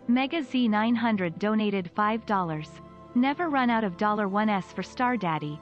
Mega Z900 donated $5. Never run out of $1s for Star Daddy.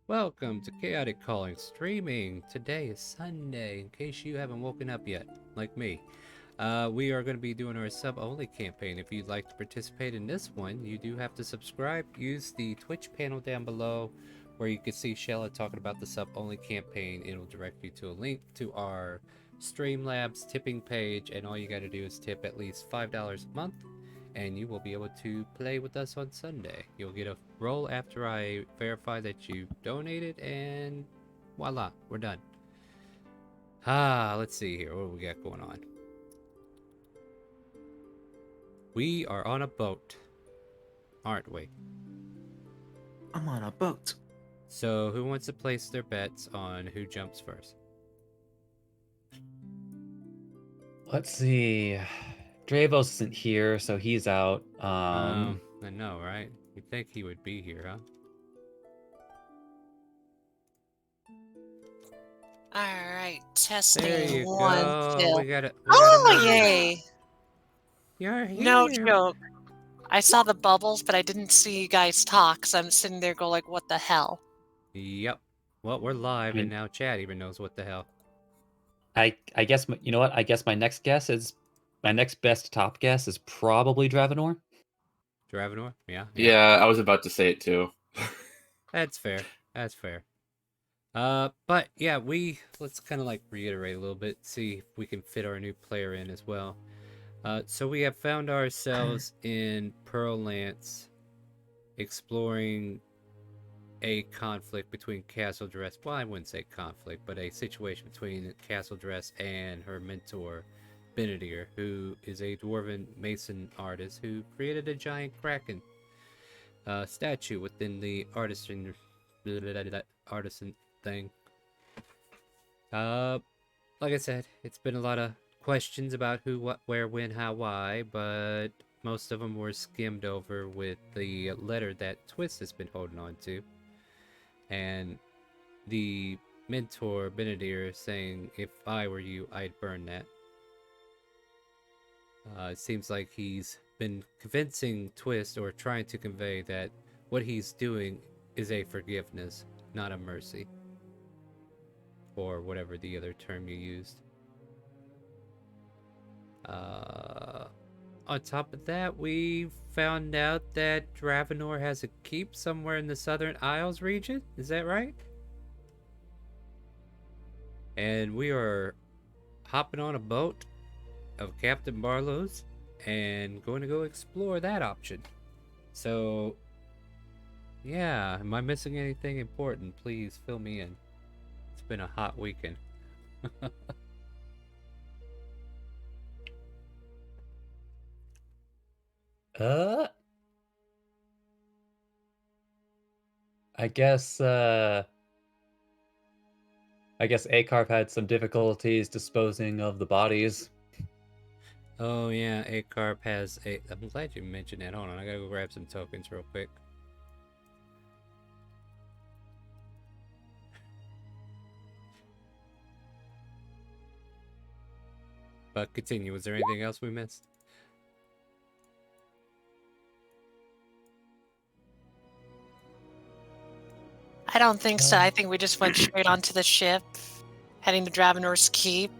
Welcome to ChaoticCalling streaming. Today is Sunday, in case you haven't woken up yet, like me. We are going to be doing our sub-only campaign. If you'd like to participate in this one, you do have to subscribe. Use the Twitch panel down below, where you can see Shella talking about the sub-only campaign. It'll direct you to a link to our Streamlabs tipping page, and all you got to do is tip at least $5 a month, and you will be able to play with us on Sunday. You'll get a roll after I verify that you donated, and voila, we're done. Let's see here. What do we got going on? We are on a boat, aren't we? I'm on a boat. So who wants to place their bets on who jumps first? Let's see. Dravos isn't here, so he's out. I know, right? You'd think he would be here, huh? Alright, testing There you 1, go. 2. We got a Oh, member. yay! You're here. No joke. I saw the bubbles, but I didn't see you guys talk, so I'm sitting there go like, what the hell? Yep. Well, we're live, I mean- and now Chad even knows what the hell. I guess you know what? I guess my next best top guess is probably Dravenor. Dravenor? Yeah. Yeah, I was about to say it too. That's fair. That's fair. But yeah, let's kind of like reiterate a little bit, see if we can fit our new player in as well. So we have found ourselves in Pearl Lance, exploring a conflict between Castle Dress. Well, I wouldn't say conflict, but a situation between Castle Dress and her mentor, Benedier, who is a dwarven mason artist who created a giant kraken statue within the artisan thing. Like I said, it's been a lot of questions about who, what, where, when, how, why, but most of them were skimmed over with the letter that Twist has been holding on to. And the mentor, Benedier, saying, if I were you, I'd burn that. It seems like he's been convincing Twist, or trying to convey, that what he's doing is a forgiveness, not a mercy. Or whatever the other term you used. On top of that, we found out that Dravenor has a keep somewhere in the Southern Isles region. Is that right? And we are hopping on a boat of Captain Barlow's and going to go explore that option. So, yeah, am I missing anything important? Please fill me in. It's been a hot weekend. I guess Akarp had some difficulties disposing of the bodies. Oh yeah, Akarp has a... I'm glad you mentioned that. Hold on, I gotta go grab some tokens real quick. But continue, was there anything else we missed? I don't think so. I think we just went straight onto the ship, heading to Dravenor's Keep.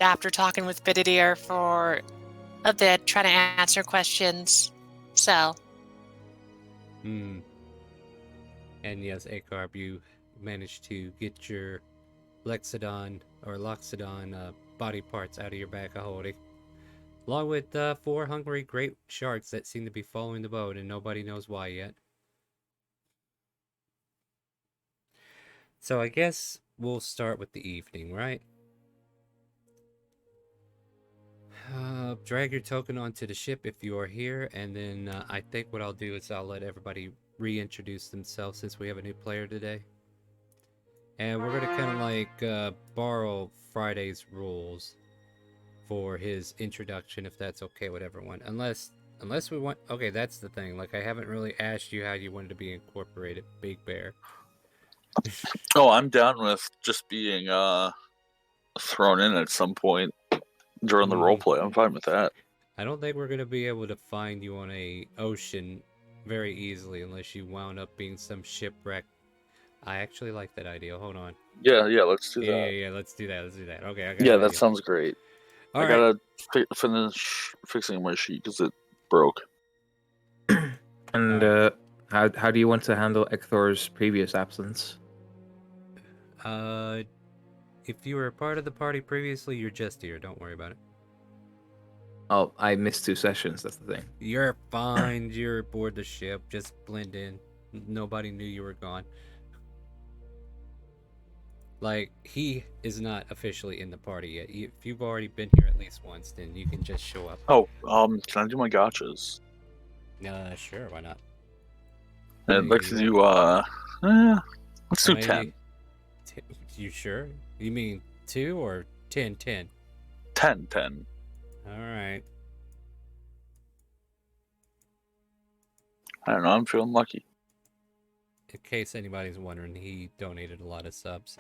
After talking with Benedier for a bit, trying to answer questions. So. And yes, Akarp, you managed to get your Loxodon body parts out of your bag of holding. Along with 4 hungry great sharks that seem to be following the boat, and nobody knows why yet. So I guess we'll start with the evening, right? Drag your token onto the ship if you are here, and then I think what I'll do is I'll let everybody reintroduce themselves since we have a new player today. And we're going to kind of like borrow Friday's rules for his introduction, if that's okay with everyone. Unless we want... Okay, that's the thing. Like, I haven't really asked you how you wanted to be incorporated, Big Bear. Oh, I'm down with just being thrown in at some point during the roleplay. I'm fine with that. I don't think we're going to be able to find you on a ocean very easily unless you wound up being some shipwrecked I actually like that idea. Hold on. Yeah, let's do that. Yeah. Let's do that. Okay, I got Yeah, an that idea. sounds great. All I right. gotta finish fixing my sheet because it broke. And Alright. how do you want to handle Ekthor's previous absence? If you were a part of the party previously, you're just here. Don't worry about it. Oh, I missed 2 sessions. That's the thing. You're fine. You're aboard the ship. Just blend in. Nobody knew you were gone. Like, he is not officially in the party yet. If you've already been here at least once, then you can just show up. Oh, can I do my gotchas? Sure, why not? I'd like to do let's do 10. You sure? You mean 2 or 10? 10. Alright. I don't know, I'm feeling lucky. In case anybody's wondering, he donated a lot of subs.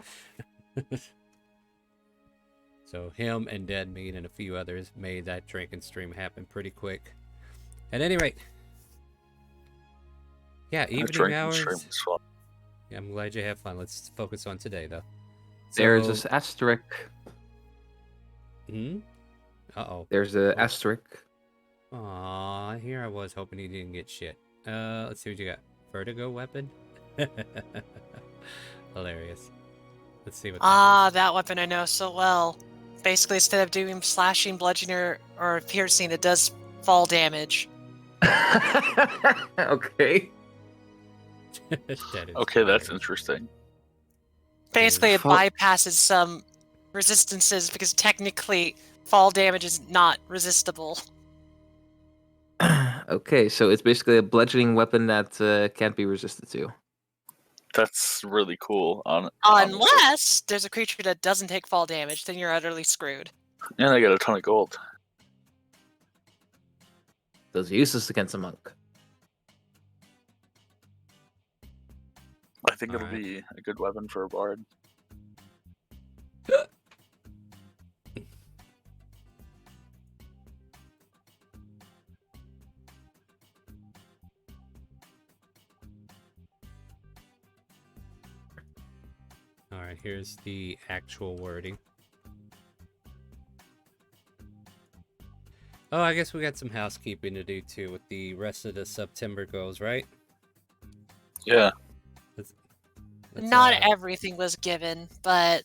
So him and Deadmeat and a few others made that drinking stream happen pretty quick. At any rate, yeah, evening hours. Stream is fun. Yeah, I'm glad you have fun. Let's focus on today, though. There's this asterisk. Uh-oh. There's a asterisk. Aw, here I was hoping he didn't get shit. Let's see what you got. Vertigo weapon? Hilarious. Let's see what that weapon I know so well. Basically, instead of doing slashing, bludgeoning, or piercing, it does fall damage. Okay. Okay, that's interesting. Basically, it bypasses some resistances because technically fall damage is not resistible. Okay, so it's basically a bludgeoning weapon that can't be resisted to. That's really cool. Unless there's a creature that doesn't take fall damage, then you're utterly screwed. And I got a ton of gold. Those are useless against a monk. I think it'll be a good weapon for a bard. Alright, here's the actual wording. Oh, I guess we got some housekeeping to do too with the rest of the September goals, right? Yeah. Not everything was given, but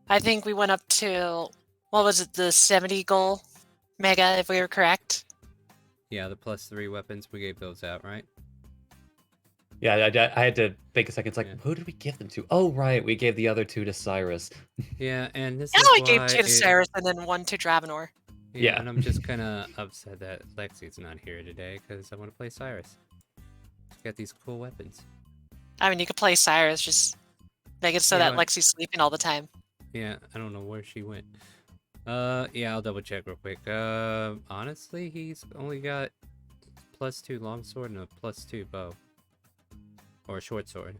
I think we went up to, what was it, the 70 goal mega, if we were correct? Yeah, the +3 weapons, we gave those out, right? Yeah, I had to think a second. It's like, who did we give them to? Oh, right, we gave the other 2 to Cyrus. Yeah, and this Yeah, is we gave 2 to why Cyrus and then 1 to Dravenor. Yeah, and I'm just kind of upset that Lexi's not here today because I want to play Cyrus. She's got these cool weapons. I mean, you could play Cyrus, just make it so that Lexi's sleeping all the time. Yeah, I don't know where she went. Yeah, I'll double check real quick. Honestly, he's only got +2 longsword and a +2 bow. Or a short sword.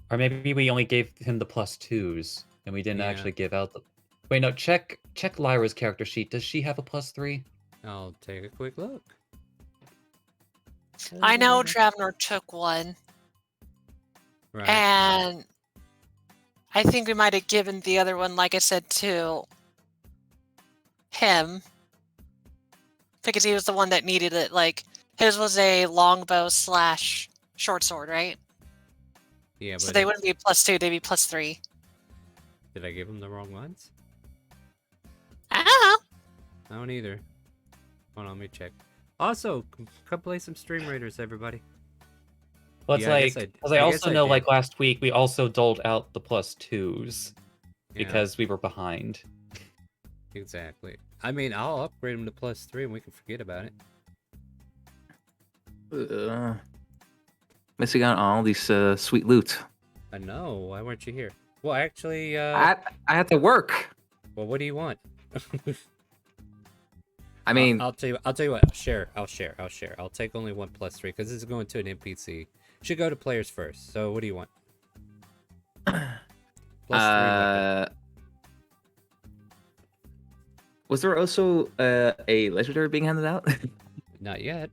Or maybe we only gave him the +2s, and we didn't actually give out the... Wait, no, check Lyra's character sheet. Does she have a +3? I'll take a quick look. I know Dravenor took 1. Right. And I think we might have given the other one, like I said, to him. Because he was the one that needed it. Like, his was a longbow / short sword, right? Yeah, but so they wouldn't be +2, they'd be +3. Did I give him the wrong ones? I don't know. I don't either. Hold on, let me check. Also, come play some StreamRaiders, everybody. Well, it's I also know, like last week, we also doled out the +2s because we were behind. Exactly. I mean, I'll upgrade them to +3 and we can forget about it. Missing out on all these sweet loot. I know. Why weren't you here? Well, actually, I had to work. Well, what do you want? I mean, I'll tell you what. I'll share. I'll take only 1 +3 because this is going to an NPC. Should go to players first. So, what do you want? +3 weapon. Was there also a legendary being handed out? Not yet.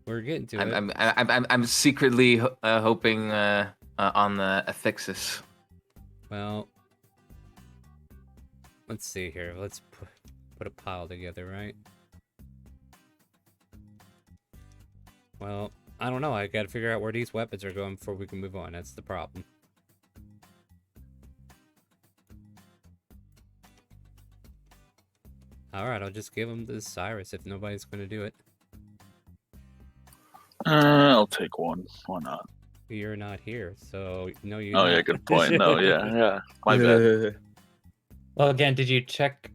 We're getting to it. I'm secretly hoping on a Fixus. Well, let's see here. Let's put a pile together, right? Well, I don't know. I gotta figure out where these weapons are going before we can move on. That's the problem. Alright, I'll just give them to Cyrus if nobody's gonna do it. I'll take one. Why not? You're not here, so no, you. Oh yeah, good point. No, yeah. My bad. Well, again, did you check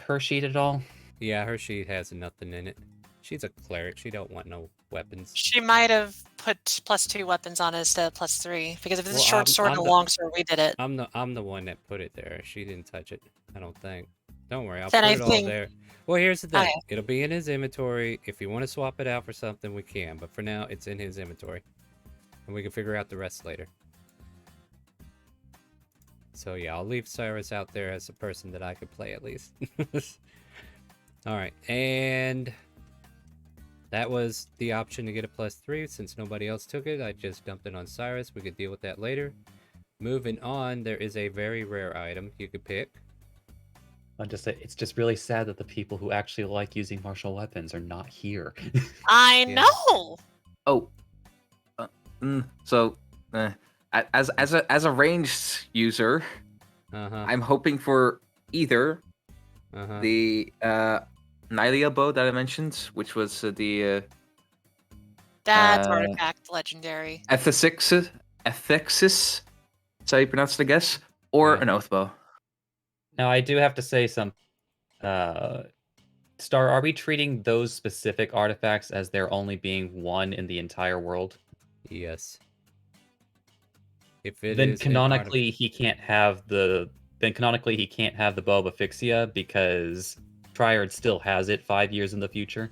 her sheet at all? Yeah, her sheet has nothing in it. She's a cleric. She don't want no weapons. She might have put +2 weapons on it instead of +3. Because if it's Well, a short sword and a long sword, we did it. I'm the one that put it there. She didn't touch it. I don't think. Don't worry, I'll Then put I it all think- there. Well, here's the thing. Okay. It'll be in his inventory. If you want to swap it out for something, we can. But for now, it's in his inventory. And we can figure out the rest later. So yeah, I'll leave Cyrus out there as a person that I could play at least. Alright, and that was the option to get a +3. Since nobody else took it, I just dumped it on Cyrus. We could deal with that later. Moving on, there is a very rare item you could pick. I'll just say it's just really sad that the people who actually like using martial weapons are not here. I Yeah. know! Oh, so as a ranged user, I'm hoping for either the Nylia bow that I mentioned, which was the That's artifact legendary. Ethixis, that's how you pronounce it, I guess, or Yeah. an oath bow. Now, I do have to say some. Star, are we treating those specific artifacts as there only being one in the entire world? Yes. If it Then is an canonically he can't have the. Then canonically he can't have the bow of Asphyxia because Triard still has it 5 years in the future.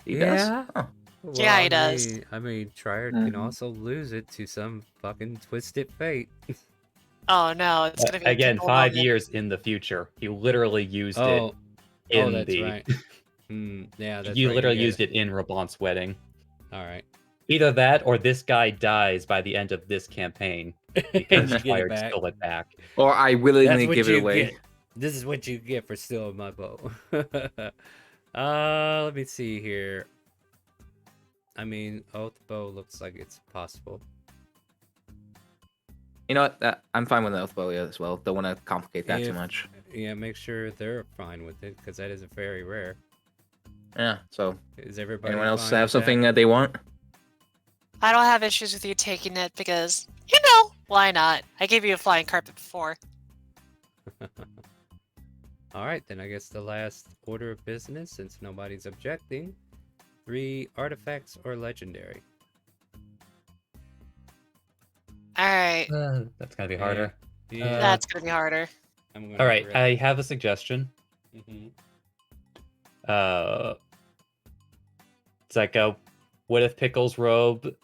He does? Yeah. Oh. Well, Yeah, he does. I mean, Triard can Mhm. also lose it to some fucking twisted fate. Oh no, it's gonna be a Again, typical 5 moment. years in the future. He literally used it Oh, in that's the. right. Yeah, that's You right. literally used it in Rabont's wedding. All right. Either that or this guy dies by the end of this campaign because You get it Triard back. stole it back. Or I willingly That's what give you it away. get. This is what you get for stealing my bow. Let me see here. I mean, oath bow looks like it's possible. You know what? I'm fine with the oath bow as well. Don't want to complicate that too If- much. Yeah, make sure they're fine with it because that is very rare. Yeah. So, Is everybody? anyone else fine have with something that? that they want? I don't have issues with you taking it because, you know, why not? I gave you a flying carpet before. All right, then I guess the last order of business, since nobody's objecting, 3 artifacts or legendary. Alright, That's gonna be harder. Yeah, that's gonna be harder. I'm gonna All right, regret- I have a suggestion. Mhm. It's like what if Pickle's robe,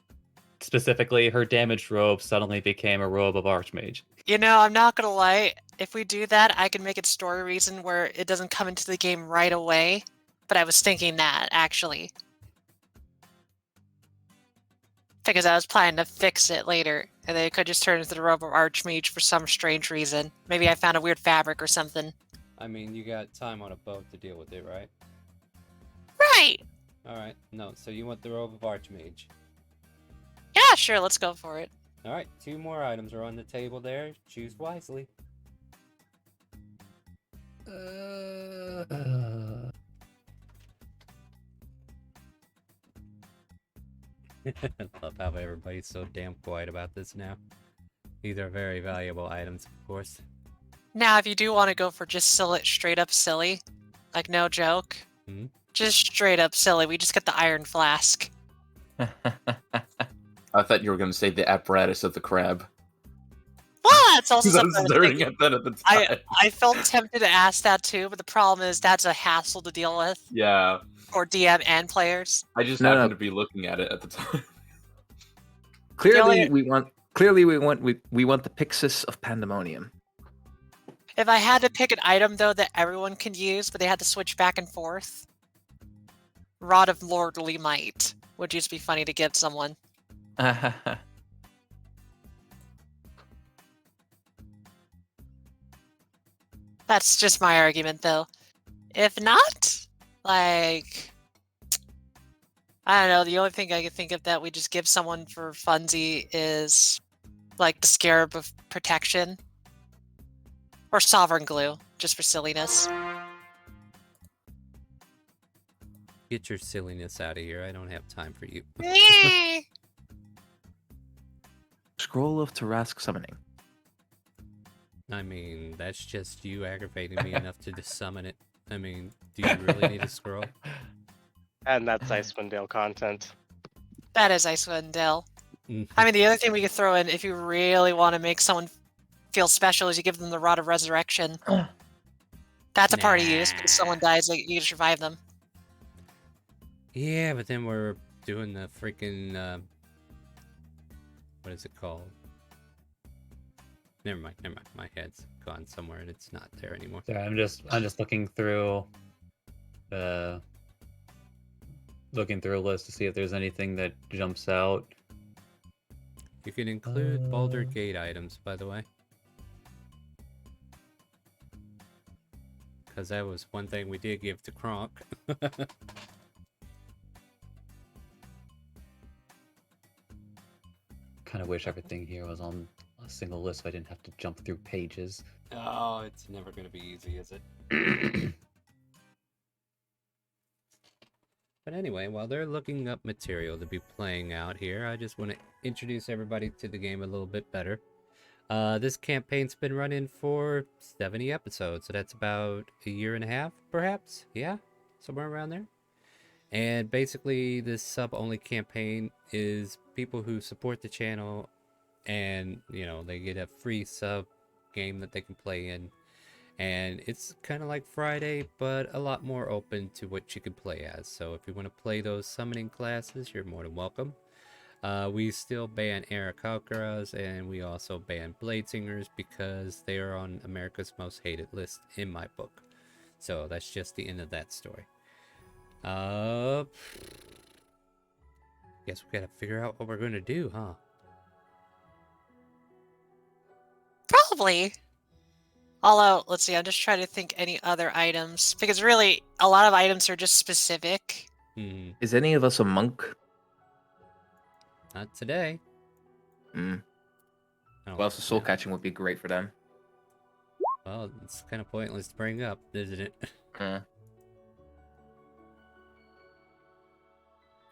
specifically her damaged robe, suddenly became a robe of Archmage? You know, I'm not gonna lie. If we do that, I can make it story reason where it doesn't come into the game right away. But I was thinking that, actually. Because I was planning to fix it later. And then it could just turn into the robe of Archmage for some strange reason. Maybe I found a weird fabric or something. I mean, you got time on a boat to deal with it, right? Right! All right. No, so you want the robe of Archmage. Yeah, sure, let's go for it. All right, 2 more items are on the table there. Choose wisely. Love how everybody's so damn quiet about this now. These are very valuable items, of course. Now, if you do want to go for just straight up silly, like no joke, Hmm? just straight up silly, we just get the iron flask. I thought you were going to say the apparatus of the crab. Well, that's also I was something I was staring thinking. at that at the time. I felt tempted to ask that too, but the problem is that's a hassle to deal with Yeah, for DM and players. I just No, happened no. to be looking at it at the time. Clearly, only- we want the Pixis of Pandemonium. If I had to pick an item though that everyone can use, but they had to switch back and forth, Rod of Lordly Might would just be funny to give someone. That's just my argument, though. If not, like, I don't know. The only thing I could think of that we just give someone for funsie is like the Scarab of Protection or Sovereign Glue, just for silliness. Get your silliness out of here. I don't have time for you. Scroll of Tarask Summoning. I mean, that's just you aggravating me enough to just summon it. I mean, do you really need a scroll? And that's Icewind Dale content. That is Icewind Dale. I mean, the other thing we could throw in, if you really want to make someone feel special, is you give them the Rod of Resurrection. That's a party use, because someone dies, like, you just revive them. Yeah, but then we're doing the freaking, what is it called? Never mind. My head's gone somewhere and it's not there anymore. Sorry, I'm just looking through a list to see if there's anything that jumps out. You can include Baldur Gate items, by the way. Because that was one thing we did give to Kronk. Kind of wish everything here was on a single list so I didn't have to jump through pages. Oh, it's never going to be easy, is it? But anyway, while they're looking up material to be playing out here, I just want to introduce everybody to the game a little bit better. This campaign's been running for 70 episodes, so that's about a year and a half, perhaps? Yeah, somewhere around there. And basically, this sub-only campaign is people who support the channel and, you know, they get a free sub game that they can play in. And it's kind of like Friday, but a lot more open to what you can play as. So if you want to play those summoning classes, you're more than welcome. We still ban Aarakocras, and we also ban Bladesingers because they are on America's most hated list in my book. So that's just the end of that story. Guess we gotta figure out what we're gonna do, huh? Probably. Although, let's see, I'm just trying to think any other items. Because really, a lot of items are just specific. Is any of us a monk? Not today. Oh, well, so soul catching would be great for them. Well, it's kind of pointless to bring up, isn't it?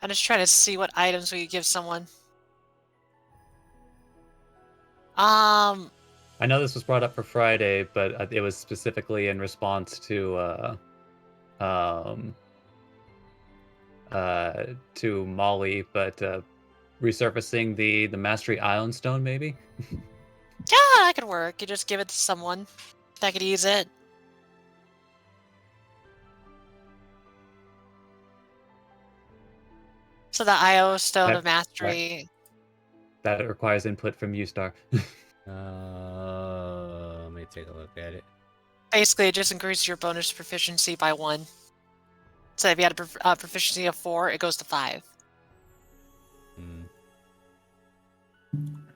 I'm just trying to see what items we could give someone. I know this was brought up for Friday, but it was specifically in response to Molly, but resurfacing the Mastery Ion Stone, maybe? Yeah, that could work. You just give it to someone that could use it. So the IO Stone of Mastery. That requires input from U-Star. Let me take a look at it. Basically, it just increases your bonus proficiency by 1. So if you had a proficiency of 4, it goes to 5.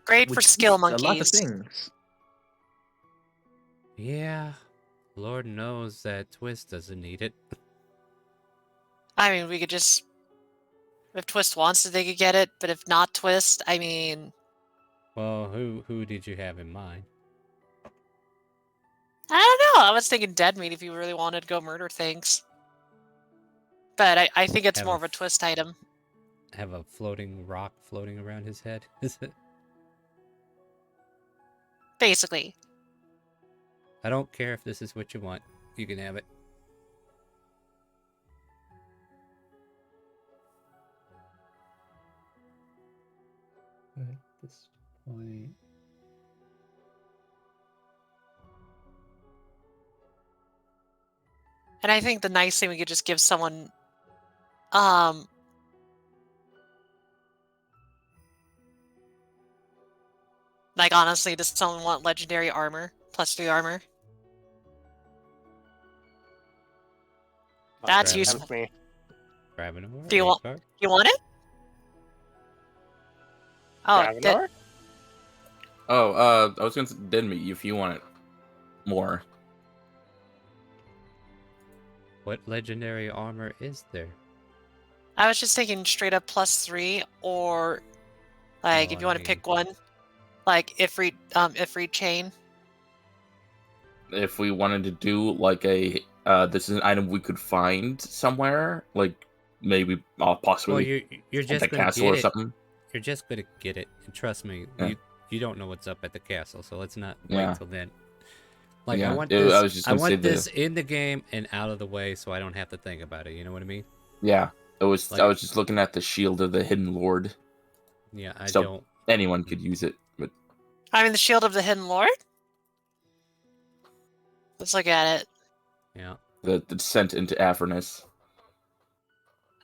Great for skill monkeys. A lot of things. Yeah, Lord knows that Twist doesn't need it. I mean, we could just... If Twist wants it, they could get it. But if not Twist, I mean... Well, who did you have in mind? I don't know. I was thinking Dead Meat if you really wanted to go murder things. But I think it's more of a Twist item. Have a floating rock floating around his head, is it? Basically. I don't care if this is what you want. You can have it. At this point... And I think the nice thing we could just give someone... Like, honestly, does someone want legendary armor? +3 armor? That's useful. Me. Grabbing more. Do you want? card. You want it? Oh, Dravenor? Oh, I was gonna say Denme if you want it more. What legendary armor is there? I was just thinking straight up +3, or like Oh, if you I want to mean- pick one, like Ifrit chain. If we wanted to do like a this is an item we could find somewhere, like maybe Well, possibly you're at just the gonna castle get or it. something. You're just gonna get it. And trust me, Yeah. you don't know what's up at the castle, so let's not Yeah. wait till then. Like Yeah, I want I this. was just I gonna say want this in the game and out of the way, so I don't have to think about it. You know what I mean? Yeah, I was Like- just looking at the shield of the Hidden Lord. Yeah, I So- don't. Anyone could use it, but I mean, the Shield of the Hidden Lord. Let's look at it. Yeah, the descent into Avernus.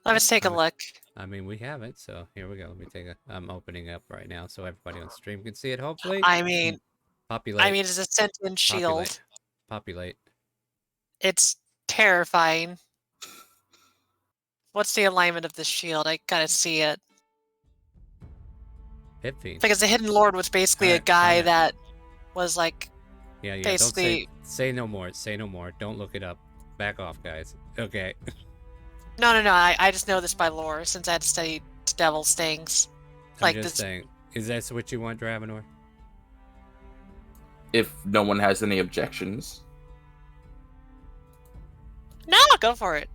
Let's take a I mean- look. I mean we haven't. So here we go. Let me take a. I'm opening up right now, so everybody on stream can see it. Hopefully, I mean, populate. it's a sentient shield. Populate. It's terrifying. What's the alignment of the shield? I gotta see it. Pit fiend. Because the Hidden Lord was basically a Alright, guy alright. that was like, Yeah. Don't basically- say no more. Say no more. Don't look it up. Back off, guys. Okay. no. I just know this by lore since I had to study devil stings. I'm Like just this- saying. Is that what you want, Dravenor? If no one has any objections, No, go for it.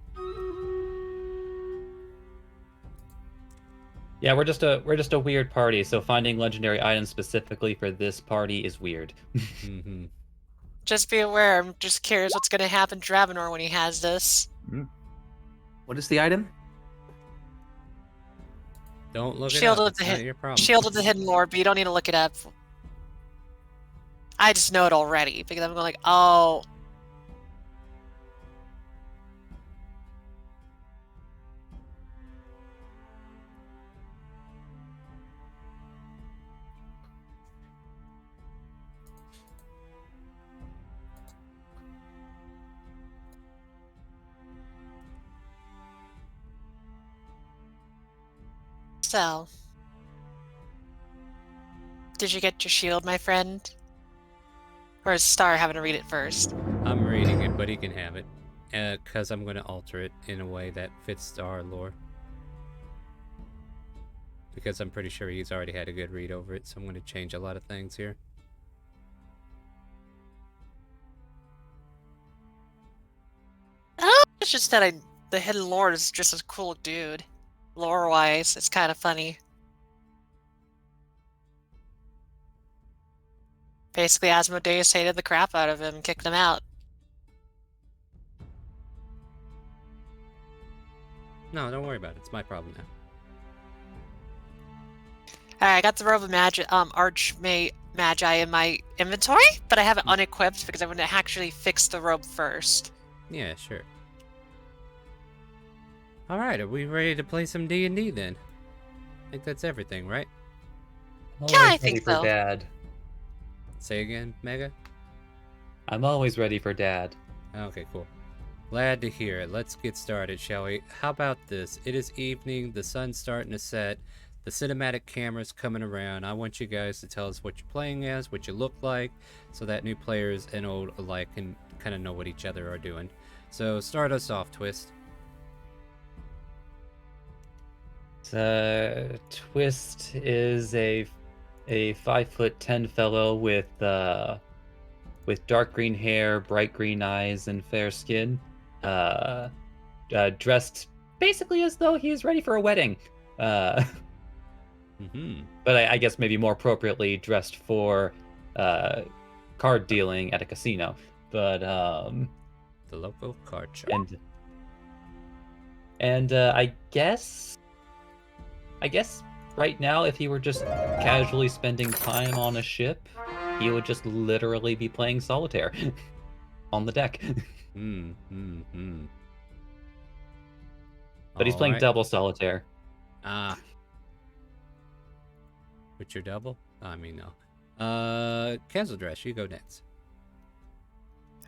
Yeah, we're just a weird party, so finding legendary items specifically for this party is weird. Mm-hmm. Just be aware. I'm just curious what's gonna happen to Dravenor when he has this. What is the item? Don't look Shield it up. of It's the not Hid- your problem. Shield of the Hidden Lord, but you don't need to look it up. I just know it already because I'm going like, oh. So, did you get your shield, my friend? Or is Star having to read it first? I'm reading it, but he can have it. Because I'm going to alter it in a way that fits our lore. Because I'm pretty sure he's already had a good read over it, so I'm going to change a lot of things here. Oh, it's just that the Hidden Lord is just a cool dude. Lore-wise, it's kind of funny. Basically, Asmodeus hated the crap out of him and kicked him out. No, don't worry about it. It's my problem now. Alright, I got the Robe of Magi in my inventory, but I have it unequipped because I want to actually fix the robe first. Yeah, sure. Alright, are we ready to play some D&D then? I think that's everything, right? Yeah, I Always think ready for so. Dad. Say again, Mega? I'm always ready for Dad. Okay, cool. Glad to hear it. Let's get started, shall we? How about this? It is evening, the sun's starting to set, the cinematic camera's coming around. I want you guys to tell us what you're playing as, what you look like, so that new players and old alike can kind of know what each other are doing. So start us off, Twist. Twist is a 5'10" fellow with dark green hair, bright green eyes, and fair skin. Dressed basically as though he's ready for a wedding. But I guess maybe more appropriately dressed for card dealing at a casino. But The local card shop. and I guess right now, if he were just casually spending time on a ship, he would just literally be playing solitaire on the deck. But he's playing Alright. double solitaire. Ah. With your double? I mean, no. Cancel dress, you go next.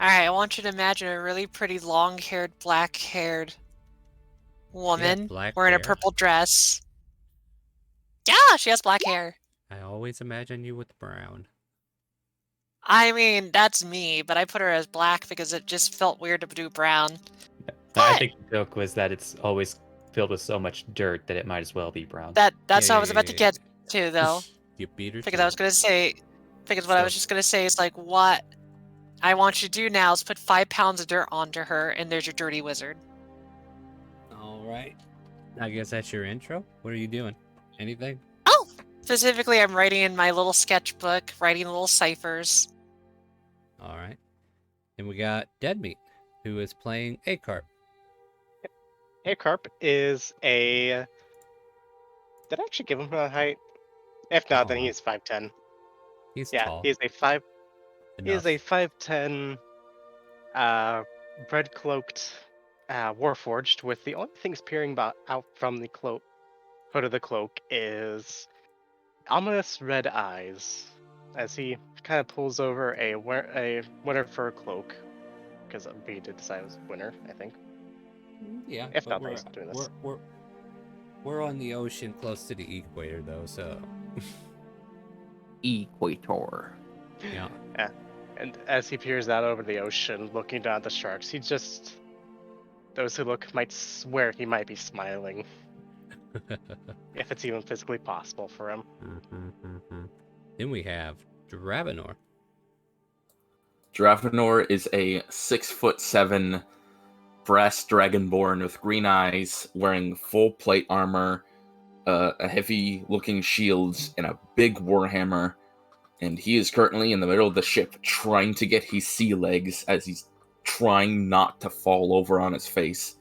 Alright, I want you to imagine a really pretty long-haired, black-haired woman black wearing hair. a purple dress. Yeah, she has black hair. I always imagine you with brown. I mean, that's me, but I put her as black because it just felt weird to do brown. I think the joke was that it's always filled with so much dirt that it might as well be brown. That's Yeah, what I was about to get to, though. You beat her Because to I was it. gonna say, what I was just gonna say is like, what I want you to do now is put 5 pounds of dirt onto her, and there's your dirty wizard. All right. I guess that's your intro. What are you doing? Anything? Oh, specifically, I'm writing in my little sketchbook, writing little ciphers. All right. Then we got Deadmeat, who is playing a carp. Carp is a... Did I actually give him a height? If not, then he's 5'10". He's Yeah, tall. he's a 5... He is a Enough. 5'10", red cloaked, warforged. With the only things peering out from the hood of the cloak is ominous red eyes, as he kind of pulls over a winter fur cloak, because we did decide it was winter, I think. Yeah. If but not, he's doing this. We're on the ocean close to the equator, though, so. Equator. Yeah. Yeah. And as he peers out over the ocean, looking down at the sharks, those who look might swear he might be smiling. If it's even physically possible for him. Then we have Dravenor. Dravenor is a 6'7" brass dragonborn with green eyes, wearing full plate armor, a heavy-looking shield, and a big warhammer. And he is currently in the middle of the ship trying to get his sea legs as he's trying not to fall over on his face,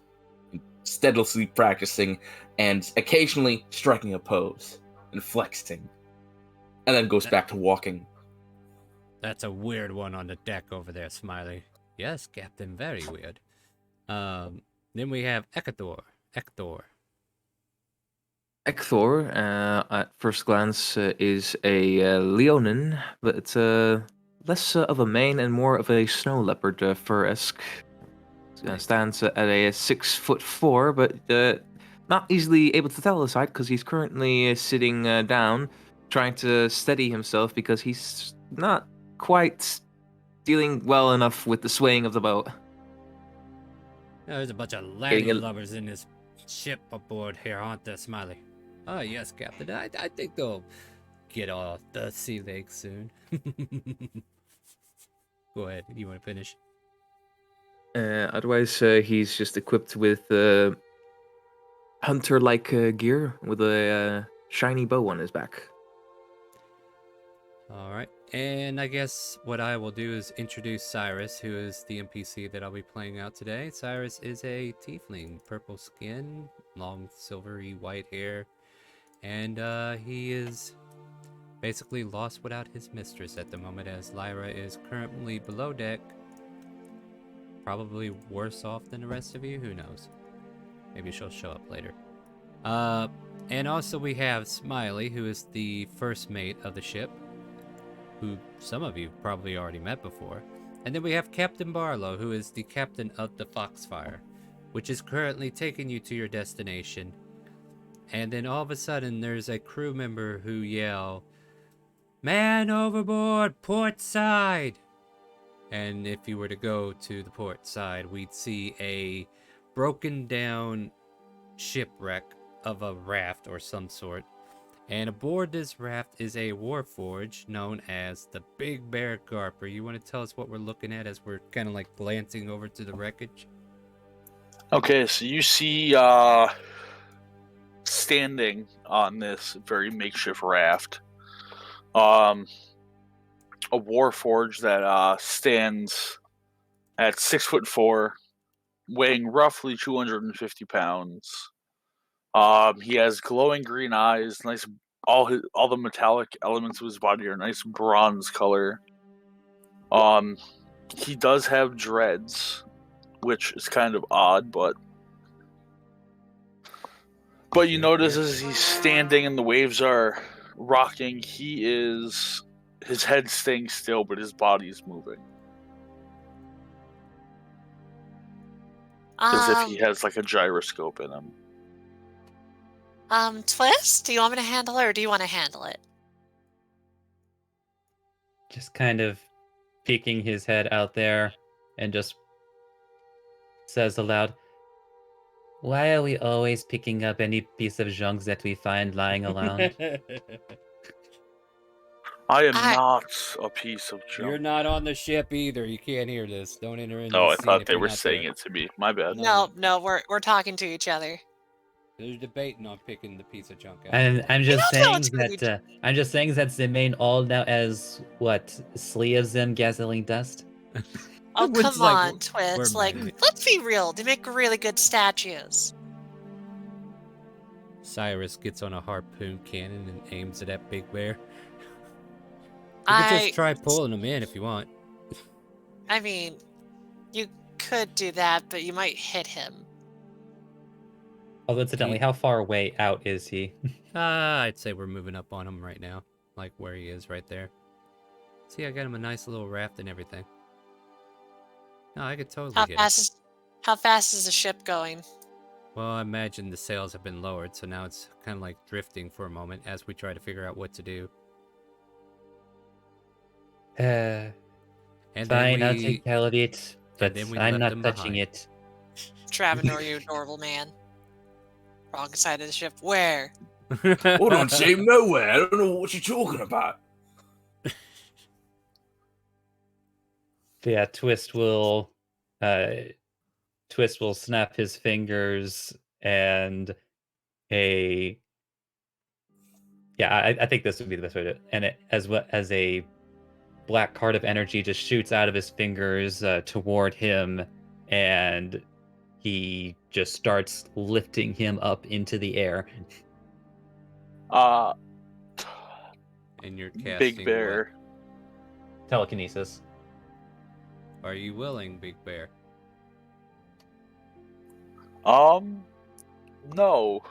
steadily practicing and occasionally striking a pose and flexing, and then goes back to walking. That's a weird one on the deck over there, Smiley. Yes, Captain, very weird. Then we have Ekthor. Ekthor, at first glance, is a Leonin, but it's less of a mane and more of a snow leopard fur-esque. Stands at a 6'4", but not easily able to tell his height because he's currently sitting down, trying to steady himself because he's not quite dealing well enough with the swaying of the boat. There's a bunch of landlubbers in this ship aboard here, aren't there, Smiley? Oh, yes, Captain. I think they'll get off the sea legs soon. Go ahead. You want to finish? Otherwise, he's just equipped with hunter-like gear with a shiny bow on his back. All right. And I guess what I will do is introduce Cyrus, who is the NPC that I'll be playing out today. Cyrus is a tiefling, purple skin, long silvery white hair, and he is basically lost without his mistress at the moment, as Lyra is currently below deck, probably worse off than the rest of you. Who knows? Maybe she'll show up later. And also we have Smiley, who is the first mate of the ship, who some of you probably already met before. And then we have Captain Barlow, who is the captain of the Foxfire, which is currently taking you to your destination. And then all of a sudden, there's a crew member who yell, "Man overboard, port side!" And if you were to go to the port side, we'd see a broken down shipwreck of a raft or some sort. And aboard this raft is a warforge known as the Big Bear Garper. You want to tell us what we're looking at as we're kind of like glancing over to the wreckage? Okay, so you see standing on this very makeshift raft, a warforge that stands at 6'4", weighing roughly 250 pounds. He has glowing green eyes, nice. All the metallic elements of his body are nice bronze color. He does have dreads, which is kind of odd, but you notice as he's standing and the waves are rocking, his head's staying still, but his body's moving. As if he has like a gyroscope in him. Twist, do you want me to handle it or do you want to handle it? Just kind of peeking his head out there and just says aloud, "Why are we always picking up any piece of junk that we find lying around?" I am not a piece of junk. You're not on the ship either. You can't hear this. Don't enter in. Oh, I the scene thought if they you're were not saying there. it to me. My bad. No, we're talking to each other. They're debating on picking the piece of junk out. And I'm just don't know saying what's gonna be that they remain all now as what, three of them gasoline dust. Oh, It's come like, on, Twist. we're Like, mad. let's be real. They make really good statues. Cyrus gets on a harpoon cannon and aims it at Big Bear. You I could just try pulling him in if you want. I mean, you could do that, but you might hit him. Although incidentally, how far away out is he? I'd say we're moving up on him right now. Like where he is right there. See, I got him a nice little raft and everything. No, I could totally How get fast is the ship going? Well, I imagine the sails have been lowered, so now it's kind of like drifting for a moment as we try to figure out what to do. And Fine, I'll then take care of it, but then we I'm left not them touching behind. it. Travanor, you adorable man. Wrong side of the ship. Where? Hold on, team, nowhere. I don't know what you're talking about. Yeah, Twist will snap his fingers and I think this would be the best way to, and it, as well as a black card of energy just shoots out of his fingers toward him, and he just starts lifting him up into the air. And you're casting Big Bear. Telekinesis. What? Are you willing, Big Bear? No.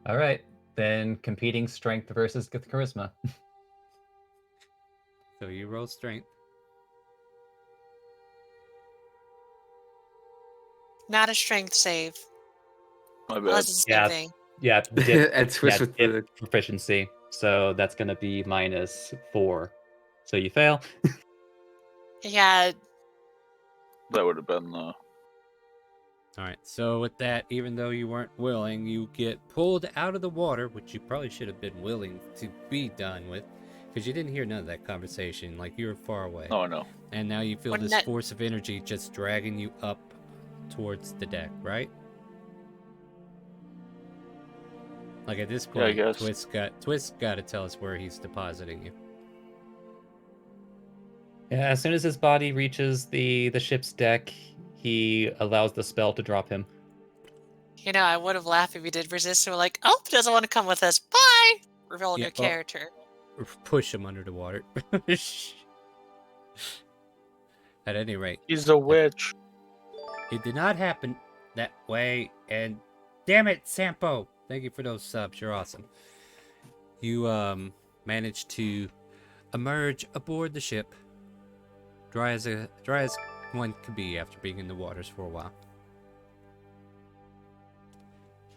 All right, then competing strength versus charisma. So you roll strength. Not a strength save. My bad. Unless it's the same thing. Yeah, And Twist with the proficiency. So that's going to be -4. So you fail. Yeah. That would have been Alright, so with that, even though you weren't willing, you get pulled out of the water, which you probably should have been willing to be done with, because you didn't hear none of that conversation, like you were far away. Oh, no. And now you feel Wouldn't this that- force of energy just dragging you up towards the deck, right? Like at this Yeah, I point, guess. Twist got to tell us where he's depositing you. Yeah, as soon as his body reaches the ship's deck, he allows the spell to drop him. You know, I would have laughed if he did resist. And we're like, oh, he doesn't want to come with us. Bye! Reveal Yeah, your well- character. Or push him under the water. At any rate, He's a witch. it did not happen that way, and damn it, Sampo! Thank you for those subs, you're awesome. You managed to emerge aboard the ship, dry as one could be after being in the waters for a while.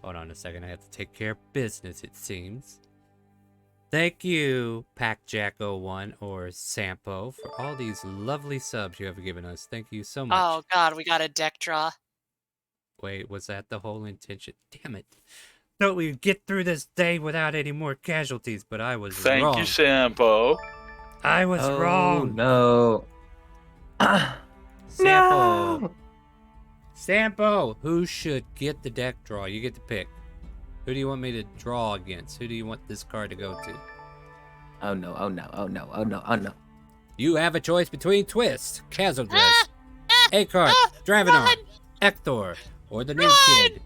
Hold on a second, I have to take care of business, it seems. Thank you, PackJack01 or Sampo, for all these lovely subs you have given us. Thank you so much. Oh, God, we got a deck draw. Wait, was that the whole intention? Damn it. Thought we'd get through this day without any more casualties, but I was wrong. Thank you, Sampo. I was wrong. No. Sampo. No! Sampo, who should get the deck draw? You get to pick. Who do you want me to draw against? Who do you want this card to go to? Oh no, oh no, oh no, oh no, oh no. You have a choice between Twist, Cazodress, Akart, Dravenor, run! Ektor, or the new Run! kid.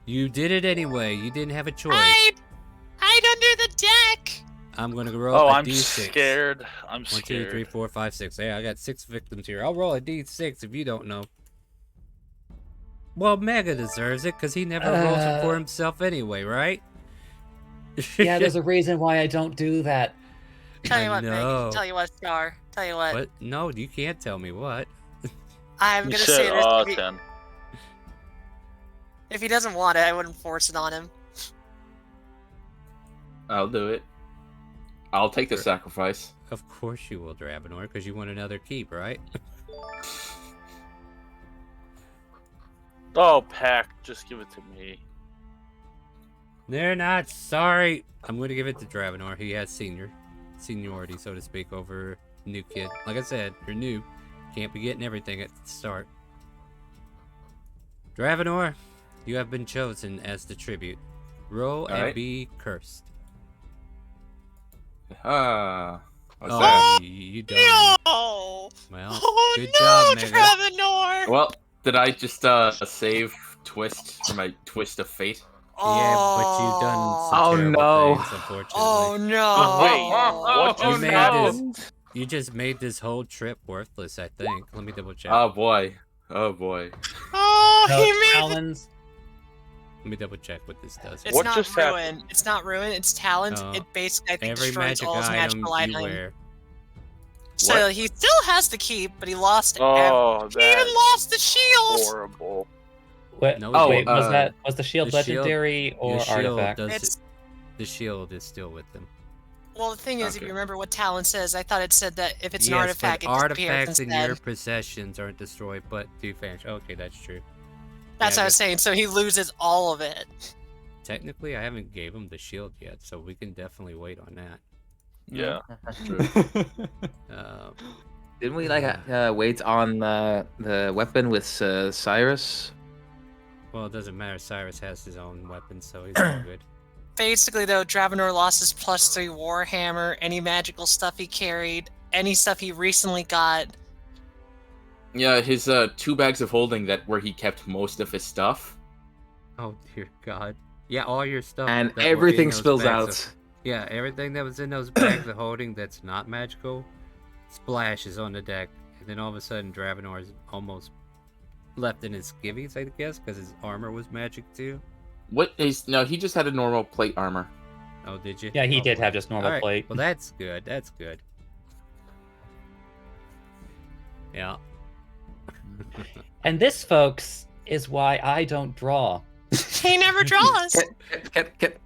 You did it anyway. You didn't have a choice. Hide under the deck! I'm going to roll Oh, a I'm D6. scared. I'm 1, scared. 2, 3, 4, 5, 6. Yeah, I got 6 victims here. I'll roll a D6 if you don't know. Well, Mega deserves it because he never rolls it for himself anyway, right? Yeah, there's a reason why I don't do that. Tell you I what, know. Meg. Tell you what, Star. Tell you what. What? No, you can't tell me what. I'm You gonna said, say this. 10. If he doesn't want it, I wouldn't force it on him. I'll do it. I'll take the sacrifice. Of course you will, Dravenor, because you want another keep, right? Oh, Pack, just give it to me. They're not sorry. I'm going to give it to Dravenor. He has seniority, so to speak, over new kid. Like I said, you're new. Can't be getting everything at the start. Dravenor, you have been chosen as the tribute. Roll and be cursed. Ah. Oh, you don't. No! Well, Oh, good no, job, Mega. Dravenor! Well, did I just save Twist from my Twist of Fate? Yeah, but you've done some Oh, terrible no. things, unfortunately. Oh no! Wait, what You just made happened? You just made this whole trip worthless, I think. Let me double check. Oh boy. Oh boy. Oh, No, he made it. Talons. Let me double check what this does. It's What not just ruin. happened? It's not ruin. It's talent. Oh. It basically, I think, Every destroys magic all his item magical you items. wear. So What? he still has the keep, but he lost. Oh, He even that's lost the shield. horrible. Wait, No, oh, he wait, didn't. was the shield the shield- legendary or Your shield artifact? does the shield is still with them. Well, the thing is, if Okay. you remember what talent says, I thought it said that if it's an Yes, artifact, but it disappears artifacts in instead. your possessions aren't destroyed, but do vanish. Okay, that's true. That's Yeah, what I was but saying. So he loses all of it. technically, I haven't gave him the shield yet, so we can definitely wait on that. Yeah. True. Didn't we wait on the weapon with Cyrus? Well, it doesn't matter. Cyrus has his own weapon, so he's all good. Basically, though, Dravenor lost his +3 Warhammer, any magical stuff he carried, any stuff he recently got. Yeah, his 2 bags of holding where he kept most of his stuff. Oh dear God! Yeah, all your stuff And that were in everything those spills bags out. Yeah, everything that was in those bags of holding that's not magical splashes on the deck, and then all of a sudden Dravenor is almost left in his skivvies, I guess, because his armor was magic too. No, he just had a normal plate armor. Oh, did you? Yeah, he Oh, did boy. have just normal All right. plate. Well, that's good. That's good. Yeah. And this, folks, is why I don't draw. He never draws.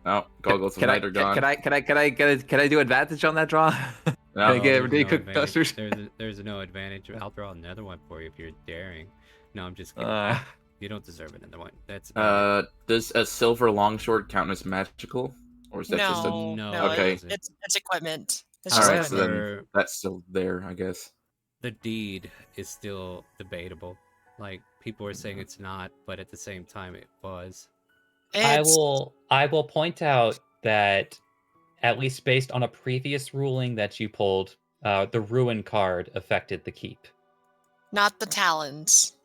Oh, goggles of Can I light are gone. can I do advantage on that draw? No, Can I get there's ridiculous advantage. clusters? There's no advantage. I'll draw another one for you if you're daring. No, I'm just kidding. You don't deserve another one. That's does a silver longsword count as magical, or is that just a? No, Okay. it's equipment. It's All just right, so equipment. then that's still there, I guess. The deed is still debatable. Like, people are saying it's not, but at the same time it was. I will point out that, at least based on a previous ruling that you pulled, the ruin card affected the keep. Not the talons.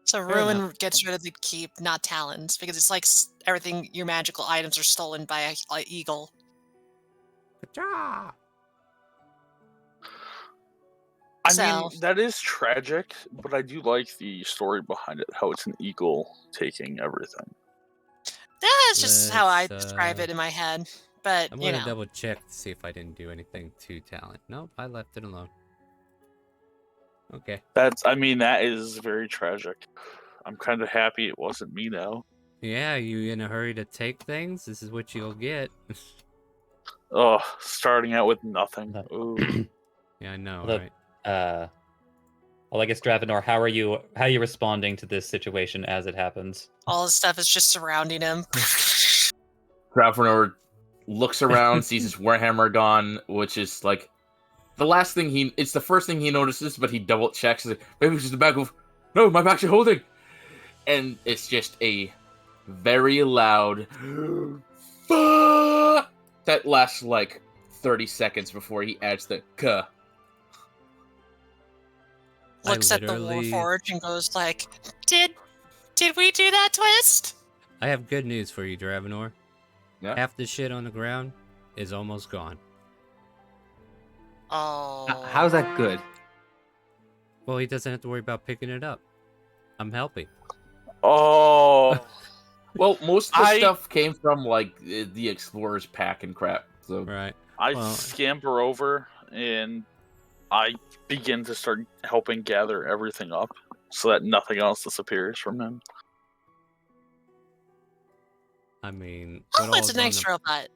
So ruin gets rid of the keep, not talons, because it's like everything, your magical items are stolen by a eagle. I So- mean, that is tragic, but I do like the story behind it, how it's an eagle taking everything. That's just how I Let's, describe it in my head. But, I'm you gonna know. double check to see if I didn't do anything to talent. Nope, I left it alone. Okay. That is very tragic. I'm kind of happy it wasn't me now. Yeah, you in a hurry to take things? This is what you'll get. Oh, starting out with nothing. Ooh. Yeah, I know, Although, right? Well, I guess Dravenor, how are you responding to this situation as it happens? All the stuff is just surrounding him. Dravenor looks around, sees his Warhammer gone, which is like it's the first thing he notices, but he double checks. Like, maybe it's just a bag of, no, my bag's holding. And it's just a very loud fuck that lasts like 30 seconds before he adds the k. Looks at the Warforged and goes like, Did we do that, Twist? I have good news for you, Dravenor. Yeah. Half the shit on the ground is almost gone. Oh. How's that good? Well, he doesn't have to worry about picking it up. I'm helping. Oh. Well, most of the stuff came from like the Explorer's pack and crap. So right. I scamper over and I begin to start helping gather everything up so that nothing else disappears from him. I mean, Oh, it's a nice robot.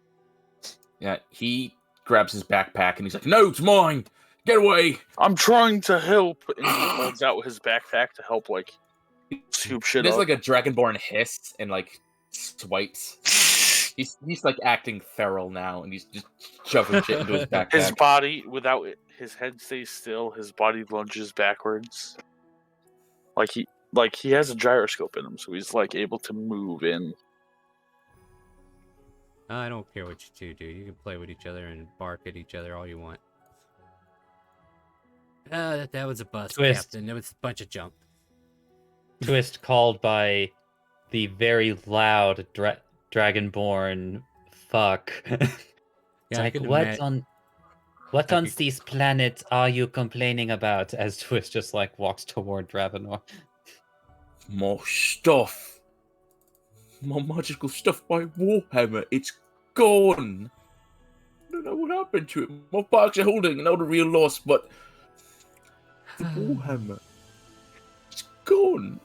Yeah, he grabs his backpack and he's like, "No, it's mine! Get away!" I'm trying to help, and he holds out his backpack to help, like, scoop shit There's up. like a Dragonborn hiss and like swipes. He's like acting feral now, and he's just shoving shit into his backpack. His body, without it, his head stays still. His body lunges backwards, like he has a gyroscope in him, so he's like able to move in. I don't care what you two do. You can play with each other and bark at each other all you want. That was a bust, Captain. That was a bunch of junk. Twist called by the very loud Dragonborn fuck. It's Yeah, like, what on these planets are you complaining about? As Twist just like walks toward Dravenor. More stuff. More magical stuff by Warhammer. It's gone. I don't know what happened to it. My parks are holding, not a real loss, but the Warhammer. It's gone.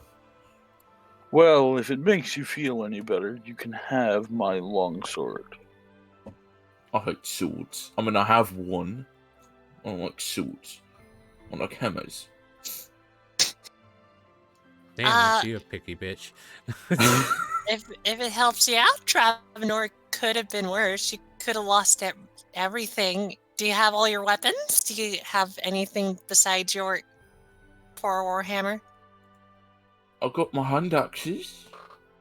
Well, if it makes you feel any better, you can have my longsword. I hate swords. I mean, I have one. I don't like swords. I like hammers. Damn, aren't you a picky bitch? If it helps you out, Travenor, could have been worse. You could have lost everything. Do you have all your weapons? Do you have anything besides your poor Warhammer? I've got my hand axes.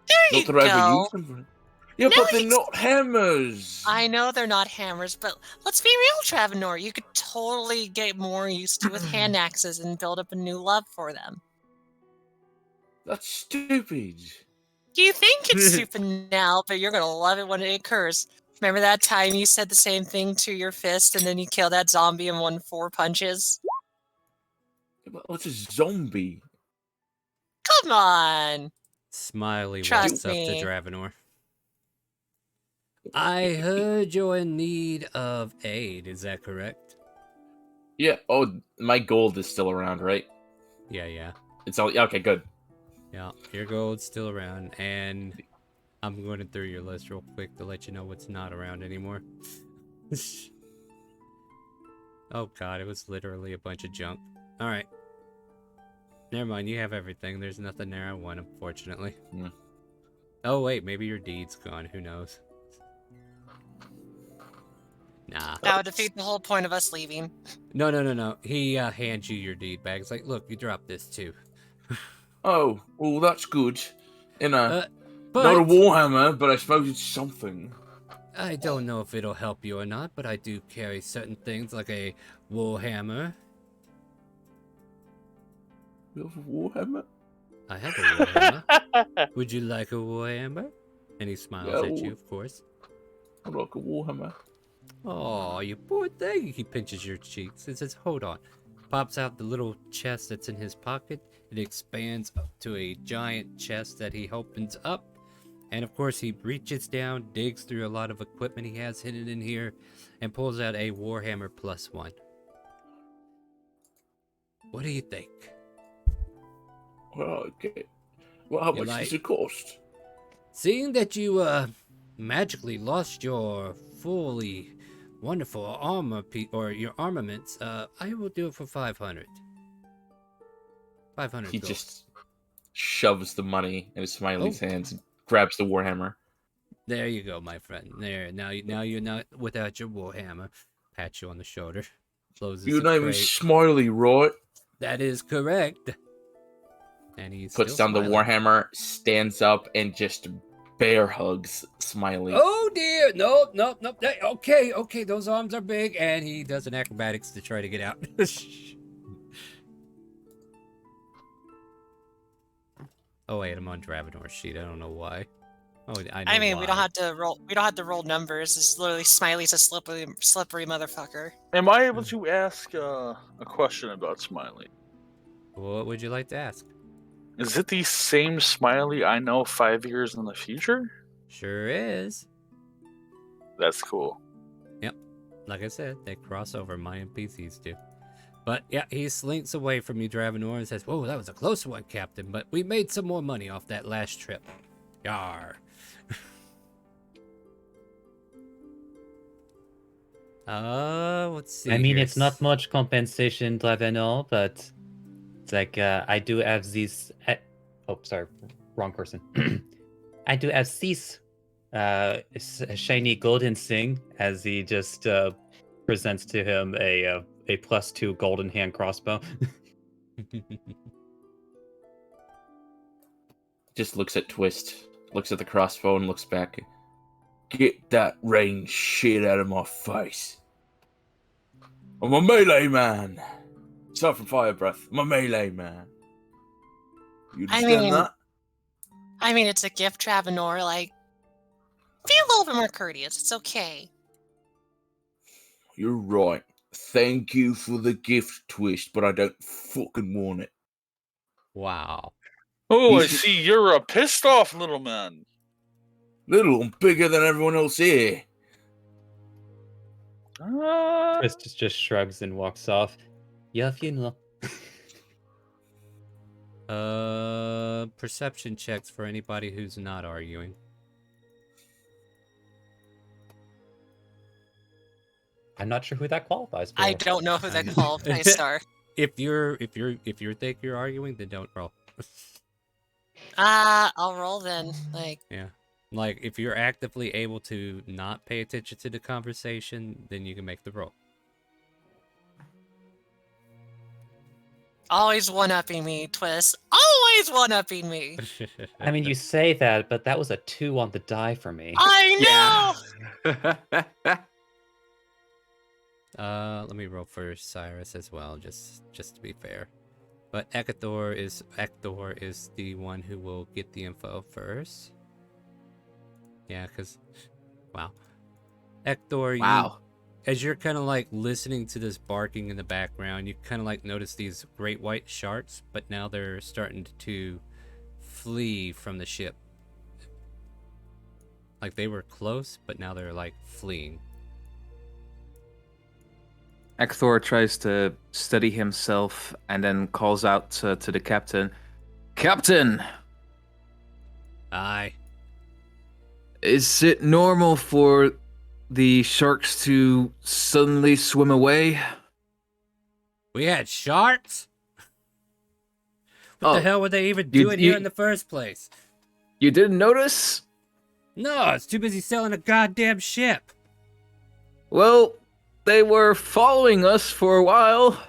There you Not that I ever go. use them for... Yeah, Now but they're not hammers. I know they're not hammers, but let's be real, Travenor. You could totally get more used to with hand axes and build up a new love for them. That's stupid. You think it's stupid now, but you're gonna love it when it occurs. Remember that time you said the same thing to your fist and then you killed that zombie in 4 punches? What's a zombie? Come on! Smiley Trust walks up me. to Dravenor. I heard you're in need of aid, is that correct? Yeah, oh, my gold is still around, right? Yeah. It's all... Okay, good. Yeah, your gold's still around, and I'm going through your list real quick to let you know what's not around anymore. Oh god, it was literally a bunch of junk. Alright. Never mind, you have everything. There's nothing there I want, unfortunately. Yeah. Oh wait, maybe your deed's gone. Who knows? Nah. That would defeat the whole point of us leaving. No. He hands you your deed bag. It's like, look, you dropped this too. Oh, well, that's good. You know, but not a Warhammer, but I suppose it's something. I don't know if it'll help you or not, but I do carry certain things like a Warhammer. You have a Warhammer? I have a Warhammer. Would you like a Warhammer? And he smiles at you, of course. I like a Warhammer. Oh, you poor thing. He pinches your cheeks and says, hold on. Pops out the little chest that's in his pocket. It expands up to a giant chest that he opens up. And of course, he reaches down, digs through a lot of equipment he has hidden in here, and pulls out a Warhammer +1. What do you think? Well, okay. Well, how much does it cost? Seeing that you, magically lost your fully wonderful armor or your armaments, I will do it for 500. 500 He gold. just shoves the money in his Smiley's hands and grabs the Warhammer. There you go, my friend. There. Now you're not without your Warhammer. Pat you on the shoulder. Closes Your the name crate. is Smiley, right? That is correct. And he Puts down the Warhammer, stands up, and just bear hugs Smiley. Oh dear! No. Okay. Those arms are big, and he does an acrobatics to try to get out. Oh wait, I'm on Dravenor's sheet. I don't know why. Oh, I mean, we don't have to roll. We don't have to roll numbers. It's literally Smiley's a slippery motherfucker. Am I able to ask a question about Smiley? What would you like to ask? Is it the same Smiley I know 5 years in the future? Sure is. That's cool. Yep. Like I said, they cross over. My NPCs do. But yeah, he slinks away from you, Dravenor, and says, "Whoa, that was a close one, Captain, but we made some more money off that last trip. Yar." Let's see. I mean, here. it's not much compensation, Dravenor, but it's like I do have these. Oh, sorry, wrong person. I do have these shiny golden thing as he just presents to him a +2 golden hand crossbow. Just looks at Twist, looks at the crossbow, and looks back. Get that range shit out of my face. I'm a melee man. Aside from fire breath, I'm a melee man. You understand that? I mean, it's a gift, Travenor. Like, be a little bit more courteous. It's okay. You're right. Thank you for the gift, Twist, but I don't fucking want it. Wow. Oh, I see you're a pissed off little man. Little, I'm bigger than everyone else here. Twist just shrugs and walks off. Yeah, funeral. Perception checks for anybody who's not arguing. I'm not sure who that qualifies for. I don't know who that qualifies, Star. If you think you're arguing, then don't roll. I'll roll then. Like, yeah. Like, if you're actively able to not pay attention to the conversation, then you can make the roll. always one-upping me, Twist. Always one-upping me. I mean, you say that, but that was a 2 on the die for me. I know! Let me roll for Cyrus as well, just to be fair. But Ekthor is the one who will get the info first. Yeah, because, wow. Ekthor, wow. As you're kind of like listening to this barking in the background, you kind of like notice these great white sharks, but now they're starting to flee from the ship. Like they were close, but now they're like fleeing. Ekthor tries to steady himself and then calls out to the captain. Captain! Aye. Is it normal for the sharks to suddenly swim away? We had sharks? What the hell were they even doing here in the first place? You didn't notice? No, it's too busy selling a goddamn ship. Well, they were following us for a while.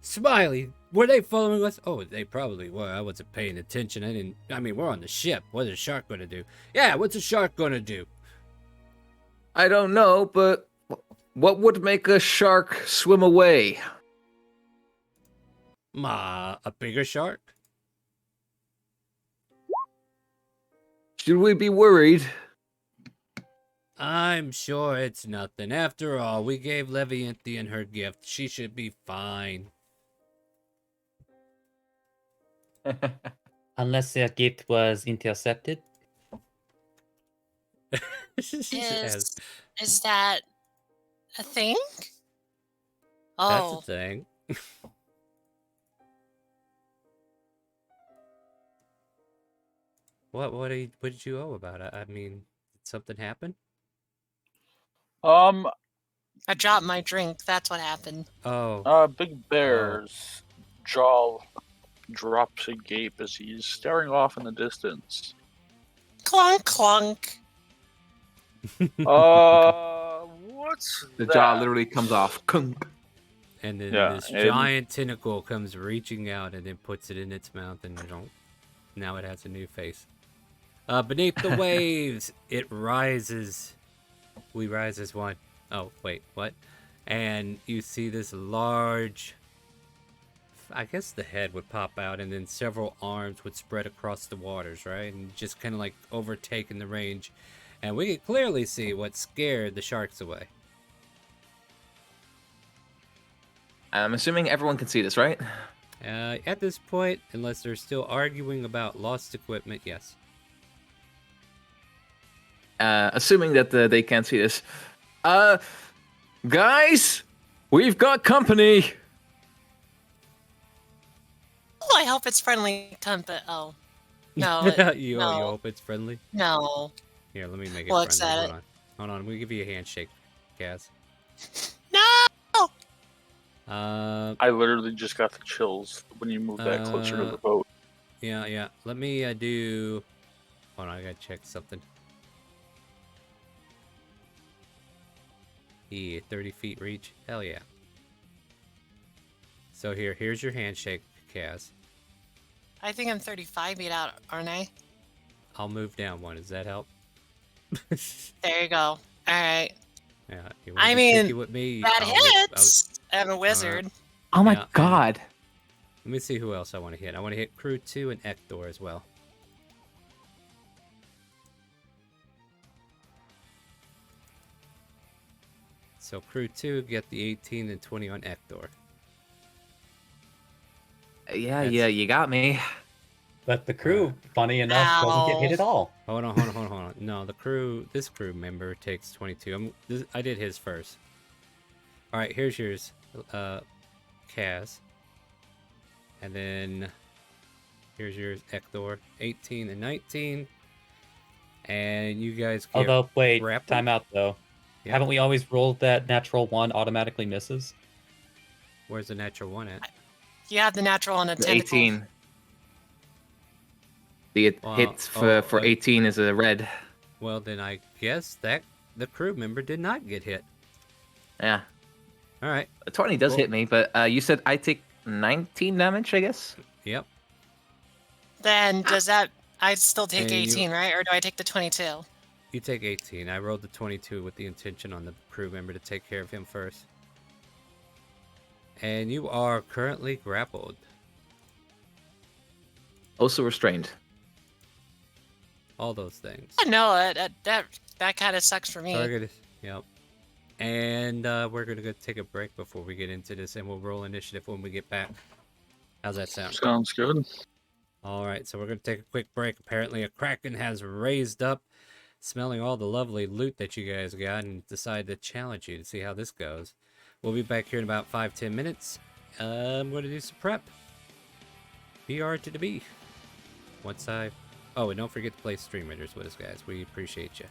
Smiley, were they following us? Oh, they probably were. I wasn't paying attention. I mean, we're on the ship. What's a shark gonna do? Yeah, what's a shark gonna do? I don't know, but what would make a shark swim away? A bigger shark? Should we be worried? I'm sure it's nothing. After all, we gave Levianthian her gift. She should be fine. Unless their gift was intercepted. Is that a thing? That's Oh. a thing. What did you owe about it? I mean, did something happen? I dropped my drink. That's what happened. Oh. Big Bear's jaw drops agape as he's staring off in the distance. Clunk, clunk. What's the that? jaw literally comes off. Kunk. And then this giant tentacle comes reaching out and then puts it in its mouth, and now it has a new face. Beneath the waves, it rises. We rise as one. Oh, wait, what? And you see this large... I guess the head would pop out, and then several arms would spread across the waters, right? And just kind of like overtaking the range. And we can clearly see what scared the sharks away. I'm assuming everyone can see this, right? At this point, unless they're still arguing about lost equipment, yes. Assuming that they can't see this. Guys, we've got company. Oh, I hope it's friendly company. Oh. No. You no. hope it's friendly? No. Here, let me make it Looks friendly. at Hold it. on. Hold on. We'll give you a handshake, Kaz. No! I literally just got the chills when you moved that closer to the boat. Yeah. Let me do... Hold on, I gotta check something. Yeah, 30 feet reach. Hell yeah. So here's your handshake, Kaz. I think I'm 35 feet out, aren't I? I'll move down one. Does that help? There you go. All right. Yeah. You I want to be cheeky mean, with me? that hits. I'm a wizard. Oh my Yeah, god. Let me see who else I want to hit. I want to hit Crew 2 and Ektor as well. So Crew 2, get the 18 and 20 on Ektor. Yeah, you got me. But the crew, funny enough, doesn't get hit at all. Hold on. No, this crew member takes 22. I did his first. All right, here's yours, Kaz. And then here's yours, Ektor, 18 and 19. And you guys get Although, wait, grappled. time out though. Yeah. Haven't we always rolled that natural 1 automatically misses? Where's the natural 1 at? You have the natural on a The tentacle. 18. The hits for 18 is a red. Well, then I guess that the crew member did not get hit. Yeah. All right. 20 does hit me, but you said I take 19 damage, I guess? Yep. Then does that... I'd still take And 18, right? Or do I take the 22? You take 18. I rolled the 22 with the intention on the crew member to take care of him first. And you are currently grappled. Also restrained. All those things. I know that kind of sucks for me. Target. Yep. And we're gonna go take a break before we get into this, and we'll roll initiative when we get back. How's that sound? Sounds good. All right, so we're gonna take a quick break. Apparently, a kraken has raised up, smelling all the lovely loot that you guys got, and decided to challenge you to see how this goes. We'll be back here in about 5-10 minutes. I'm gonna do some prep. BR to the B. Once I... Oh, and don't forget to play StreamRaiders with us, guys. We appreciate you.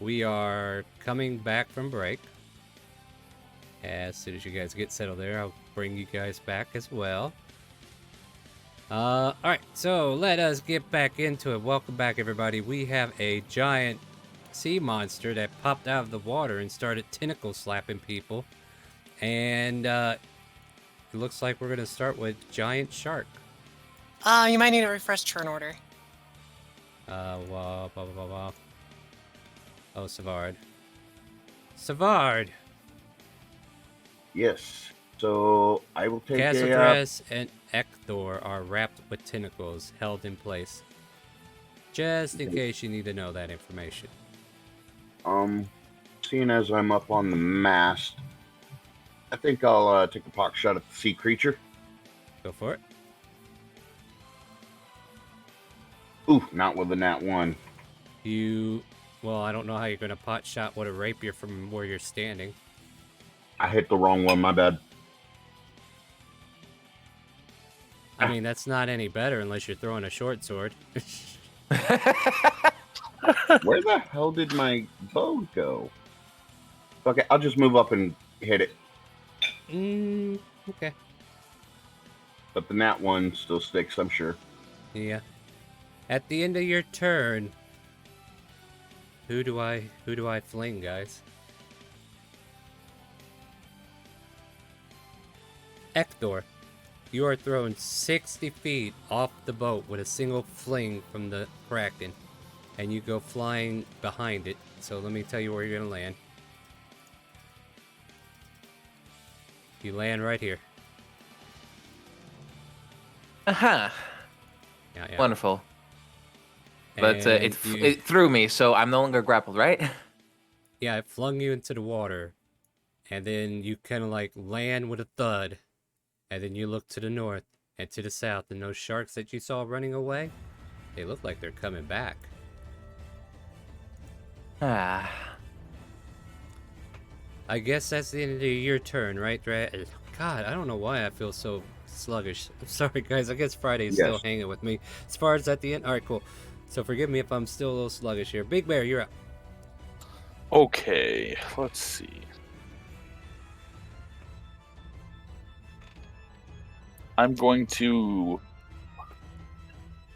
We are coming back from break. As soon as you guys get settled there, I'll bring you guys back as well. Alright, so let us get back into it. Welcome back, everybody. We have a giant sea monster that popped out of the water and started tentacle slapping people. And it looks like we're going to start with giant shark. You might need to refresh turn order. Blah, blah, blah, blah. Oh, Savard. Savard! Yes. So I will take Cassadress and Ekthor are wrapped with tentacles held in place. Just in case you need to know that information. Seeing as I'm up on the mast, I think I'll take a pot shot at the sea creature. Go for it. Ooh, not with a nat 1. Well, I don't know how you're going to pot shot with a rapier from where you're standing. I hit the wrong one, my bad. I mean, that's not any better unless you're throwing a short sword. Where the hell did my bow go? Okay, I'll just move up and hit it. Okay. But the nat 1 still sticks, I'm sure. Yeah. At the end of your turn, who do I fling, guys? Ekthor, you are thrown 60 feet off the boat with a single fling from the Kraken, and you go flying behind it. So let me tell you where you're gonna land. You land right here. Aha. Yeah. Wonderful. But And it threw me, so I'm no longer grappled, right? Yeah, it flung you into the water, and then you kind of like land with a thud, and then you look to the north and to the south, and those sharks that you saw running away, they look like they're coming back. Ah. I guess that's the end of your turn, right, Dra? God, I don't know why I feel so sluggish. I'm sorry, guys. I guess Friday's still hanging with me. As far as at the end, all right, cool. So forgive me if I'm still a little sluggish here. Big Bear, you're up. Okay, let's see. I'm going to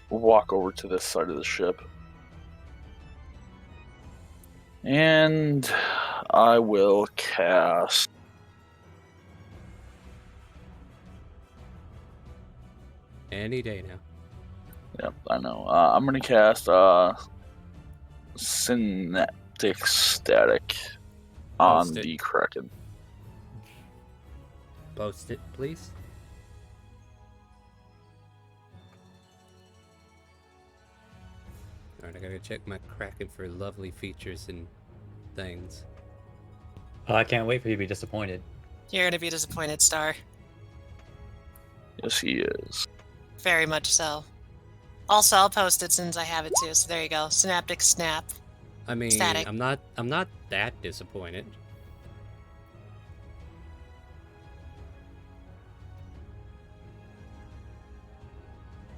walk over to this side of the ship. And I will cast Any day now. Yep, I know. I'm going to cast Synaptic Static on Post it. the Kraken. Post it, please. Alright, I gotta check my Kraken for lovely features and things. Oh, I can't wait for you to be disappointed. You're gonna be disappointed, Star. Yes, he is. Very much so. Also, I'll post it since I have it too. So there you go. Synaptic Snap. I mean, Static. I'm not that disappointed.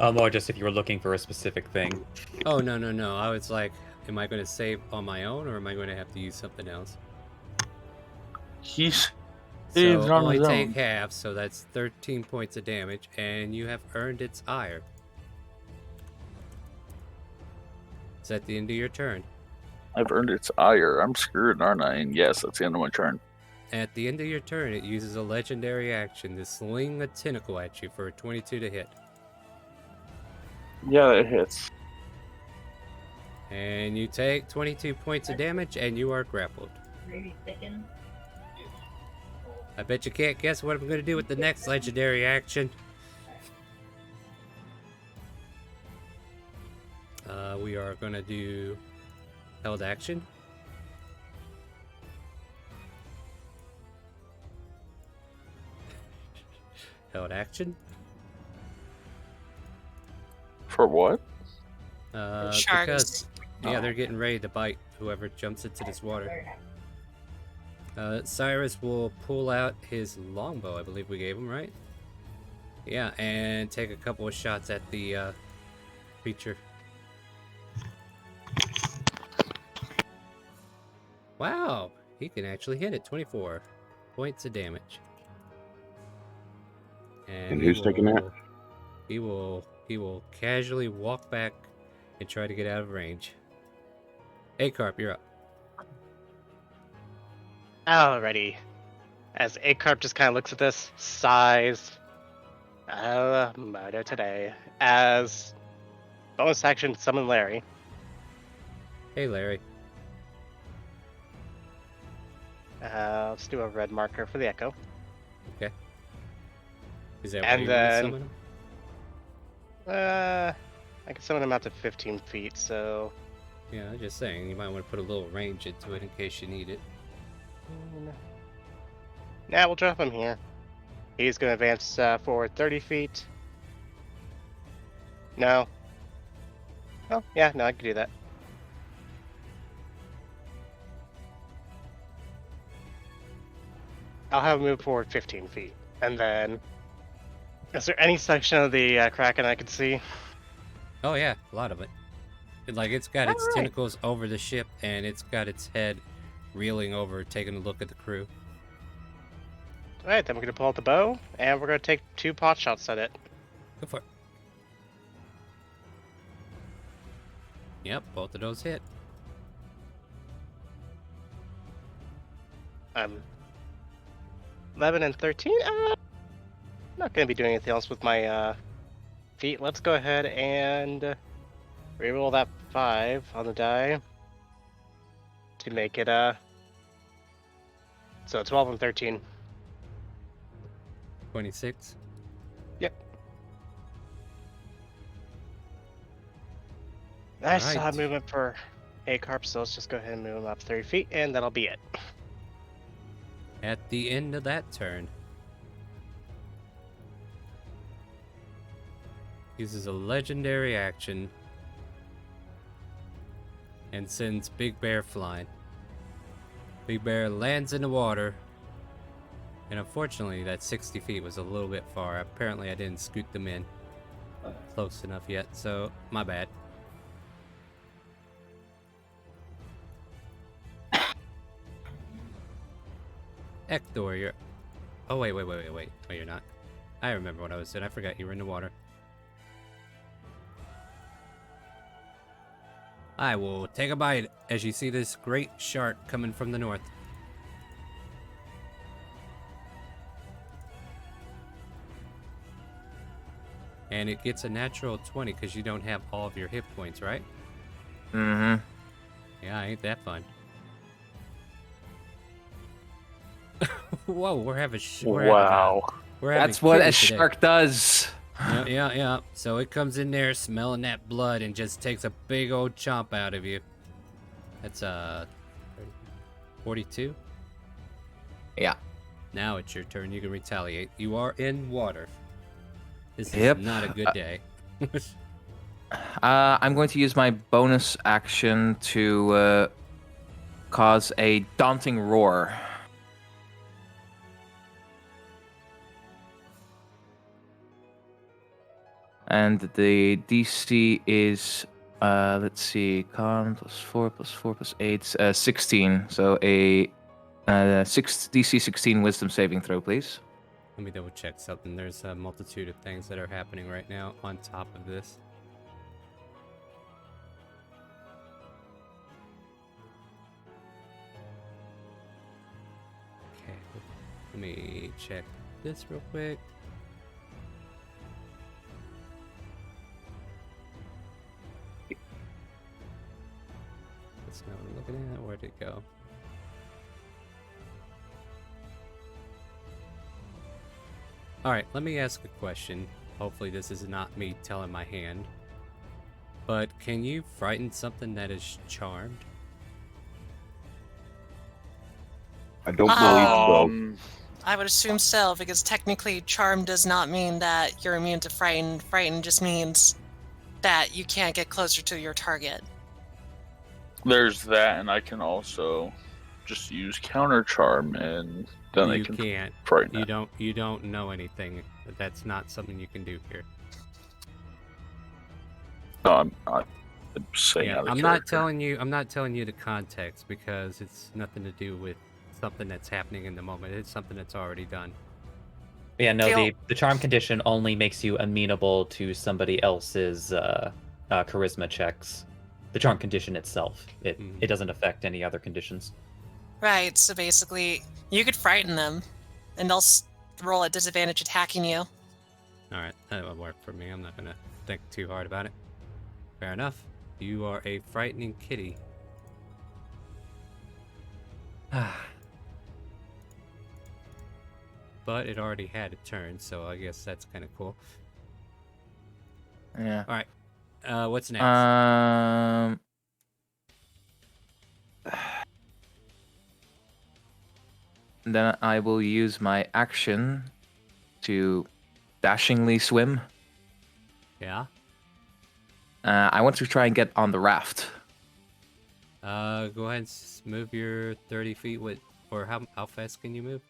More just if you were looking for a specific thing. Oh, no. I was like, am I going to save on my own, or am I going to have to use something else? He's So on only his take own. half, so that's 13 points of damage, and you have earned its ire. Is that the end of your turn? I've earned its ire. I'm screwed, aren't I? And yes, that's the end of my turn. At the end of your turn, it uses a legendary action to sling a tentacle at you for a 22 to hit. Yeah, it hits. And you take 22 points of damage, and you are grappled. I bet you can't guess what I'm going to do with the next legendary action. We are going to do held action. Held action. For what? Sharks. Because, yeah, they're getting ready to bite whoever jumps into this water. Cyrus will pull out his longbow, I believe we gave him, right? Yeah, and take a couple of shots at the creature. Wow, he can actually hit it. 24 points of damage. And who's taking that? He will casually walk back and try to get out of range. Acarp, you're up. Alrighty. As Acarp just kind of looks at this, sighs. Murder today. As bonus action, summon Larry. Hey, Larry. Let's do a red marker for the echo. Okay. Is that And where you want to then- summon him? I can summon him out to 15 feet, so... Yeah, I'm just saying, you might want to put a little range into it in case you need it. Nah, we'll drop him here. He's going to advance forward 30 feet. No. Oh, yeah, no, I can do that. I'll have him move forward 15 feet. And then... Is there any section of the Kraken I can see? Oh yeah, a lot of it. It's got its Alright. tentacles over the ship, and it's got its head reeling over, taking a look at the crew. Alright, then we're going to pull out the bow, and we're going to take 2 pot shots at it. Go for it. Yep, both of those hit. 11 and 13? Not going to be doing anything else with my feet. Let's go ahead and reroll that 5 on the die to make it so 12 and 13. 26. Yep. Nice Alright. movement for Acarp, so let's just go ahead and move him up 30 feet, and that'll be it. At the end of that turn, uses a legendary action and sends Big Bear flying. Big Bear lands in the water, and unfortunately that 60 feet was a little bit far. Apparently I didn't scoot them in close enough yet, so my bad. Ekthor, you're... Oh, wait. Oh, you're not. I remember what I was doing. I forgot you were in the water. I will take a bite as you see this great shark coming from the north. And it gets a natural 20 because you don't have all of your hit points, right? Mm-hmm. Yeah, ain't that fun. Whoa, we're having Wow. That's what a kitty today. shark does. Yeah. So it comes in there smelling that blood and just takes a big old chomp out of you. That's 42. Yeah. Now it's your turn. You can retaliate. You are in water. This Yep. is not a good day. I'm going to use my bonus action to cause a daunting roar. And the DC is, let's see, con plus 4 plus 8, 16. So a DC 16 wisdom saving throw, please. Let me double check something. There's a multitude of things that are happening right now on top of this. Okay, let me check this real quick. That's not what I'm looking at. Where'd it go? Alright, let me ask a question. Hopefully this is not me telling my hand. But can you frighten something that is charmed? I don't believe so. I would assume so, because technically charm does not mean that you're immune to frighten. Frighten just means that you can't get closer to your target. There's that, and I can also just use counter charm, and then You they can can't. frighten You it. don't know anything. That's not something you can do here. No, I'm not. I'm just saying Yeah, out of I'm not character. telling you the context because it's nothing to do with something that's happening in the moment. It's something that's already done. Yeah, no, Feel- the charm condition only makes you amenable to somebody else's charisma checks. The charm condition itself. It doesn't affect any other conditions. Right, so basically, you could frighten them, and they'll roll at disadvantage attacking you. Alright, that will work for me. I'm not gonna think too hard about it. Fair enough. You are a frightening kitty. But it already had a turn, so I guess that's kind of cool. Yeah. Alright, what's next? Then I will use my action to dashingly swim. Yeah? I want to try and get on the raft. Go ahead and move your 30 feet with, or how fast can you move?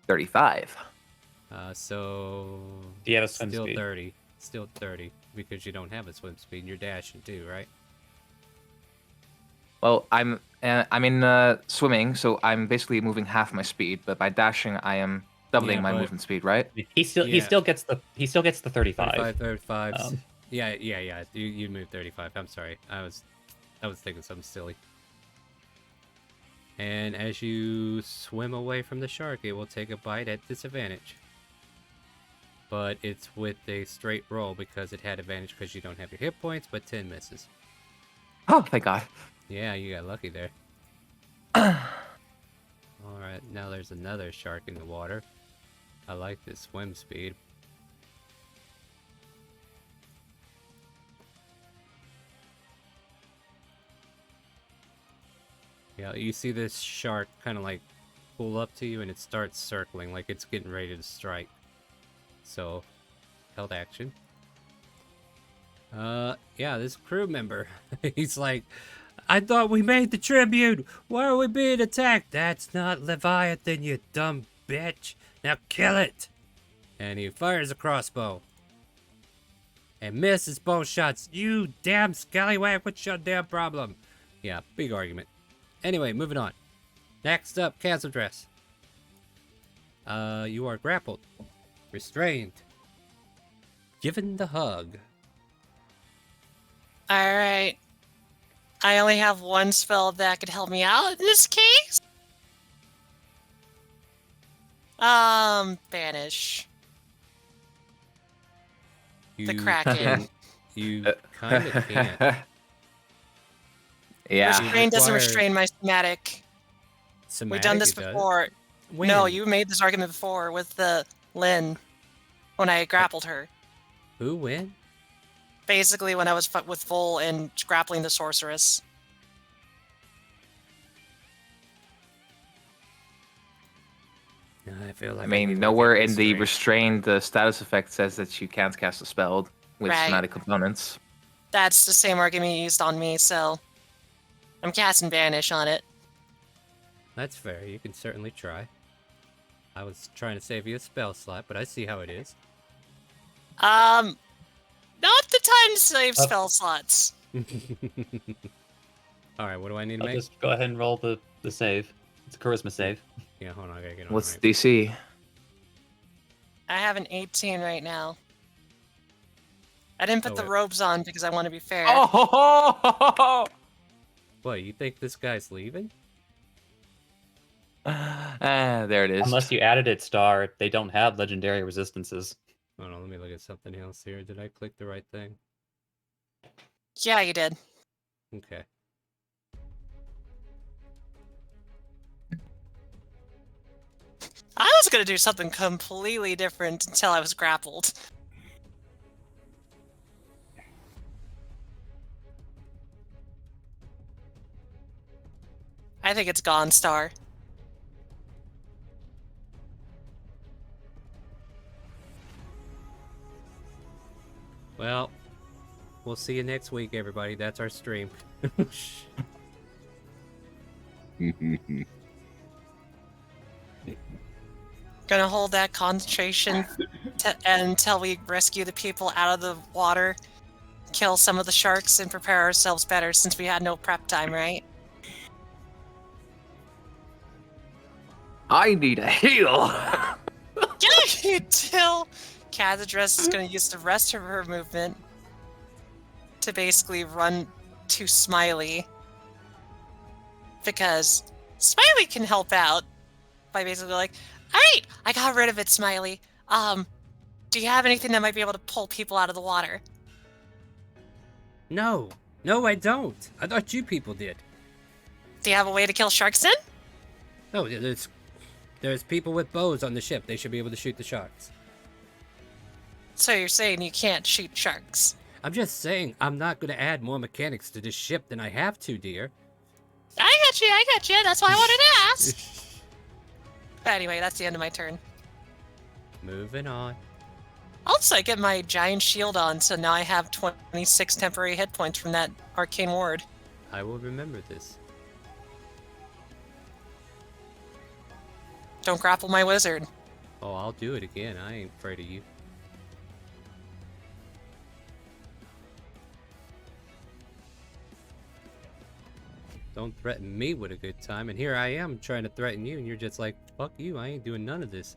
35. So... Do you have a swim still speed? 30. Still 30, because you don't have a swim speed and you're dashing too, right? Well, I'm in swimming, so I'm basically moving half my speed. But by dashing, I am doubling Yeah, my but- movement speed, right? He still gets the 35. 35. Yeah. You moved 35. I'm sorry. I was thinking something silly. And as you swim away from the shark, it will take a bite at disadvantage. But it's with a straight roll because it had advantage because you don't have your hit points, but 10 misses. Oh, thank God. Yeah, you got lucky there. Alright, now there's another shark in the water. I like this swim speed. Yeah, you see this shark kind of like pull up to you and it starts circling like it's getting ready to strike. So, held action. Yeah, this crew member, he's like, I thought we made the tribute. Why are we being attacked? That's not Leviathan, you dumb bitch. Now kill it. And he fires a crossbow. And misses both shots. You damn scallywag, what's your damn problem? Yeah, big argument. Anyway, moving on. Next up, Castle Dress. You are grappled. Restrained. Given the hug. Alright. I only have one spell that could help me out in this case. Banish. The Kraken. You kind of can't. Yeah. Restrain doesn't restrain my somatic. We've done this before. No, you made this argument before with the Lynn when I grappled her. Who when? Basically, when I was with Vol and grappling the sorceress. I feel like I mean, nowhere in the restrained status effect says that you can't cast a spell with somatic components. That's the same argument you used on me, so I'm casting Banish on it. That's fair. You can certainly try. I was trying to save you a spell slot, but I see how it is. Not the time to save spell slots. Alright, what do I need to make? Just go ahead and roll the save. It's a charisma save. Yeah, hold on, I gotta get on. What's DC? I have an 18 right now. I didn't put the robes on because I want to be fair. Oh! What, you think this guy's leaving? There it is. Unless you added it, Star, they don't have legendary resistances. Hold on, let me look at something else here. Did I click the right thing? Yeah, you did. Okay. I was going to do something completely different until I was grappled. I think it's gone, Star. Well, we'll see you next week, everybody. That's our stream. Gonna hold that concentration until we rescue the people out of the water. kill some of the sharks and prepare ourselves better since we had no prep time, right? I need a heal. Yeah, you do. Kazadress is going to use the rest of her movement to basically run to Smiley. Because Smiley can help out by basically like, alright, I got rid of it, Smiley. Do you have anything that might be able to pull people out of the water? No, I don't. I thought you people did. Do you have a way to kill sharks then? No, there's people with bows on the ship. They should be able to shoot the sharks. So you're saying you can't shoot sharks? I'm just saying I'm not going to add more mechanics to this ship than I have to, dear. I got you. That's why I wanted to ask. But anyway, that's the end of my turn. Moving on. Also, I get my giant shield on, so now I have 26 temporary hit points from that arcane ward. I will remember this. Don't grapple my wizard. Oh, I'll do it again. I ain't afraid of you. Don't threaten me with a good time, and here I am trying to threaten you, and you're just like, fuck you, I ain't doing none of this.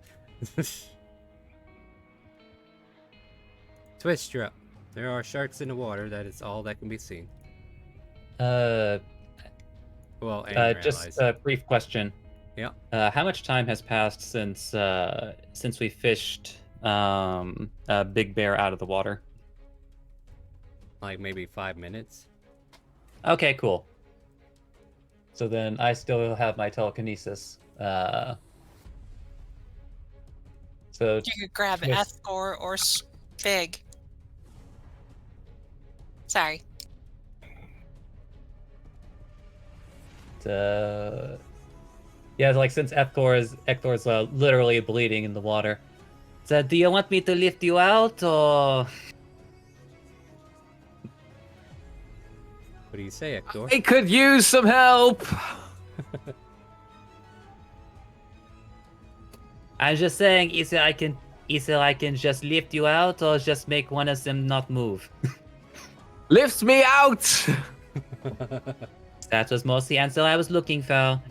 Twist, you're up. There are sharks in the water, that is all that can be seen. Well, just a brief question. Yeah. How much time has passed since we fished Big Bear out of the water? Like maybe 5 minutes. Okay, cool. So then I still have my telekinesis. So You could grab F or Big. Sorry. Yeah, like since Ekthor's literally bleeding in the water. So do you want me to lift you out, or? What do you say, Ekthor? I could use some help. I'm just saying, either I can just lift you out, or just make one of them not move. Lift me out. That was most the answer I was looking for.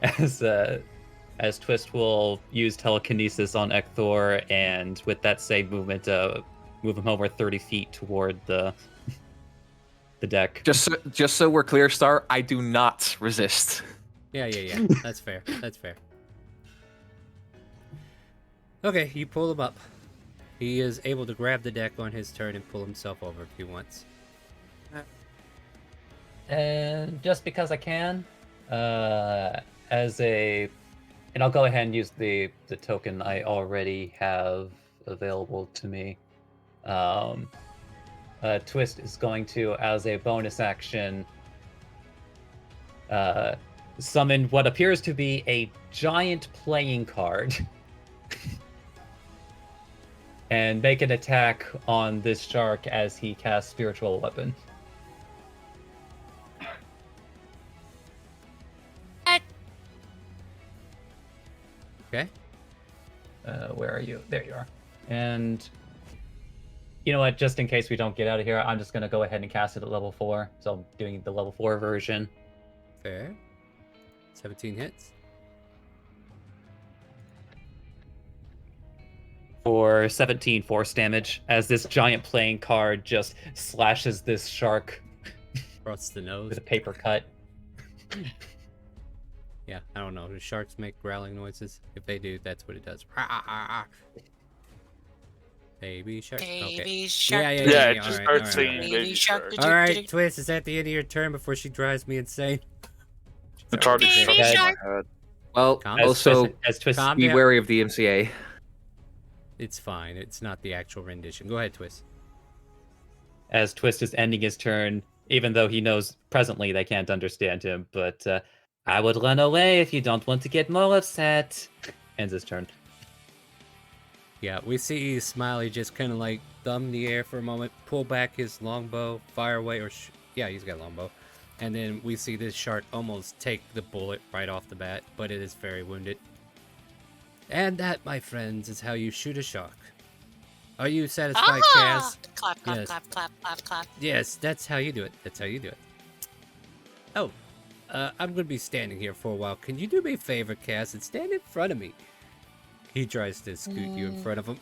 As Twist will use telekinesis on Ekthor, and with that same movement, move him over 30 feet toward the deck. Just so we're clear, Star, I do not resist. Yeah. That's fair. That's fair. Okay, you pull him up. He is able to grab the deck on his turn and pull himself over if he wants. And just because I can, and I'll go ahead and use the token I already have available to me. Twist is going to, as a bonus action, summon what appears to be a giant playing card and make an attack on this shark as he casts Spiritual Weapon. Okay. Where are you? There you are. And you know what? Just in case we don't get out of here, I'm just going to go ahead and cast it at level 4. So I'm doing the level 4 version. Fair. 17 hits. For 17 force damage, as this giant playing card just slashes this shark Across the nose. with a paper cut. Yeah, I don't know. Do sharks make growling noises? If they do, that's what it does. Baby shark. Baby Okay. shark. Yeah, it just all starts right, singing Baby Baby shark. Shark. All right, Twist, is that the end of your turn before she drives me insane? It's hard to Baby say in my shark. head. Well, Calm also as Twist, Calm be down. wary of the MCA. It's fine. It's not the actual rendition. Go ahead, Twist. as Twist is ending his turn, even though he knows presently they can't understand him. But I would run away if you don't want to get more upset. Ends his turn. Yeah, we see Smiley just kind of like thumb the air for a moment, pull back his longbow, fire away, or yeah, he's got a longbow. And then we see this shark almost take the bullet right off the bat, but it is very wounded. And that, my friends, is how you shoot a shark. Are you satisfied, Cass? Clap, clap, Yes. clap, clap, clap, clap. Yes, that's how you do it. That's how you do it. Oh, I'm gonna be standing here for a while. Can you do me a favor, Cass, and stand in front of me? He tries to scoot you in front of him.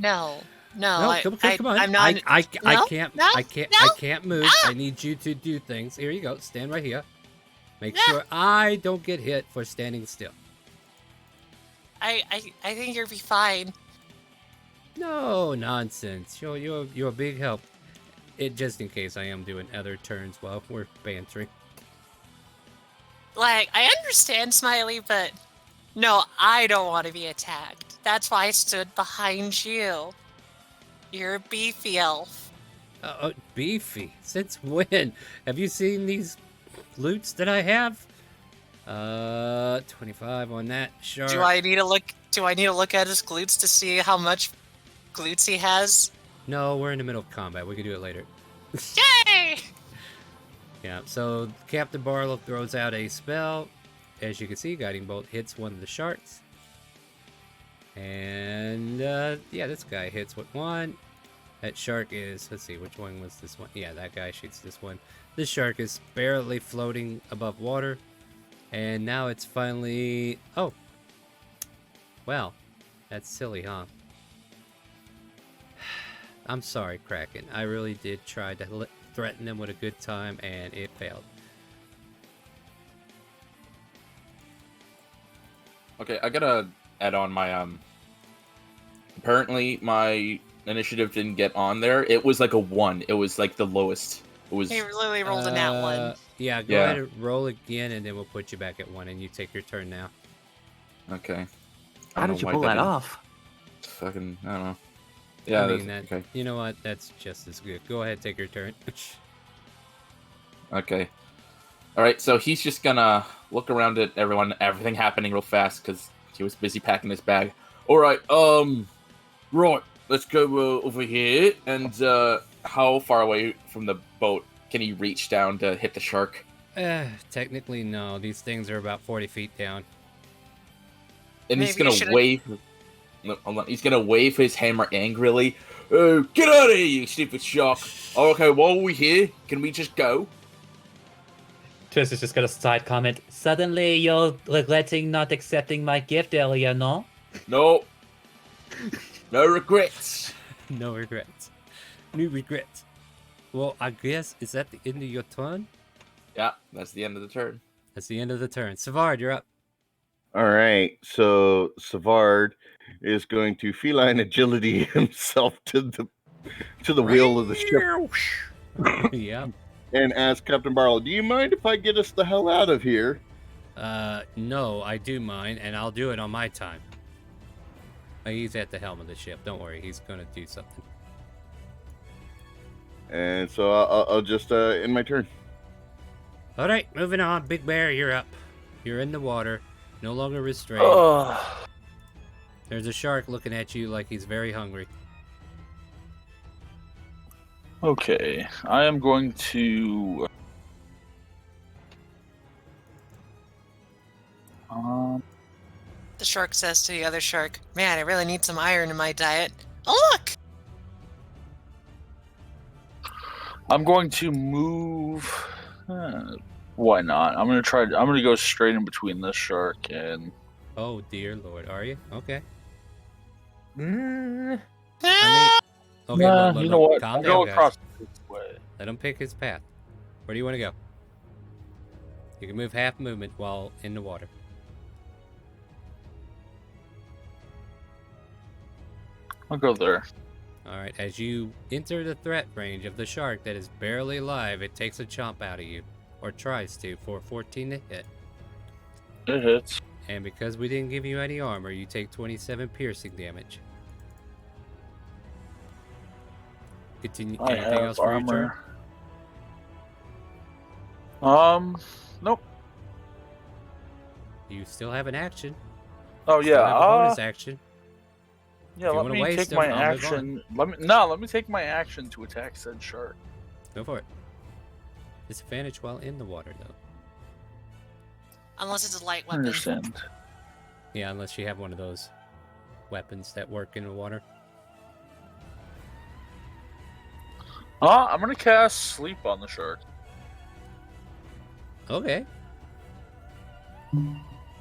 No, no, No, come on. I'm not. I No, can't. no, I can't. no, I can't move. no. I need you to do things. Here you go. Stand right here. Make sure I don't get hit for standing still. I think you'll be fine. No nonsense. You're a big help. Just in case I am doing other turns while we're bantering. Like, I understand, Smiley, but no, I don't want to be attacked. That's why I stood behind you. You're a beefy elf. Beefy. Since when? Have you seen these loots that I have? 25 on that shark. Do I need to look at his glutes to see how much glutes he has? No, we're in the middle of combat. We can do it later. Yay! Yeah, so Captain Barlow throws out a spell. As you can see, Guiding Bolt hits one of the sharks. And, yeah, this guy hits with one. That shark is, let's see, which one was this one? Yeah, that guy shoots this one. This shark is barely floating above water. And now it's finally, oh. Well, that's silly, huh? I'm sorry, Kraken. I really did try to threaten them with a good time, and it failed. Okay, I gotta add on my apparently my initiative didn't get on there. It was like a 1. It was like the lowest. It was. He literally rolled a nat 1. Yeah, go ahead and roll again, and then we'll put you back at 1, and you take your turn now. Okay. How did you pull that off? Fucking, I don't know. Yeah, I mean, okay. You know what? That's just as good. Go ahead, take your turn. Okay. Alright, so he's just gonna look around at everything happening real fast, because he was busy packing his bag. Alright, right, let's go over here, and how far away from the boat can he reach down to hit the shark? Technically, no. These things are about 40 feet down. And he's gonna wave... No, hold on. He's gonna wave his hammer angrily. Get out of here, you stupid shark! Okay, while we're here, can we just go? Twist is just got a side comment. Suddenly you're regretting not accepting my gift earlier, no? No. No regrets. No regrets. No regrets. Well, I guess, is that the end of your turn? Yeah, that's the end of the turn. That's the end of the turn. Savard, you're up. All right, so Savard is going to feline agility himself to the wheel of the ship. Yeah. And ask Captain Barlow, do you mind if I get us the hell out of here? No, I do mind, and I'll do it on my time. He's at the helm of the ship. Don't worry, he's gonna do something. And so I'll just end my turn. All right, moving on. Big Bear, you're up. You're in the water, no longer restrained. There's a shark looking at you like he's very hungry. Okay, I am going to... The shark says to the other shark, "Man, I really need some iron in my diet." Oh, look! I'm going to move... why not? I'm gonna go straight in between this shark and... Oh, dear Lord. Are you? Okay. Mm. I mean... Okay, Nah, you know what? Calm I'll down, go guys. across this way. Let him pick his path. Where do you want to go? You can move half movement while in the water. I'll go there. Alright, as you enter the threat range of the shark that is barely alive, it takes a chomp out of you. Or tries to, for 14 to hit. It hits. And because we didn't give you any armor, you take 27 piercing damage. Continue. I Anything have else for your turn? armor. Nope. You still have an action. Oh Still have a yeah. bonus action. Yeah, If you let wanna me waste take them, my I'll move action. Let me take my action to attack said shark. Go for it. Disadvantage while in the water, though. Unless it's a light I weapon. understand. Yeah, unless you have one of those weapons that work in the water. I'm gonna cast Sleep on the shark. Okay.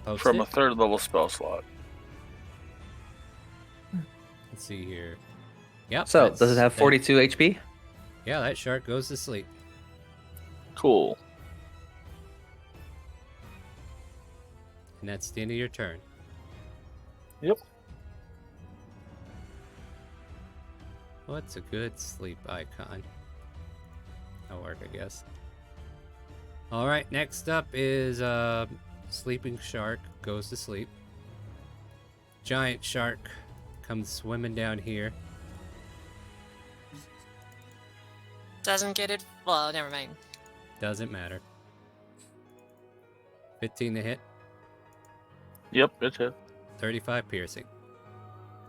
Post From it. a 3rd level spell slot. Let's see here. Yep. So, does it have 42 HP? Yeah, that shark goes to sleep. Cool. And that's the end of your turn. Yep. What's a good sleep icon? That'll work, I guess. Alright, next up is sleeping shark goes to sleep. Giant shark comes swimming down here. Doesn't get it. Well, never mind. Doesn't matter. 15 to hit. Yep, it's hit. 35 piercing.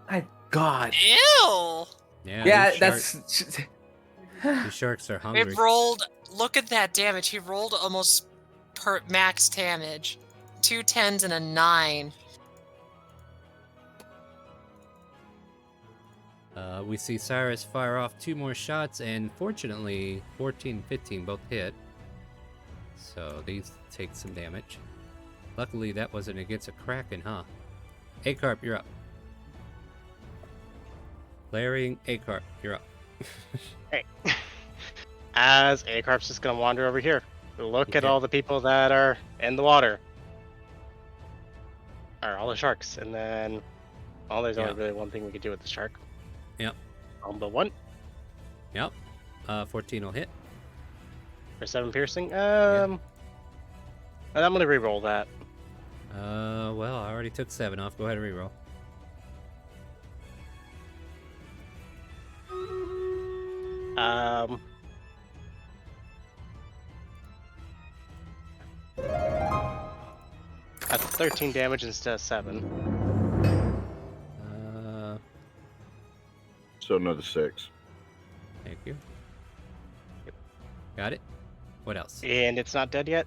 My God. Ew! Yeah, these that's. These sharks are hungry. It rolled. Look at that damage. He rolled almost max damage. 2 10s and a 9. We see Cyrus fire off 2 more shots, and fortunately, 14 and 15 both hit. So these take some damage. Luckily, that wasn't against a Kraken, huh? Acarp, you're up. Larry, Acarp, you're up. Hey. As Acarp's just gonna wander over here. Look at all the people that are in the water. Or all the sharks. And then... Oh, there's only really one thing we could do with the shark. Yep. On the 1. Yep. 14 will hit. For 7 piercing. And I'm gonna re-roll that. Well, I already took 7 off. Go ahead and reroll. That's 13 damage instead of 7. So another 6. Thank you. Got it. What else? And it's not dead yet?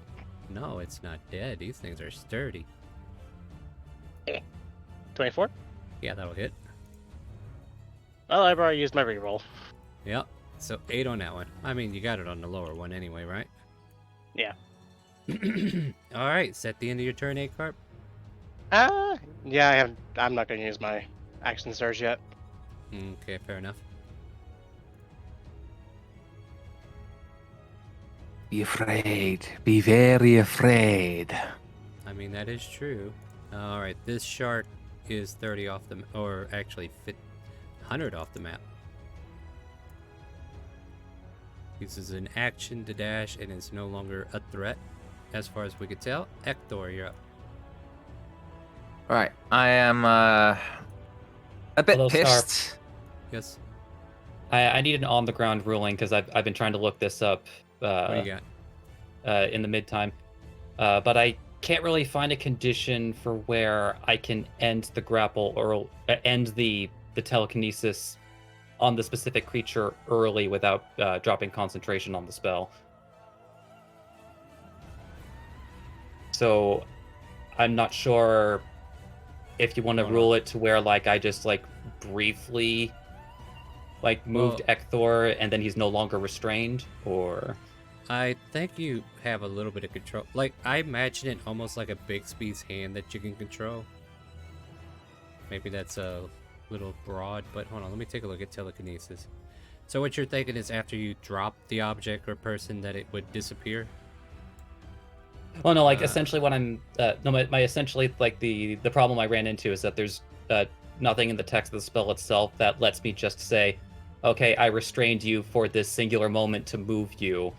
No, it's not dead. These things are sturdy. 24? Yeah, that'll hit. Well, I've already used my reroll. Yep. So 8 on that one. I mean, you got it on the lower one anyway, right? Yeah. Alright, is that the end of your turn, Acarp? Yeah, I'm not gonna use my action surge yet. Okay, fair enough. Be afraid. Be very afraid. I mean, that is true. Alright, this shark is 30 off the... or actually 100 off the map. Uses an action to dash and is no longer a threat, as far as we could tell. Ekthor, you're up. Alright, I am a bit Hello, pissed. Star. Yes. I need an on-the-ground ruling because I've been trying to look this up. What do you got? In the mid-time. But I can't really find a condition for where I can end the grapple or end the telekinesis on the specific creature early without dropping concentration on the spell. So I'm not sure if you want to rule it to where like I just like briefly like moved Ekthor and then he's no longer restrained, or... I think you have a little bit of control. Like, I imagine it almost like a Bixby's hand that you can control. Maybe that's a little broad, but hold on, let me take a look at telekinesis. So what you're thinking is after you drop the object or person that it would disappear? Well, no, like essentially what I'm my essentially like the problem I ran into is that there's nothing in the text of the spell itself that lets me just say, okay, I restrained you for this singular moment to move you.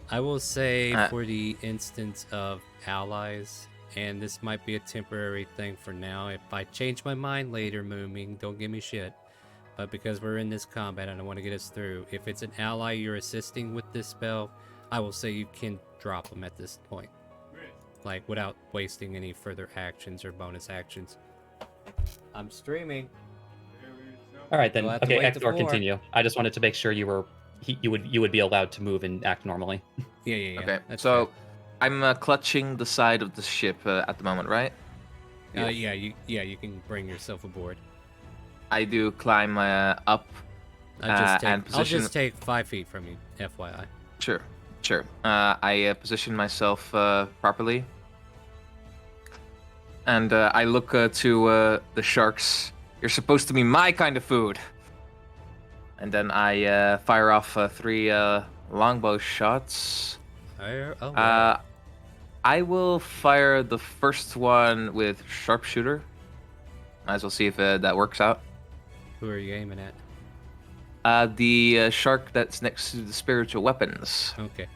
I will say for the instance of allies, and this might be a temporary thing for now. If I change my mind later, Mooming, don't give me shit. But because we're in this combat and I want to get us through, if it's an ally you're assisting with this spell, I will say you can drop them at this point. Like, without wasting any further actions or bonus actions. I'm streaming. All right, then. Okay, Ekthor, continue. I just wanted to make sure you would be allowed to move and act normally. Yeah. Okay, so fair. I'm clutching the side of the ship at the moment, right? Yeah, you can bring yourself aboard. I do climb up I'll just take 5 feet from you, FYI. Sure. I position myself properly, and I look to the sharks. You're supposed to be my kind of food. And then I fire off 3 longbow shots. Wow. I will fire the first one with sharpshooter. Might as well see if that works out. Who are you aiming at? The shark that's next to the spiritual weapons. Okay.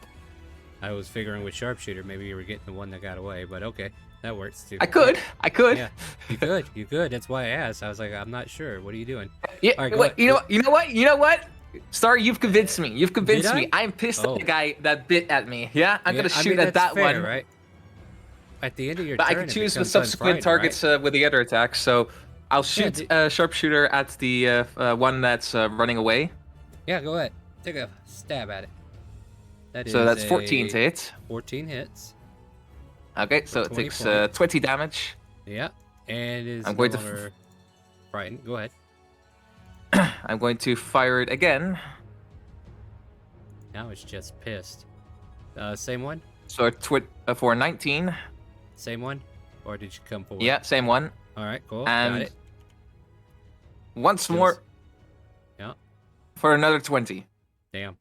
I was figuring with sharpshooter, maybe you were getting the one that got away, but okay, that works too. I could. Yeah, you could. That's why I asked. I was like, I'm not sure. What are you doing? Yeah. All right, wait, you know what? Star, you've convinced me. You've convinced me. I'm pissed at the guy that bit at me. Yeah, I'm gonna shoot at that fair, one. Right? At the end of your but turn, I can it choose with becomes subsequent unfried, targets right? with the other attacks. So I'll shoot sharpshooter at the one that's running away. Yeah, go ahead. Take a stab at it. So that's 14 to hit. 14 hits. Okay, so it takes 20 damage. Yeah, and is I'm going no longer frightened. Go ahead. I'm going to fire it again. Now it's just pissed. Same one? So for 19. Same one? Or did you come forward? Yeah, same one. All right, cool. And got it. Once more. Yeah. For another 20. Damn.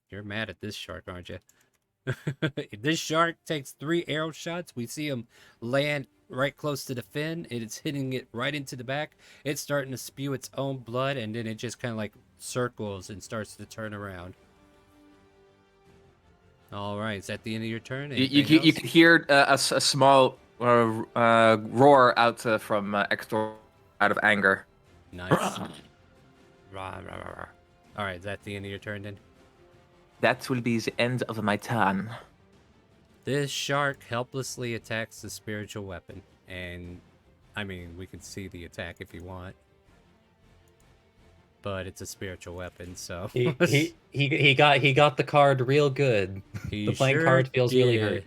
You're mad at this shark, aren't you? This shark takes 3 arrow shots. We see him land right close to the fin. It's hitting it right into the back. It's starting to spew its own blood, and then it just kind of like circles and starts to turn around. All right, is that the end of your turn? You could hear a small roar out from Extor out of anger. Nice. All right, is that the end of your turn then? That will be the end of my turn. This shark helplessly attacks the spiritual weapon, and I mean, we can see the attack if you want, but it's a spiritual weapon, so he got the card real good. The playing card feels really hurt.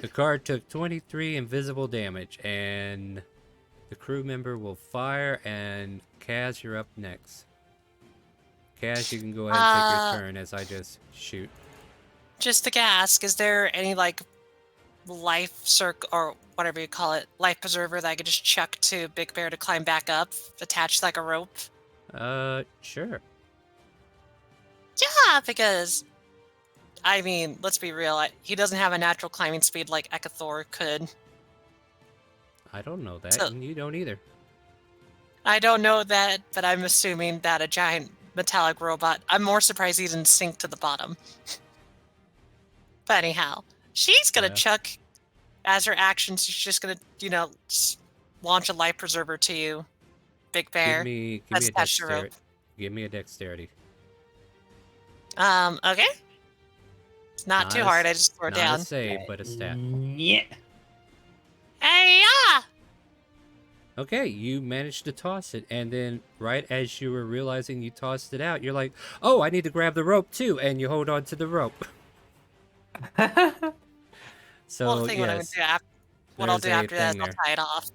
The card took 23 invisible damage, and the crew member will fire. And Kaz, you're up next. Kaz, you can go ahead and take your turn as I just shoot. Just to ask, is there any like life circle or whatever you call it, life preserver that I could just chuck to Big Bear to climb back up, attached like a rope? Sure. Yeah, because I mean, let's be real, he doesn't have a natural climbing speed like Ekathor could. I don't know that, and you don't either. I don't know that, but I'm assuming that a giant metallic robot. I'm more surprised he didn't sink to the bottom. But anyhow, she's gonna chuck, as her action, she's just gonna, launch a life preserver to you, Big Bear. Give me a dexterity. Give me a dexterity. Okay. It's not too hard. I just throw it down. Not a save, but a stat. Yeah. Hey, yeah. Okay, you managed to toss it, and then right as you were realizing you tossed it out, you're like, "Oh, I need to grab the rope too," and you hold on to the rope. So Well, the thing what I'll do after that is I'll tie it off.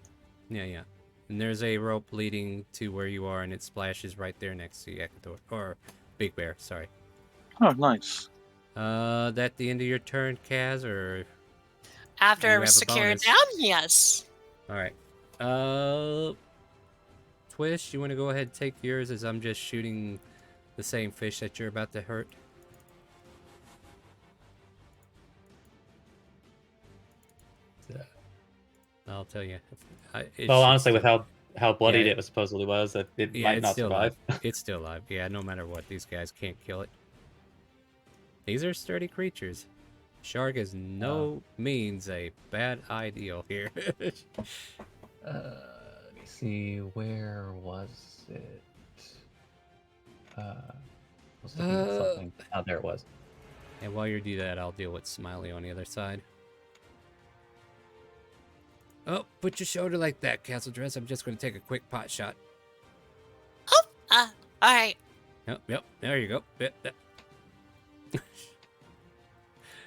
Yeah. And there's a rope leading to where you are, and it splashes right there next to you, Ekathor, or Big Bear. Sorry. Oh, nice. That the end of your turn, Kaz, or after it was secured down? Yes. All right. Twish, you want to go ahead and take yours as I'm just shooting the same fish that you're about to hurt? I'll tell you. Well, honestly, with how bloodied it supposedly was, that it might not survive. It's still alive. Yeah, no matter what, these guys can't kill it. These are sturdy creatures. Shark is no means a bad ideal here. Let me see, where was it? I was looking at something. Oh, there it was. And while you do that, I'll deal with Smiley on the other side. Oh, put your shoulder like that, Castle Dress. I'm just going to take a quick pot shot. Oh, all right. Yep, there you go.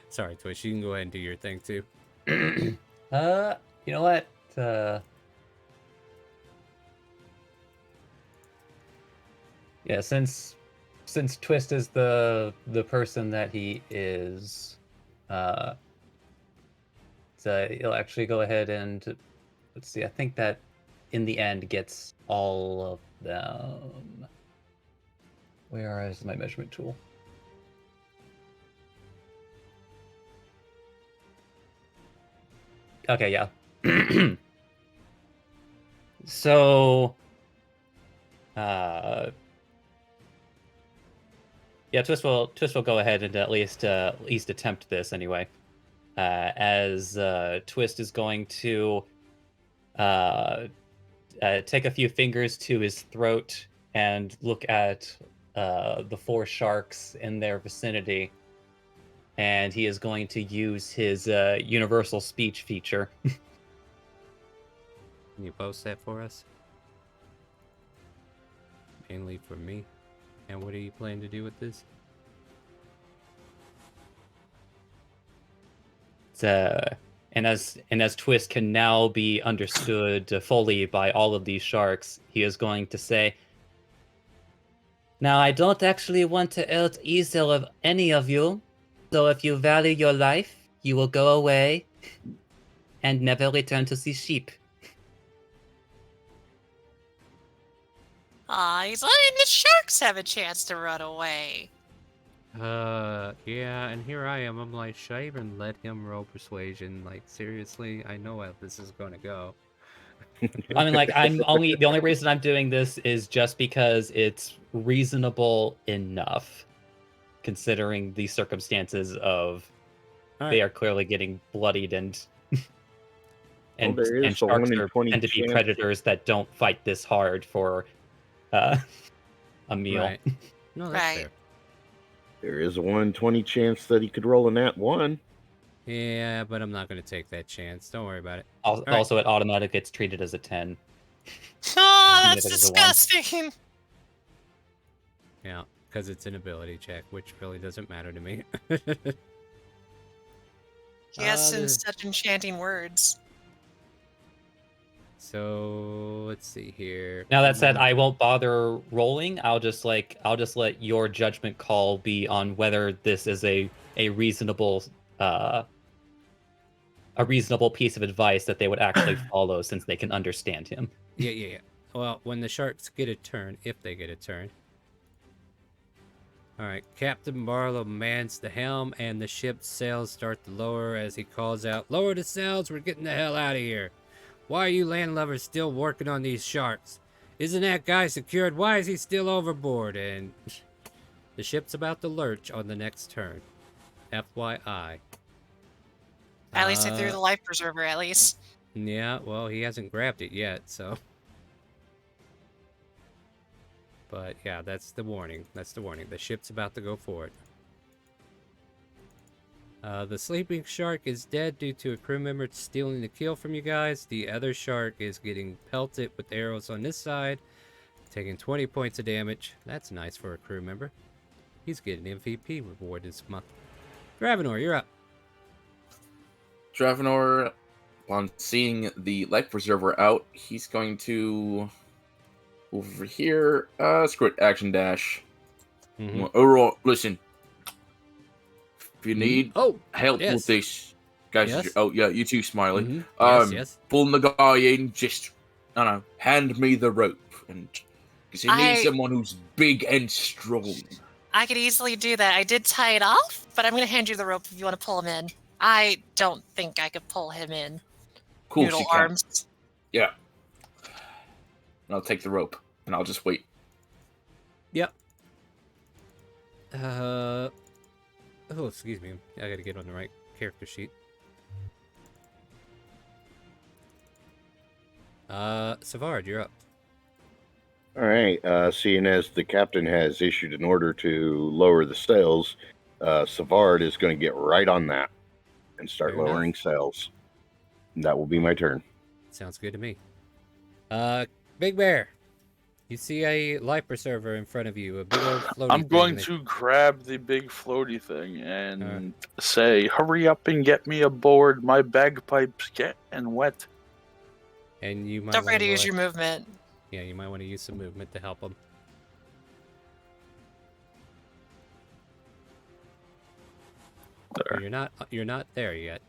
Sorry, Twitch. You can go ahead and do your thing, too. You know what? Yeah, since Twist is the person that he is, so he'll actually go ahead and let's see. I think that in the end gets all of them. Where is my measurement tool? Okay, yeah. So, yeah, Twist will go ahead and at least attempt this anyway. As Twist is going to take a few fingers to his throat and look at the 4 sharks in their vicinity, and he is going to use his universal speech feature. Can you post that for us? Mainly for me. And what are you planning to do with this? And as Twist can now be understood fully by all of these sharks, he is going to say, "Now, I don't actually want to hurt either of any of you, so if you value your life, you will go away and never return to see sheep." Aw, he's letting the sharks have a chance to run away. Yeah, and here I am. I'm like, should I even let him roll persuasion? Like, seriously? I know how this is gonna go. I mean, like, the only reason I'm doing this is just because it's reasonable enough, considering the circumstances of they are clearly getting bloodied and and sharks tend to be predators that don't fight this hard for a meal. Right. No, that's fair. There is a 1/20 chance that he could roll a nat 1. Yeah, but I'm not going to take that chance. Don't worry about it. Also, it automatically gets treated as a 10. Oh, that's disgusting. Yeah, because it's an ability check, which really doesn't matter to me. He has some such enchanting words. So let's see here. Now that said, I won't bother rolling. I'll just let your judgment call be on whether this is a reasonable piece of advice that they would actually follow, since they can understand him. Yeah. Well, when the sharks get a turn, if they get a turn. Alright, Captain Barlow mans the helm, and the ship's sails start to lower as he calls out, "Lower the sails, we're getting the hell out of here. Why are you landlubbers still working on these sharks? Isn't that guy secured? Why is he still overboard?" And the ship's about to lurch on the next turn. FYI. At least I threw the life preserver, at least. Yeah, well, he hasn't grabbed it yet, so... But yeah, that's the warning. That's the warning. The ship's about to go forward. The sleeping shark is dead due to a crew member stealing the kill from you guys. The other shark is getting pelted with arrows on this side, taking 20 points of damage. That's nice for a crew member. He's getting MVP reward this month. Dravenor, you're up. Dravenor, on seeing the life preserver out, he's going to over here. Screw it, action dash. Alright, listen. If you need help with this, guys. Oh yeah, you too, Smiley. Pulling the guy in. Just, I don't know, hand me the rope, and because he needs someone who's big and strong. I could easily do that. I did tie it off, but I'm going to hand you the rope if you want to pull him in. I don't think I could pull him in. Cool, Noodle arms. Yeah. And I'll take the rope, and I'll just wait. Yep. Oh, excuse me. I gotta get on the right character sheet. Savard, you're up. All right. Seeing as the captain has issued an order to lower the sails, Savard is going to get right on that and start lowering sails. And that will be my turn. Sounds good to me. Big Bear, you see a life preserver in front of you, a big old floaty I'm going to grab the big floaty thing and say, "Hurry up and get me aboard. My bagpipes getting wet." And you might don't forget to use your movement. Yeah, you might want to use some movement to help them. there. You're not there yet.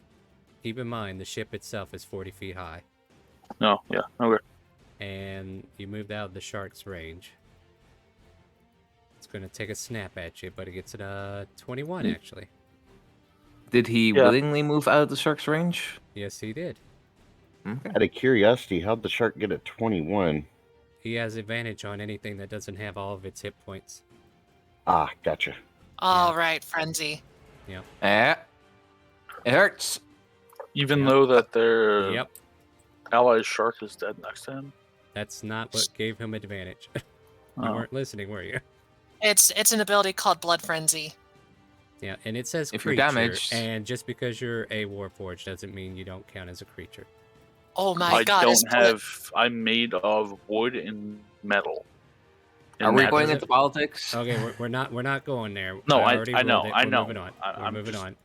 Keep in mind the ship itself is 40 feet high. No, yeah, okay. And you moved out of the shark's range. It's gonna take a snap at you, but it gets a 21 actually. Did he willingly move out of the shark's range? Yes, he did. Okay. Out of curiosity, how'd the shark get a 21? He has advantage on anything that doesn't have all of its hit points. Ah, gotcha. All right, frenzy. Yeah. It hurts. Even though that their Yep. allied shark is dead next to him. That's not what gave him advantage. You weren't listening, were you? It's an ability called Blood Frenzy. Yeah, and it says If creature, you're damaged, and just because you're a Warforged doesn't mean you don't count as a creature. Oh my god! I'm made of wood and metal. Are we going into politics? Okay, we're not going there. No, I I already know, ruled it. I We're know. moving on. I'm We're moving just- on.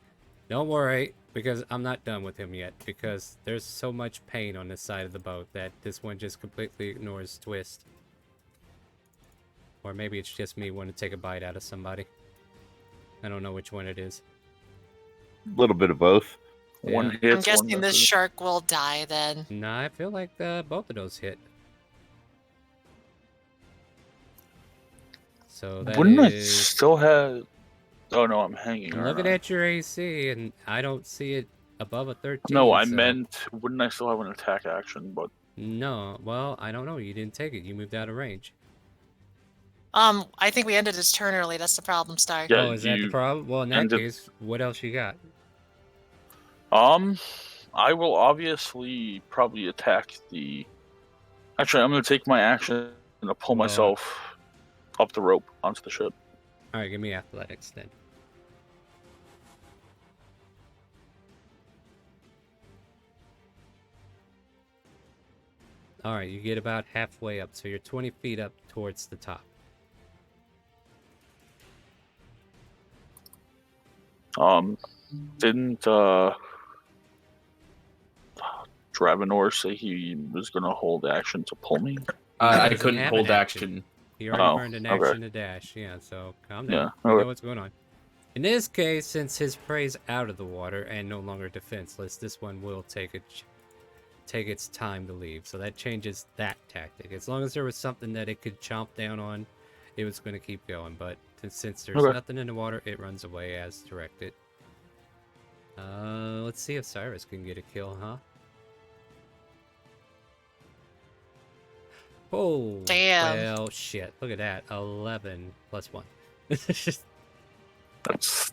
Don't worry, because I'm not done with him yet. Because there's so much pain on this side of the boat that this one just completely ignores twist. Or maybe it's just me wanting to take a bite out of somebody. I don't know which one it is. A little bit of both. One Yeah. hit. I'm guessing this shark will die then. Nah, I feel like both of those hit. So that Wouldn't I is... still have? Oh no, I'm hanging. I'm aren't looking I? at your AC, and I don't see it above a 13. No, I so- meant wouldn't I still have an attack action? But No, well, I don't know. You didn't take it. You moved out of range. I think we ended his turn early. That's the problem, Star. Yeah, Oh, is that the you problem? Well, in that ended- case, what else you got? I will obviously probably attack the. Actually, I'm going to take my action to pull Well- myself up the rope onto the ship. All right, give me athletics then. All right, you get about halfway up, so you're 20 feet up towards the top. Didn't Dravenor say he was going to hold action to pull me? I doesn't couldn't have hold an action. He already Oh, burned an okay. action to dash. Yeah, so calm down. Yeah, You know okay. what's going on. In this case, since his prey's out of the water and no longer defenseless, this one will take its time to leave. So that changes that tactic. As long as there was something that it could chomp down on, it was going to keep going. But since there's Okay. nothing in the water, it runs away as directed. Let's see if Cyrus can get a kill, huh? Oh, Damn. well, shit. Look at that. 11 plus 1. That's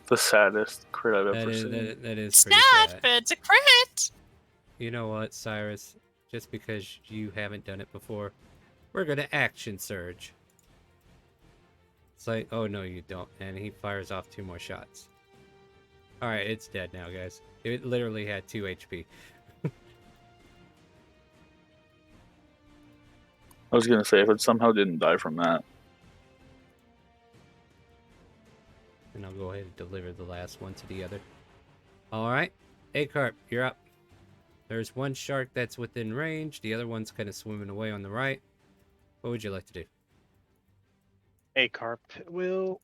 the saddest crit I've That ever is, seen. that is It's pretty not, sad. but it's a crit. You know what, Cyrus? Just because you haven't done it before, we're gonna action surge. It's like, oh no, you don't. And he fires off 2 more shots. Alright, it's dead now, guys. It literally had 2 HP. I was going to say, if it somehow didn't die from that. And I'll go ahead and deliver the last one to the other. Alright, Acarp, you're up. There's one shark that's within range. The other one's kind of swimming away on the right. What would you like to do? Acarp will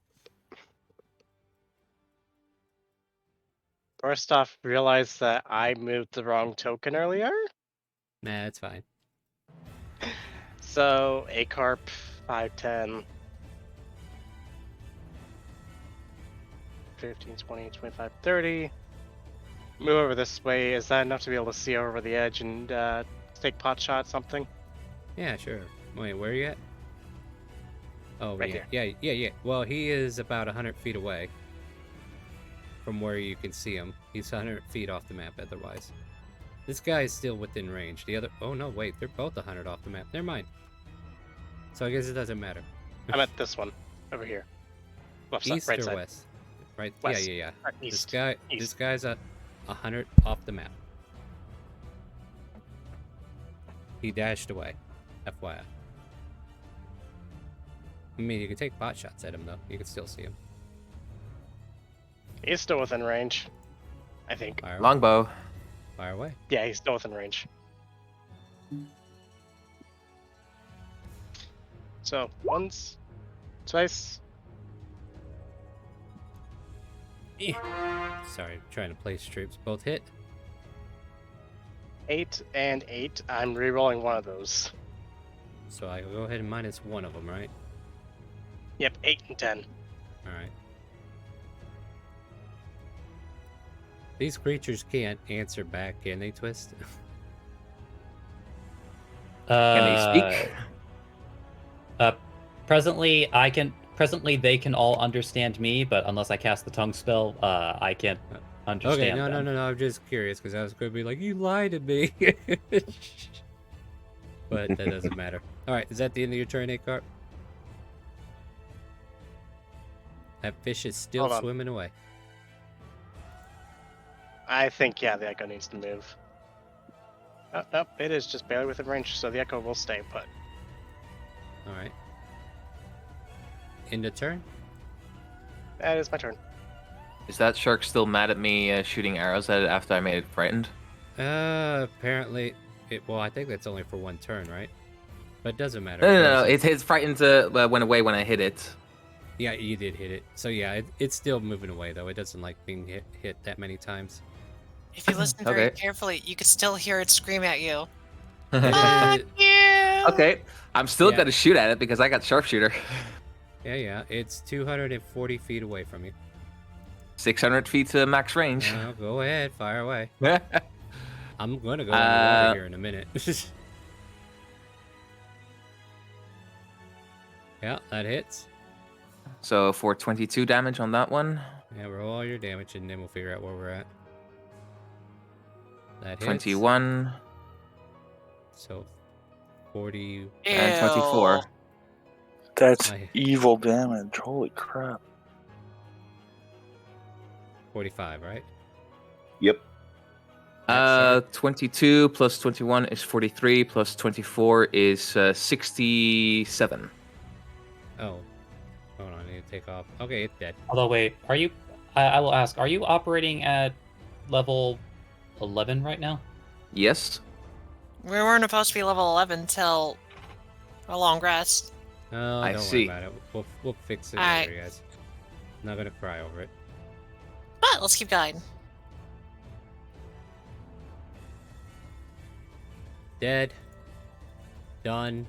first off realize that I moved the wrong token earlier. Nah, that's fine. So Acarp 5, 10, 15, 20, 25, 30. Move over this way. Is that enough to be able to see over the edge and take pot shot something? Yeah, sure. Wait, where are you at? Oh, Right yeah. here. Yeah. Well, he is about 100 feet away from where you can see him. He's 100 feet off the map otherwise. This guy is still within range. The other... Oh, no, wait. They're both 100 off the map. Never mind. So I guess it doesn't matter. I'm at this one over here. Left side, East right or side. west? Right. West. Yeah. This East. guy... East. This guy's at 100 off the map. He dashed away. FYI. I mean, you can take pot shots at him, though. You can still see him. He's still within range, I think. Fire away. Longbow. Fire away. Yeah, he's still within range. So, once, twice. Sorry, trying to place troops. Both hit. 8 and 8. I'm re-rolling one of those. So I go ahead and minus one of them, right? Yep, 8 and 10. Alright. These creatures can't answer back, can they, Twist? Can they speak? Presently, they can all understand me, but unless I cast the tongue spell, I can't understand Okay, them. no. I'm just curious because I was going to be like, you lied to me. But that doesn't matter. All right, is that the end of your turn, Carp? That fish is still swimming away. I think, yeah, the Echo needs to move. Oh, nope, it is just barely within range, so the Echo will stay put. All right. End of turn? That is my turn. Is that shark still mad at me shooting arrows at it after I made it frightened? Apparently, well, I think that's only for one turn, right? But it doesn't matter. No. It's frightened went away when I hit it. Yeah, you did hit it. So yeah, it's still moving away though. It doesn't like being hit that many times. If you listen very carefully, you could still hear it scream at you. Fuck you! Okay, I'm still gonna shoot at it because I got sharpshooter. Yeah. It's 240 feet away from you. 600 feet to max range. Go ahead, fire away. I'm gonna go underwater here in a minute. Yeah, that hits. So for 22 damage on that one. Yeah, roll all your damage and then we'll figure out where we're at. That hits. 21. So 40 and 24. That's evil damage. Holy crap. 45, right? Yep. 22 plus 21 is 43, plus 24 is 67. Oh. Hold on, I need to take off. Okay, it's dead. Although, wait, are you... I will ask, are you operating at level 11 right now? Yes. We weren't supposed to be level 11 till a long rest. Oh, I don't see. worry about it. We'll fix it Alright. later, guys. I'm not gonna cry over it. But let's keep going. Dead. Done.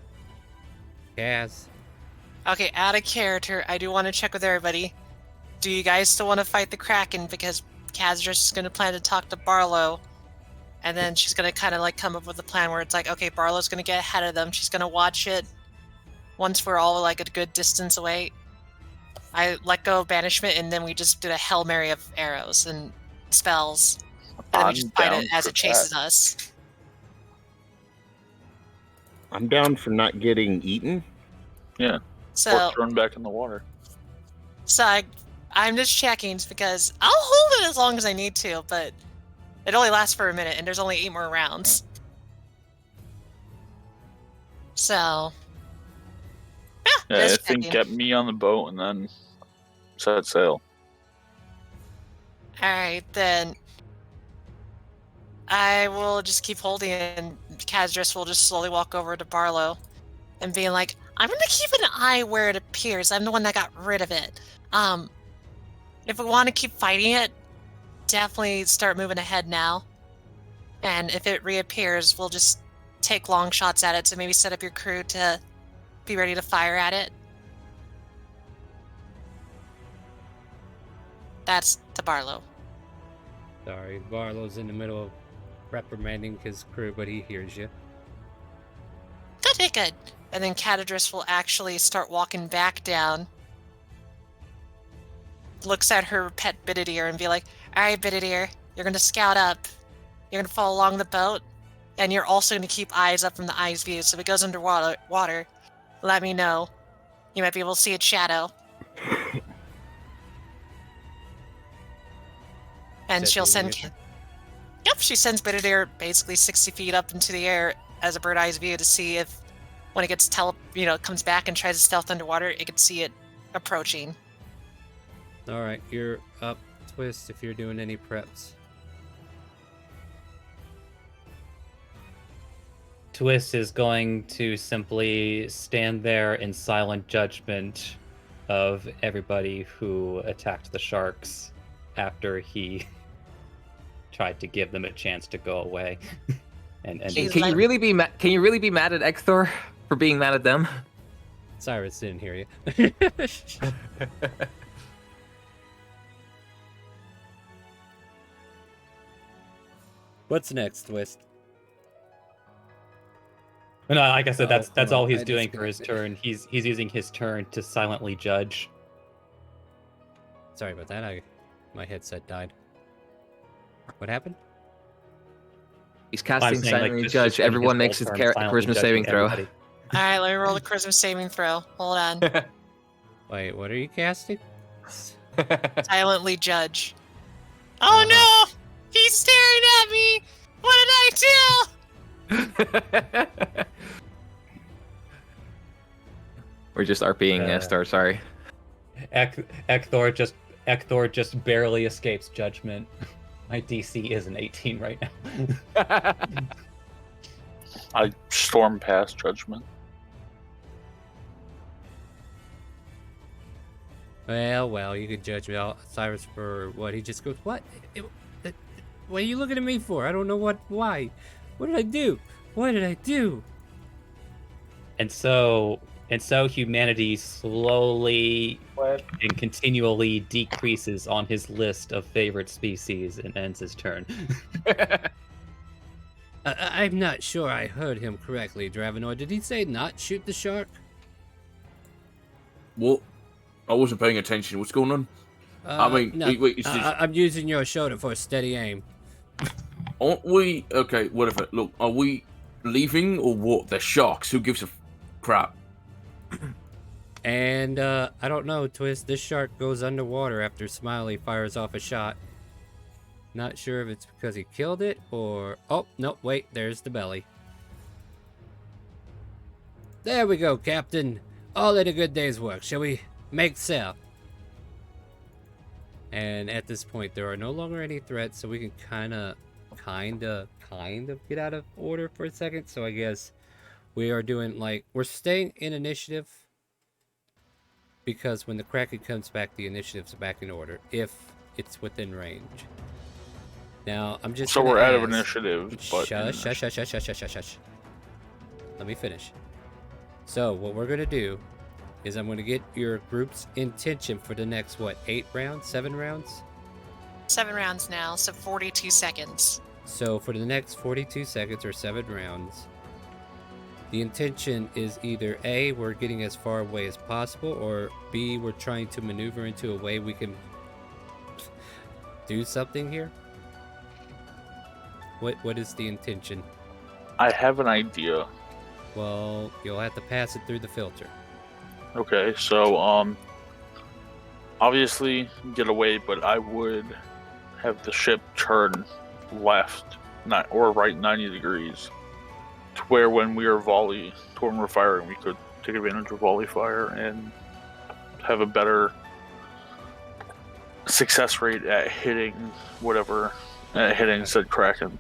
Kaz. Okay, out of character, I do want to check with everybody. Do you guys still want to fight the Kraken? Because Kazdra's is going to plan to talk to Barlow. And then she's going to kind of like come up with a plan where it's like, okay, Barlow's going to get ahead of them. She's going to watch it. Once we're all like a good distance away, I let go of banishment and then we just did a Hail Mary of arrows and spells. And then we just fight it as it chases us. I'm down for not getting eaten. Yeah. So or thrown back in the water. So I'm just checking because I'll hold it as long as I need to, but it only lasts for a minute and there's only 8 more rounds. So yeah, I think get me on the boat and then set sail. Alright, then I will just keep holding it and Kazdris will just slowly walk over to Barlow and being like, I'm gonna keep an eye where it appears. I'm the one that got rid of it. If we want to keep fighting it, definitely start moving ahead now. And if it reappears, we'll just take long shots at it. So maybe set up your crew to be ready to fire at it. That's to Barlow. Sorry, Barlow's in the middle of reprimanding his crew, but he hears you. Good. And then Catadris will actually start walking back down. Looks at her pet Bididir and be like, alright, Bididir, you're going to scout up. You're going to follow along the boat. And you're also going to keep eyes up from the eye's view. So if it goes underwater, let me know. You might be able to see its shadow. And she'll send... Yep, she sends Bididir basically 60 feet up into the air as a bird eye's view to see if when it gets comes back and tries to stealth underwater, it can see it approaching. Alright, you're up, Twist, if you're doing any preps. Twist is going to simply stand there in silent judgment of everybody who attacked the sharks after he tried to give them a chance to go away. and Can you really be mad at Ekthor for being mad at them? Cyrus didn't hear you. What's next, Twist? No, like I said, that's all he's I doing for his disconnected. turn. He's using his turn to silently judge. Sorry about that. My headset died. What happened? He's I'm casting saying, like, silently just judge. spending Everyone his makes whole his turn silently charisma saving judging throw. everybody. All right, let me roll the charisma saving throw. Hold on. Wait, what are you casting? Silently judge. Oh no! He's staring at me! What did I do? We're just RPing Star, sorry. Ekthor just barely escapes judgment. My DC is an 18 right now. I storm past judgment. Well, you could judge me, Cyrus, for what he just goes. What? What are you looking at me for? I don't know why. What did I do? What did I do? And so humanity slowly and continually decreases on his list of favorite species and ends his turn. I'm not sure I heard him correctly, Dravenor. Did he say not shoot the shark? What? I wasn't paying attention. What's going on? I mean, no, wait, it's just... I'm using your shoulder for a steady aim. Aren't we... Okay, whatever. Look, are we leaving or what? They're sharks. Who gives a crap? And, I don't know, Twist. This shark goes underwater after Smiley fires off a shot. Not sure if it's because he killed it or... Oh, no, wait. There's the belly. There we go, Captain. All in a good day's work. Shall we make sail? And at this point, there are no longer any threats, so we can kind of get out of order for a second. So I guess we are doing, like, we're staying in initiative because when the Kraken comes back, the initiative's back in order if it's within range. Now, I'm just So we're out of ask... initiative, but... Shush. Let me finish. So, what we're going to do is I'm going to get your group's intention for the next, what, 8 rounds? 7 rounds? 7 rounds now, so 42 seconds. So, for the next 42 seconds or 7 rounds, the intention is either A, we're getting as far away as possible, or B, we're trying to maneuver into a way we can do something here. What is the intention? I have an idea. Well, you'll have to pass it through the filter. Okay, so, obviously get away, but I would have the ship turn left, or right 90 degrees, to where when we're firing, we could take advantage of volley fire and have a better success rate at hitting said Kraken.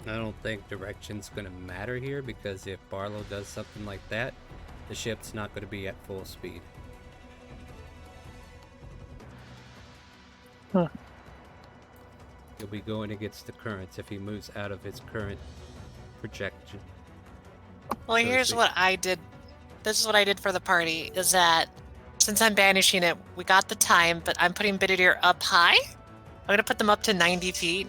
I don't think direction's going to matter here, because if Barlow does something like that, the ship's not going to be at full speed. Huh. He'll be going against the currents if he moves out of his current projection. Well, here's what I did. This is what I did for the party, is that since I'm banishing it, we got the time, but I'm putting Bididir up high. I'm going to put them up to 90 feet,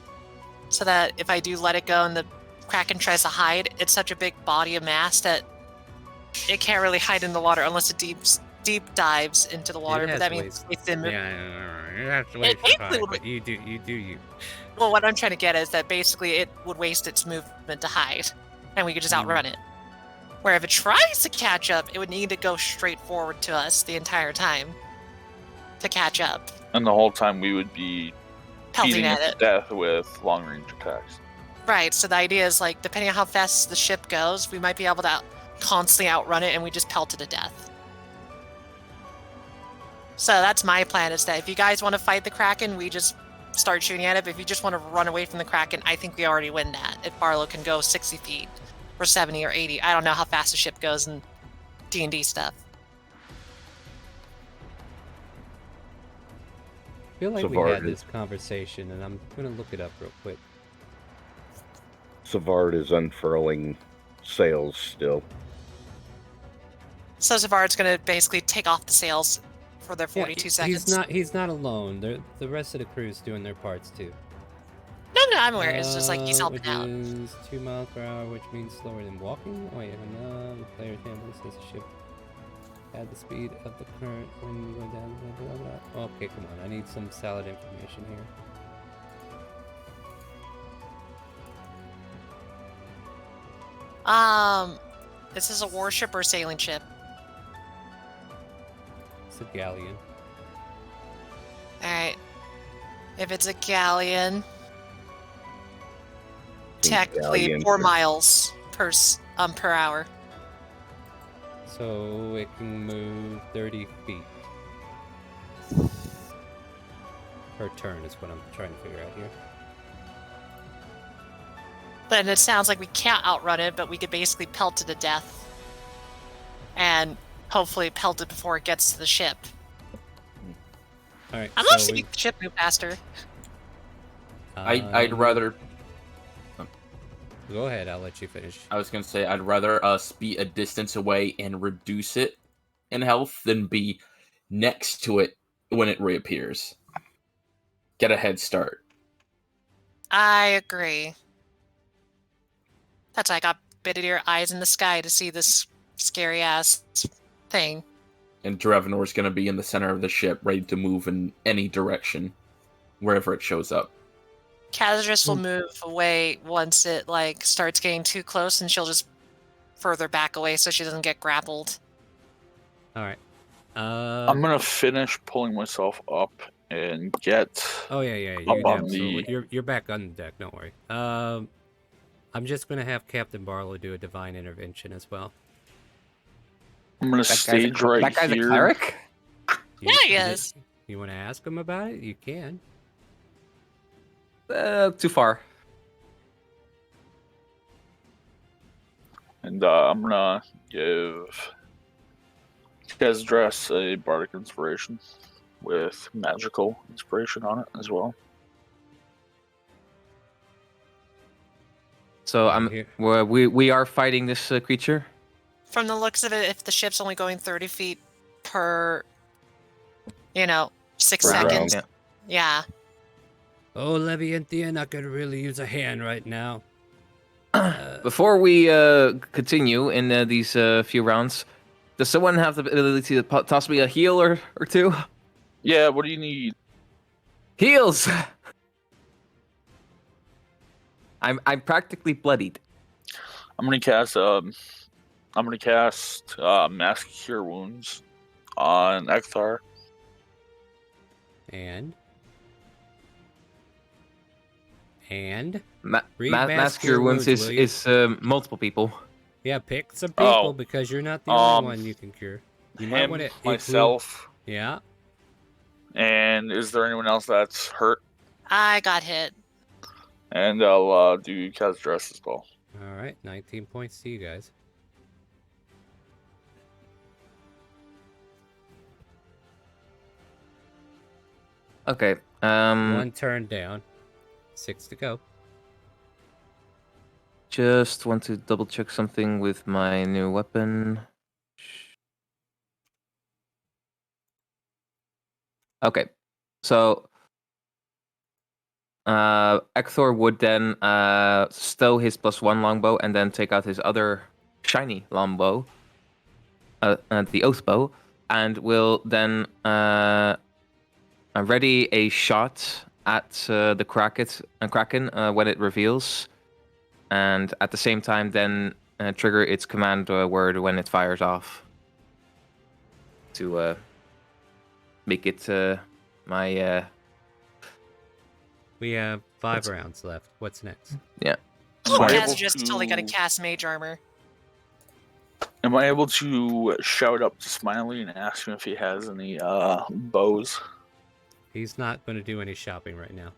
so that if I do let it go and the Kraken tries to hide, it's such a big body of mass that it can't really hide in the water unless it deep dives into the water. But that means it's in. You have to wait for time, but you do you. Well, what I'm trying to get is that basically it would waste its movement to hide, and we could just outrun it. Where if it tries to catch up, it would need to go straight forward to us the entire time to catch up. And the whole time we would be Pelting beating at it it. to death with long-range attacks. Right, so the idea is, like, depending on how fast the ship goes, we might be able to constantly outrun it, and we just pelt it to death. So that's my plan, is that if you guys want to fight the Kraken, we just start shooting at it. But if you just want to run away from the Kraken, I think we already win that. If Barlow can go 60 feet, or 70 or 80. I don't know how fast the ship goes in D&D stuff. feel like we Savard had is- this conversation, and I'm gonna look it up real quick. Savard is unfurling sails still. So Zavard's gonna basically take off the sails for their 42 seconds. He's not alone. The rest of the crew's doing their parts too. No, I'm aware. It's just like he's helping which out. is 2 miles per hour, which means slower than walking. Oh yeah, the player handles this ship at the speed of the current when you go down. Blah, blah, blah. Okay, come on. I need some solid information here. This is a warship or a sailing ship? It's a galleon. Alright. If it's a galleon, technically Galleon. 4 miles per hour. So it can move 30 feet per turn is what I'm trying to figure out here. Then it sounds like we can't outrun it, but we could basically pelt it to death. And hopefully pelt it before it gets to the ship. Alright, I'm not to make the ship move faster. I'd rather. Go ahead, I'll let you finish. I was gonna say I'd rather us be a distance away and reduce it in health than be next to it when it reappears. Get a head start. I agree. That's why I got Biddier eyes in the sky to see this scary ass thing. And Dravenor's gonna be in the center of the ship, ready to move in any direction, wherever it shows up. Kazadris will move away once it starts getting too close, and she'll just further back away so she doesn't get grappled. All right. I'm gonna finish pulling myself up and get. Oh yeah. up on You're back on the deck. Don't worry. I'm just gonna have Captain Barlow do a divine intervention as well. I'm gonna stage right here. That guy's a cleric? Yeah, he is. You want to ask him about it? You can. Too far. And I'm gonna give Kazadris a bardic inspiration with magical inspiration on it as well. So we are fighting this creature. From the looks of it, if the ship's only going 30 feet per, 6 Per round. seconds. Yeah. Oh, Levianthian, I could really use a hand right now. Before we continue in these few rounds, does someone have the ability to toss me a heal or two? Yeah, what do you need? Heals! I'm practically bloodied. I'm gonna cast Mask Cure Wounds on Ekthar. And Mask Cure Wounds is multiple people. Yeah, pick some people because you're not the only one you can cure. You might want to myself. Yeah. And is there anyone else that's hurt? I got hit. And I'll do Kazadris as well. All right, 19 points to you guys. Okay. 1 turn down. 6 to go. Just want to double check something with my new weapon. Okay. So Ekthor would then stow his +1 longbow and then take out his other shiny longbow, the oath bow, and will then ready a shot at the kraken when it reveals, and at the same time then trigger its command word when it fires off to make it my. We have 5 rounds left. What's next? Yeah. Kazadris is totally gonna cast Mage Armor. Am I able to shout up to Smiley and ask him if he has any bows? He's not going to do any shopping right now.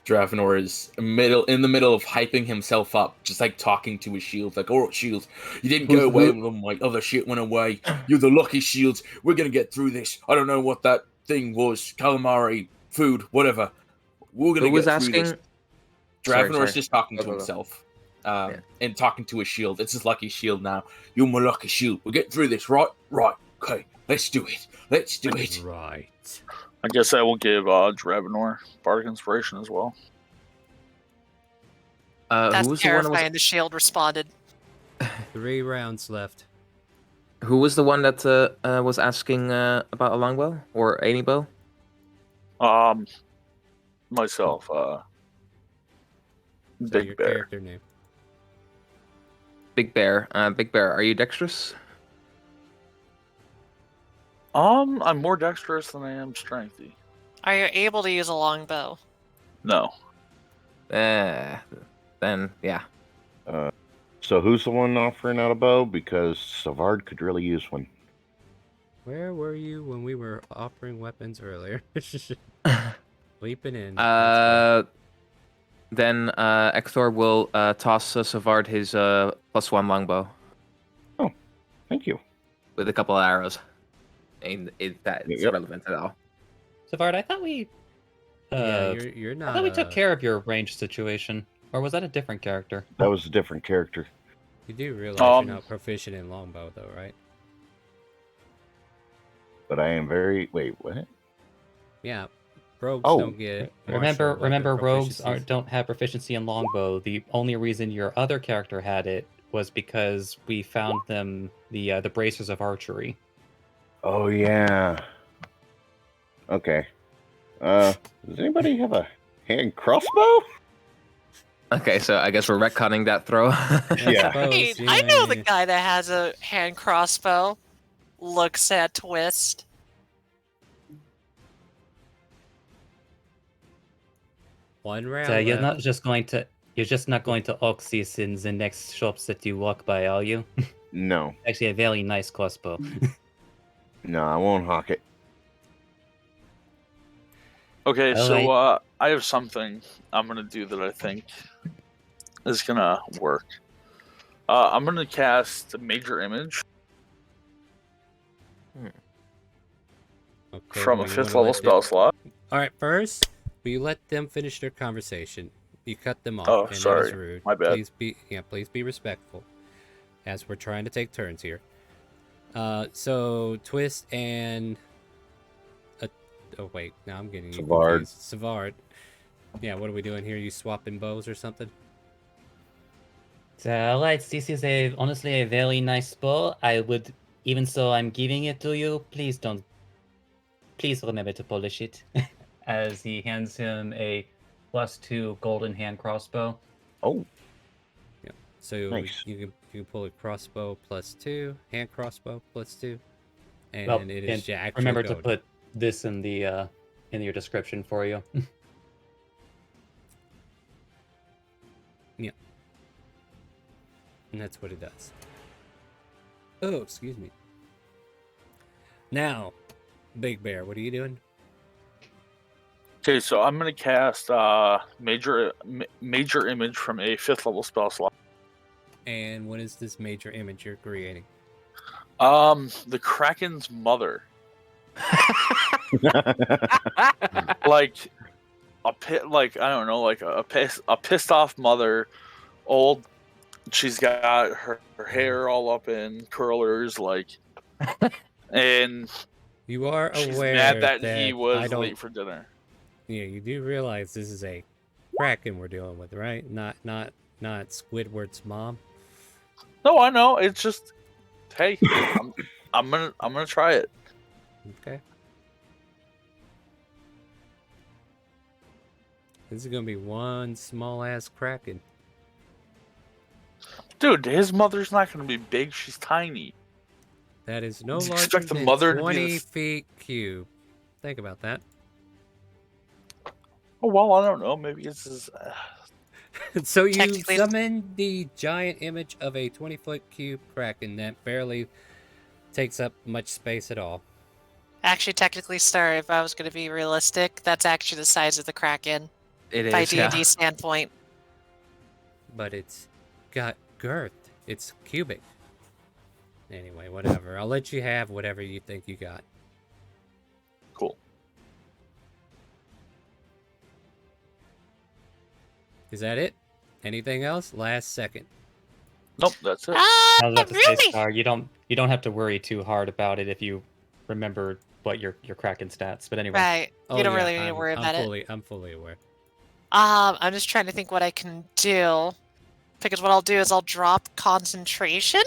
Dravenor is in the middle of hyping himself up, just like talking to his shield, like, "All right, shields, you didn't go away when my other shit went away. You're the lucky shields. We're gonna get through this. I don't know what that thing was, calamari, food, whatever. We're gonna get through this." Dravenor is just talking to himself, and talking to his shield. It's his lucky shield now. You're my lucky shield. We'll get through this, right? Right. Okay, let's do it. Let's do it. Right. I guess I will give Dravenor Bardic Inspiration as well. That's who was terrifying. The shield responded. 3 rounds left. Who was the one that was asking about a longbow or any bow? Myself. Big Bear. Character name. Big Bear. Big Bear, are you dexterous? I'm more dexterous than I am strengthy. Are you able to use a longbow? No. Then yeah. So who's the one offering out a bow? Because Savard could really use one. Where were you when we were offering weapons earlier? Leaping in. Then Ekthor will toss Savard his +1 longbow. Oh, thank you. With a couple of arrows. And that's relevant at all. Savard, I thought we... you're not... I thought we took care of your range situation. Or was that a different character? That was a different character. You do realize you're not proficient in longbow, though, right? But I am very... Wait, what? Yeah. Rogues don't get... Remember rogues don't have proficiency in longbow. The only reason your other character had it was because we found them the bracers of archery. Oh, yeah. Okay. Does anybody have a hand crossbow? Okay, so I guess we're retconning that throw. Yeah. I know the guy that has a hand crossbow. Looks at Twist. One round. So you're just not going to Oxys in the next shops that you walk by, are you? No. Actually, a very nice crossbow. No, I won't hawk it. Okay, so I have something I'm gonna do that I think is gonna work. I'm gonna cast a Major Image from a 5th level spell slot. All right, first, will you let them finish their conversation? You cut them off. Oh, and sorry. That was rude. My bad. Please be respectful, as we're trying to take turns here. So Twist and oh wait, now I'm getting Savard. Savard. Yeah, what are we doing here? You swapping bows or something? Alright, this is honestly a very nice bow. Even so I'm giving it to you, please remember to polish it. As he hands him a +2 golden hand crossbow. Oh. Yeah. So nice. you can pull a crossbow +2, hand crossbow +2, and well, it is actually remember gold. to put this in the in your description for you. Yeah. And that's what it does. Oh, excuse me. Now, Big Bear, what are you doing? Okay, so I'm gonna cast major image from a 5th level spell slot. And what is this major image you're creating? The Kraken's mother. Like a pissed off mother, old. She's got her hair all up in curlers, and you are she's aware mad that he was late for dinner. Yeah, you do realize this is a Kraken we're dealing with, right? Not Squidward's mom. No, I know. It's just, hey, I'm gonna try it. Okay. This is gonna be one small ass Kraken. Dude, his mother's not gonna be big. She's tiny. That is no larger Expect the than mother to be 20 feet cube. Think about that. Oh well, I don't know. Maybe it's his. So you summon the giant image of a 20-foot cube Kraken that barely takes up much space at all. Actually, technically, Star, if I was going to be realistic, that's actually the size of the Kraken. It by is, yeah. D&D standpoint. But it's got girth. It's cubic. Anyway, whatever. I'll let you have whatever you think you got. Cool. Is that it? Anything else? Last second. Nope, that's it. I was about to say, Really? Star, you don't have to worry too hard about it if you remember what your Kraken stats. But anyway. Right. Oh, You don't yeah, really need to worry about it. I'm fully aware. I'm just trying to think what I can do. Because what I'll do is I'll drop concentration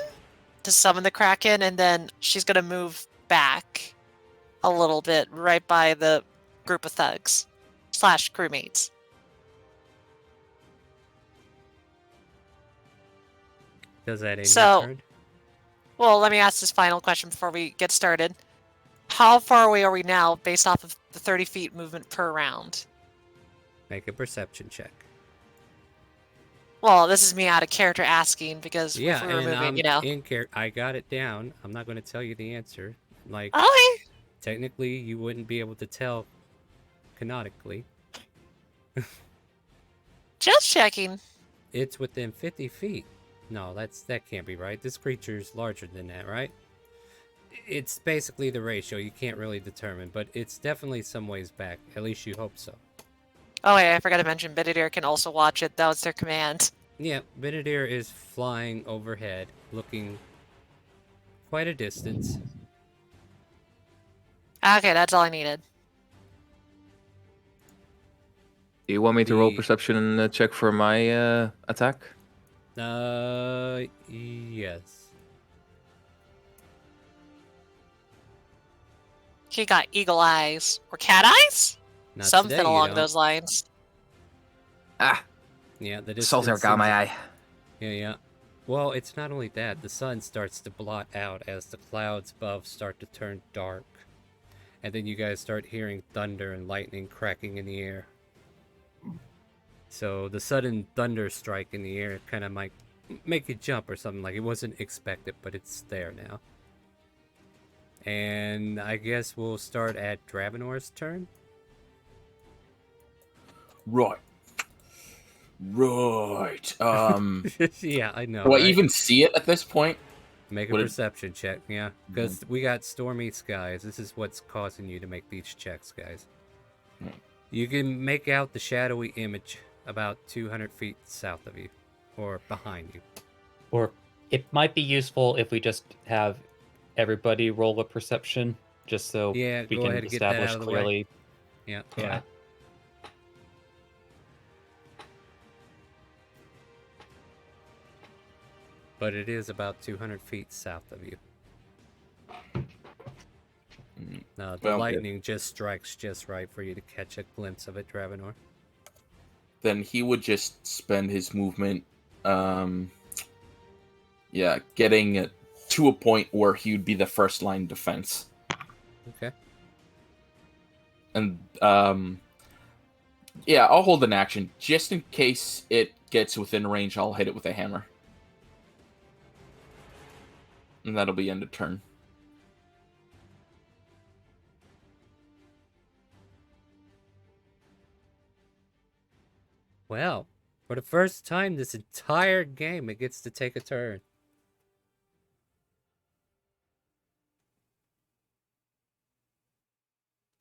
to summon the Kraken, and then she's going to move back a little bit right by the group of thugs / crewmates. Does that end So- your turn? Well, let me ask this final question before we get started. How far away are we now based off of the 30 feet movement per round? Make a perception check. Well, this is me out of character asking because Yeah, if we were and moving, I'm you know. in character. I got it down. I'm not going to tell you the answer. Like, Okay. technically, you wouldn't be able to tell canonically. Just checking. It's within 50 feet. No, that can't be right. This creature's larger than that, right? It's basically the ratio. You can't really determine, but it's definitely some ways back. At least you hope so. Oh, yeah, I forgot to mention Benidir can also watch it. That was their command. Yeah, Benadir is flying overhead, looking quite a distance. Okay, that's all I needed. Do you want me to roll The- perception check for my attack? Yes. He got eagle eyes. Or cat eyes? Not Something today, you along don't. those lines. Ah, Yeah, the distance. Salter got my eye. Yeah. Well, it's not only that. The sun starts to blot out as the clouds above start to turn dark. And then you guys start hearing thunder and lightning cracking in the air. So the sudden thunder strike in the air kind of might make you jump or something. Like it wasn't expected, but it's there now. And I guess we'll start at Dravenor's turn. Right. Yeah, I know. Do I right? even see it at this point? Make a Would it- perception check, yeah. Because we got stormy skies. This is what's causing you to make these checks, guys. You can make out the shadowy image about 200 feet south of you. Or behind you. Or it might be useful if we just have everybody roll a perception, just so Yeah, we go can ahead and get that establish out of the way. clearly. Yeah, go Yeah. ahead. But it is about 200 feet south of you. Now, the Well, lightning just strikes just right for you to catch a glimpse of it, Dravenor. Then he would just spend his movement, getting to a point where he would be the first line defense. Okay. And, I'll hold an action. Just in case it gets within range, I'll hit it with a hammer. And that'll be end of turn. Well, for the first time this entire game, it gets to take a turn.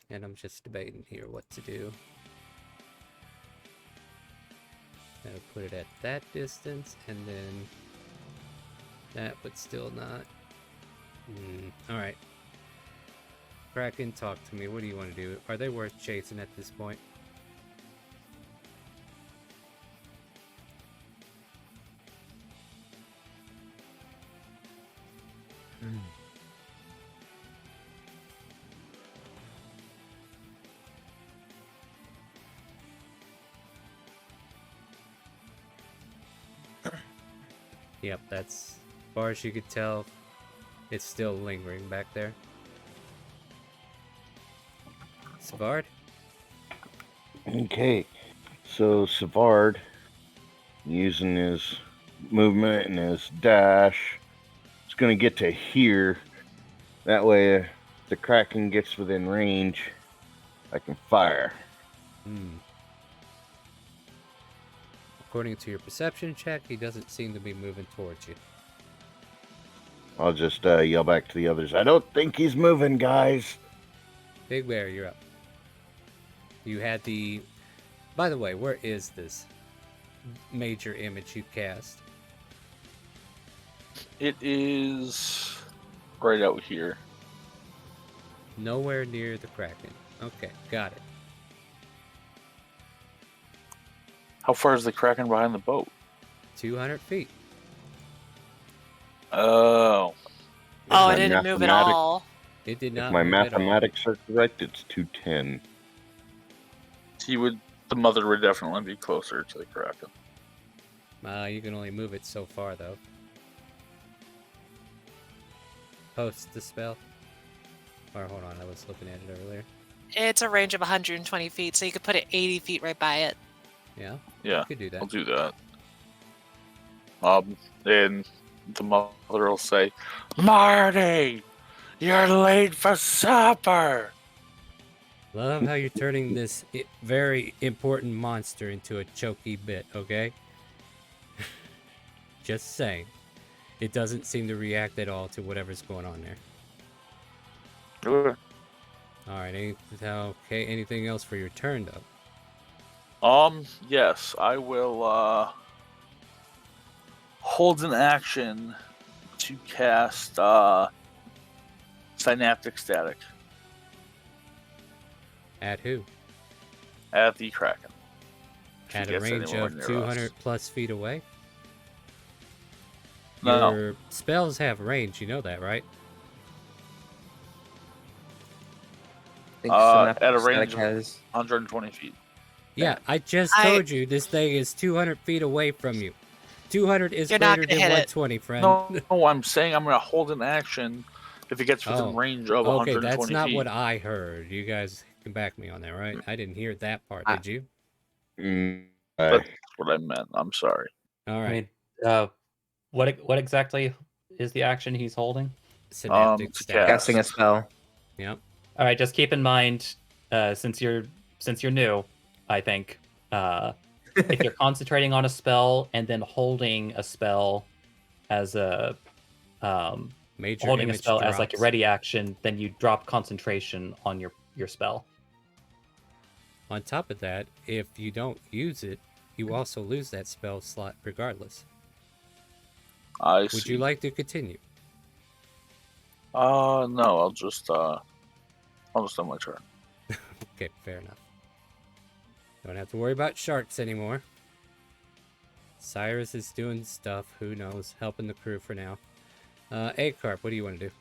And I'm just debating here what to do. I'll put it at that distance, and then that, but still not. Alright. Kraken, talk to me. What do you want to do? Are they worth chasing at this point? Yep, that's as far as you could tell. It's still lingering back there. Savard? Okay, so Savard, using his movement and his dash, is going to get to here. That way, if the Kraken gets within range, I can fire. according to your perception check, he doesn't seem to be moving towards you. I'll just yell back to the others. I don't think he's moving, guys. Big Bear, you're up. You had the... By the way, where is this major image you cast? It is right out here. Nowhere near the Kraken. Okay, got it. How far is the Kraken behind the boat? 200 feet. Oh. Oh, it didn't move at all. It did not If my move at all. mathematics are correct, it's 210. The mother would definitely be closer to the Kraken. You can only move it so far, though. Post the spell. Or hold on, I was looking at it earlier. It's a range of 120 feet, so you could put it 80 feet right by it. Yeah? Yeah, You could do that. I'll do that. And the mother will say, Marty, you're late for supper. Love how you're turning this very important monster into a choky bit, okay? Just saying. It doesn't seem to react at all to whatever's going on there. Sure. Alright, okay, anything else for your turn, though? Yes, I will, hold an action to cast, Synaptic Static. At who? At the Kraken. If At he a gets range anywhere of near 200 us. plus feet away? No. Your spells have range, you know that, right? At a range of 120 feet. Yeah, I just told you this thing is 200 feet away from you. 200 is greater than 120, friend. No, I'm saying I'm going to hold an action if it gets within range of 120 feet. Okay, that's not what I heard. You guys can back me on that, right? I didn't hear that part, did you? That's what I meant. I'm sorry. All right. I mean, what exactly is the action he's holding? Synaptic Static. Casting a spell. Yep. All right, just keep in mind, since you're new, I think, if you're concentrating on a spell and then holding a spell as a Major holding a image spell as like a drops. ready action, then you drop concentration on your spell. On top of that, if you don't use it, you also lose that spell slot regardless. I see. Would you like to continue? No, I'll just end my turn. Okay, fair enough. Don't have to worry about sharks anymore. Cyrus is doing stuff, who knows, helping the crew for now. Acarp, what do you want to do?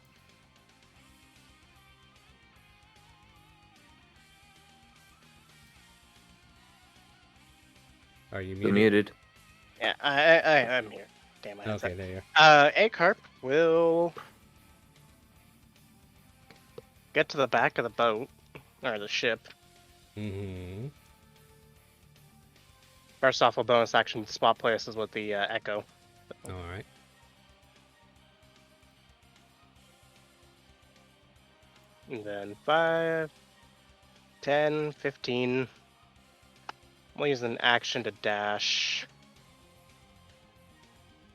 Are you muted? Muted. Yeah, I'm here. Damn it. Okay, there you are. Acarp will get to the back of the boat, or the ship. Mm-hmm. First off, a bonus action swap places with the Echo. Alright. And then 5, 10, 15. We'll use an action to dash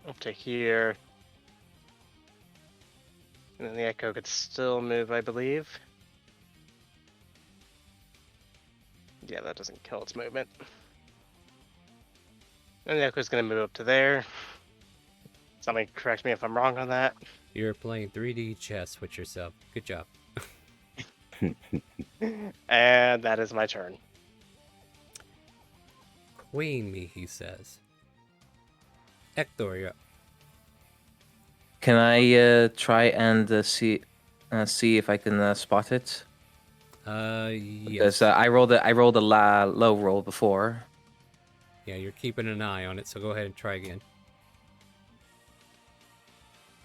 up to here. And then the Echo could still move, I believe. Yeah, that doesn't kill its movement. And the Echo's going to move up to there. Somebody correct me if I'm wrong on that. You're playing 3D chess with yourself. Good job. And that is my turn. Queen me, he says. Hector, you're up. Can I try and see if I can spot it? Yes. Because I rolled a low roll before. Yeah, you're keeping an eye on it, so go ahead and try again.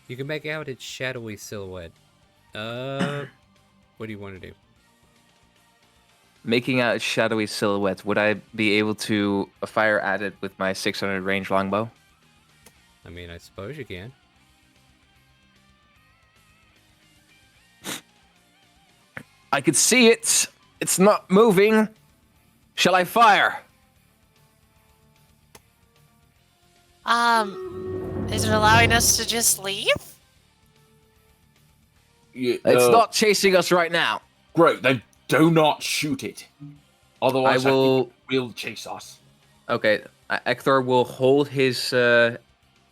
You can make out its shadowy silhouette. What do you want to do? Making out a shadowy silhouette, would I be able to fire at it with my 600 range longbow? I mean, I suppose you can. I could see it. It's not moving. Shall I fire? Is it allowing us to just leave? Yeah, It's not chasing us right now. Great, then do not shoot it. Otherwise, I will. think it will chase us. Okay, Ekthor will hold his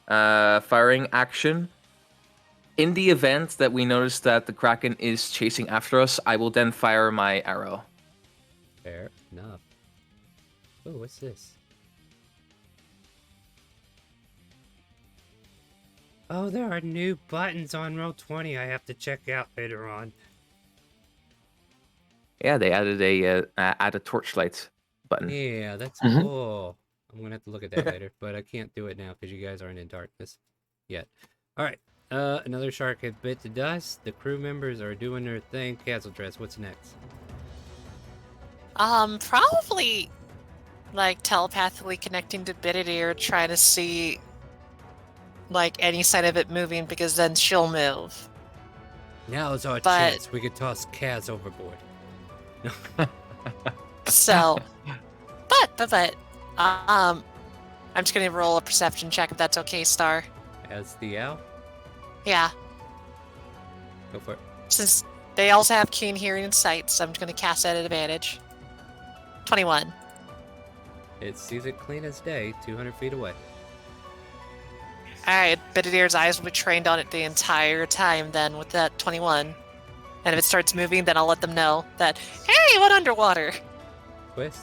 firing action. In the event that we notice that the Kraken is chasing after us, I will then fire my arrow. Fair enough. Oh, what's this? Oh, there are new buttons on Roll20 I have to check out later on. Yeah, they added a add a torchlight button. Yeah, that's cool. I'm gonna have to look at that later, but I can't do it now because you guys aren't in darkness yet. All right, another shark has bit to dust. The crew members are doing their thing. Castle dress. What's next? Probably like telepathically connecting to Bididir, trying to see like any sign of it moving, because then she'll move. Now is our chance. We could toss Kaz overboard. So, but, I'm just gonna roll a perception check if that's okay, Star. As the owl? Yeah. Go for it. Since they also have keen hearing and sight, so I'm just gonna cast that at advantage. 21. It sees it clean as day, 200 feet away. Alright, Bididir's eyes will be trained on it the entire time then with that 21. And if it starts moving, then I'll let them know that, hey, it went underwater. Twist?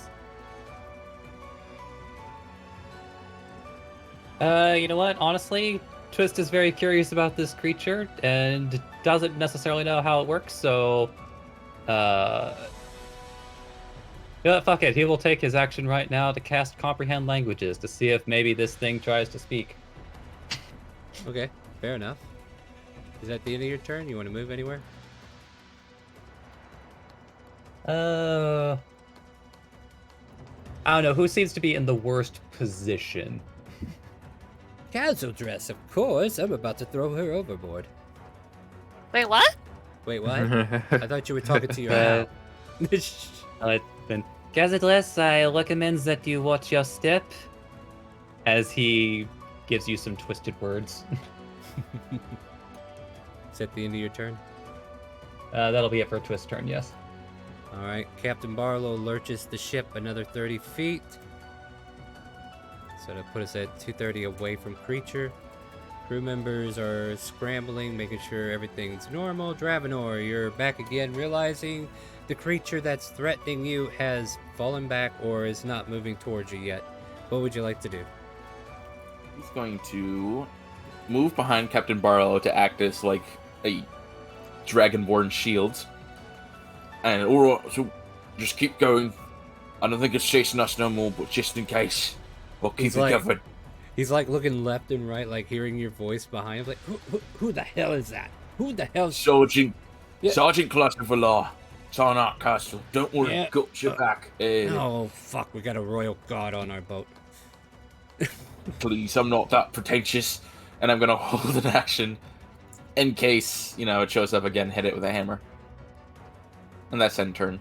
You know what? Honestly, Twist is very curious about this creature and doesn't necessarily know how it works, so... Yeah, fuck it. He will take his action right now to cast Comprehend Languages to see if maybe this thing tries to speak. Okay, fair enough. Is that the end of your turn? You want to move anywhere? I don't know. Who seems to be in the worst position? Castle dress, of course. I'm about to throw her overboard. Wait, what? Wait, what? I thought you were talking to your owl. Then, Gazadless, I recommend that you watch your step. As he gives you some twisted words. Is that the end of your turn? That'll be it for a Twist turn, yes. Alright, Captain Barlow lurches the ship another 30 feet. So to put us at 230 away from creature. Crew members are scrambling, making sure everything's normal. Dravenor, you're back again, realizing the creature that's threatening you has fallen back or is not moving towards you yet. What would you like to do? He's going to move behind Captain Barlow to act as like a dragonborn shield. And alright, so just keep going. I don't think it's chasing us no more, but just in case, we'll keep it covered. He's like looking left and right, like hearing your voice behind him. Like, who the hell is that? Who the hell? Sergeant Cluster Law, Tarnat Castle. Don't worry, got your back. Oh fuck, we got a royal guard on our boat. Please, I'm not that pretentious, and I'm gonna hold an action in case, it shows up again, hit it with a hammer. And that's end turn.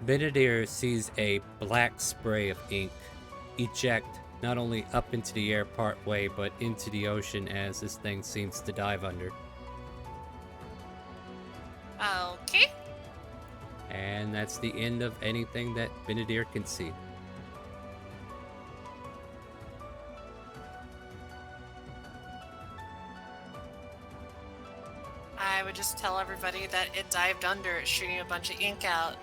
Bididir sees a black spray of ink eject not only up into the air part way, but into the ocean as this thing seems to dive under. Okay. And that's the end of anything that Bididir can see. I would just tell everybody that it dived under, shooting a bunch of ink out.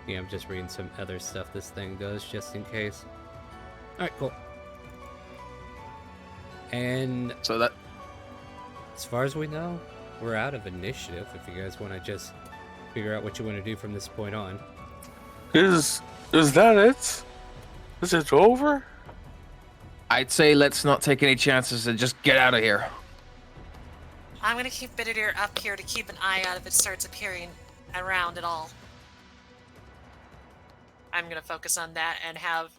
Yeah, I'm just reading some other stuff this thing does, just in case. Alright, cool. And so that, as far as we know, we're out of initiative, if you guys want to just figure out what you want to do from this point on. Is that it? Is it over? I'd say let's not take any chances and just get out of here. I'm gonna keep Bididir up here to keep an eye out if it starts appearing around at all. I'm gonna focus on that and have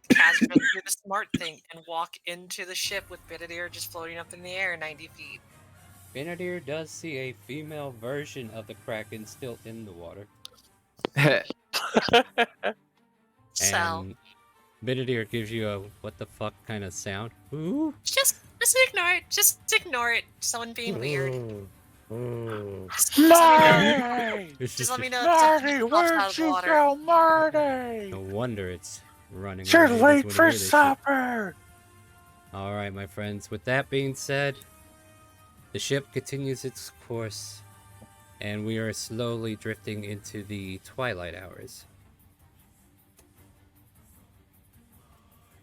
Kaz do the smart thing and walk into the ship with Bididir just floating up in the air 90 feet. Bididir does see a female version of the Kraken still in the water. And Bididir gives you a what the fuck kind of sound. Ooh. Just ignore it. Just ignore it. Someone being weird. Just Marty! Just let me know. Marty, where'd you go, Marty? No wonder it's running. You're away. late for supper! Alright, my friends. With that being said, the ship continues its course, and we are slowly drifting into the twilight hours.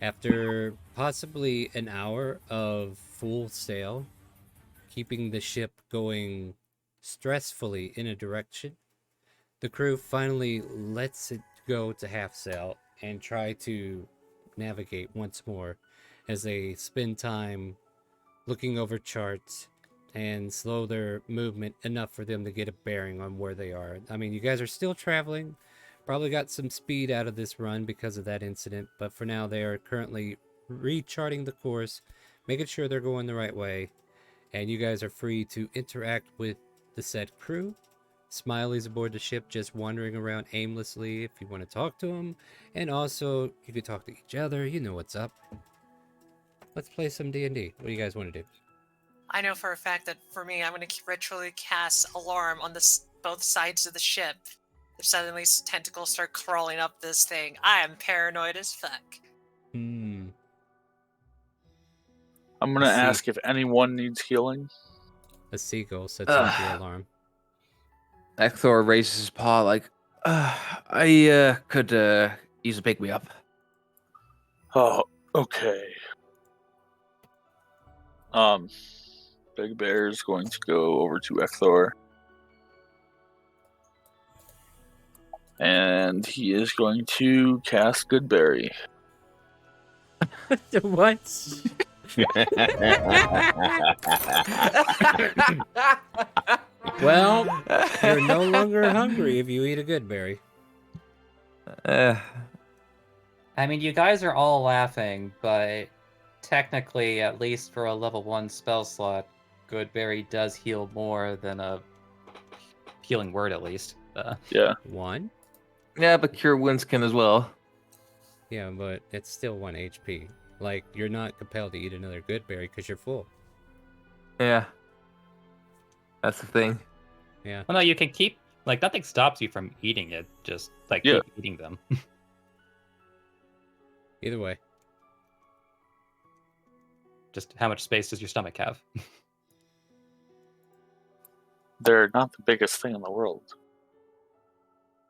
After possibly an hour of full sail, keeping the ship going stressfully in a direction, the crew finally lets it go to half sail and try to navigate once more as they spend time looking over charts and slow their movement enough for them to get a bearing on where they are. I mean, you guys are still traveling. Probably got some speed out of this run because of that incident, but for now they are currently recharting the course, making sure they're going the right way, and you guys are free to interact with the said crew. Smiley's aboard the ship just wandering around aimlessly if you want to talk to him, and also you can talk to each other. You know what's up. Let's play some D&D. What do you guys want to do? I know for a fact that for me, I'm going to ritually cast alarm on both sides of the ship. If suddenly tentacles start crawling up this thing, I am paranoid as fuck. I'm gonna ask if anyone needs healing. A seagull sets off the alarm. Ekthor raises his paw like, I could use a pick me up. Oh, okay. Big Bear's going to go over to Ekthor. And he is going to cast Goodberry. What? Well, you're no longer hungry if you eat a good berry. I mean, you guys are all laughing, but technically, at least for a level 1 spell slot, Goodberry does heal more than a healing word, at least. Yeah. 1? Yeah, but Cure Wounds can as well. Yeah, but it's still 1 HP. Like, you're not compelled to eat another good berry because you're full. Yeah. That's the thing. Yeah. Well, no, you can keep... Like, nothing stops you from eating it. Just, like, keep eating them. Either way. Just how much space does your stomach have? They're not the biggest thing in the world.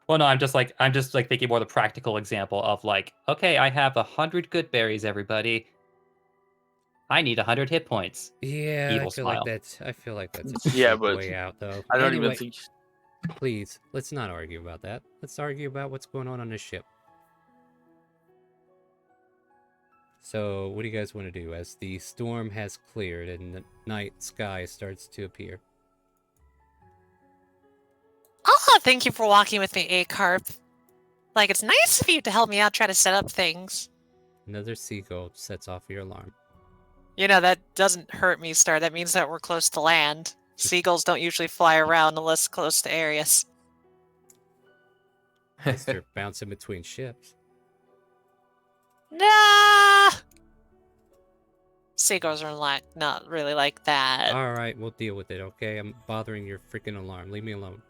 Well, no, I'm just thinking more the practical example of like, okay, I have 100 good berries, everybody. I need 100 hit points. Yeah, Evil I feel smile. like that's a cheap way out, though. I don't anyway, even think. Please, let's not argue about that. Let's argue about what's going on this ship. So, what do you guys want to do as the storm has cleared and the night sky starts to appear? Oh, thank you for walking with me, A-Carp. Like, it's nice of you to help me out try to set up things. Another seagull sets off your alarm. You know, that doesn't hurt me, Star. That means that we're close to land. Seagulls don't usually fly around unless close to areas. They're bouncing between ships. Nah! Seagulls are not really like that. Alright, we'll deal with it, okay? I'm bothering your freaking alarm. Leave me alone.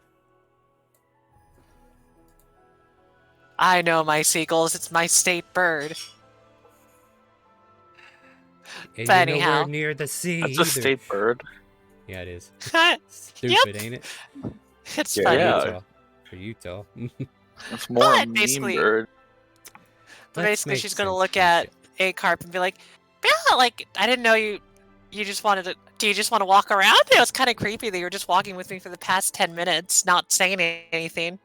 I know my seagulls. It's my state bird. And But you're anyhow. nowhere near the sea That's either. a state bird. Yeah, it is. Yep. Stupid, ain't it? It's Yeah, funny. yeah. For Utah. That's more a But meme basically- bird. But Let's basically, make she's going to sense look of at it. A-Carp and be like, yeah, like, I didn't know you just wanted to, do you just want to walk around? It was kind of creepy that you were just walking with me for the past 10 minutes, not saying anything.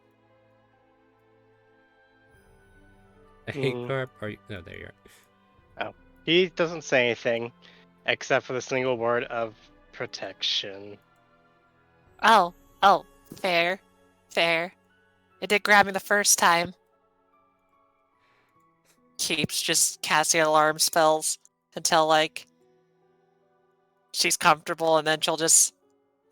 Hey, Carp, are you... No, there you are. He doesn't say anything, except for the single word of protection. Oh, fair. It did grab me the first time. Keeps just casting alarm spells until, like, she's comfortable, and then she'll just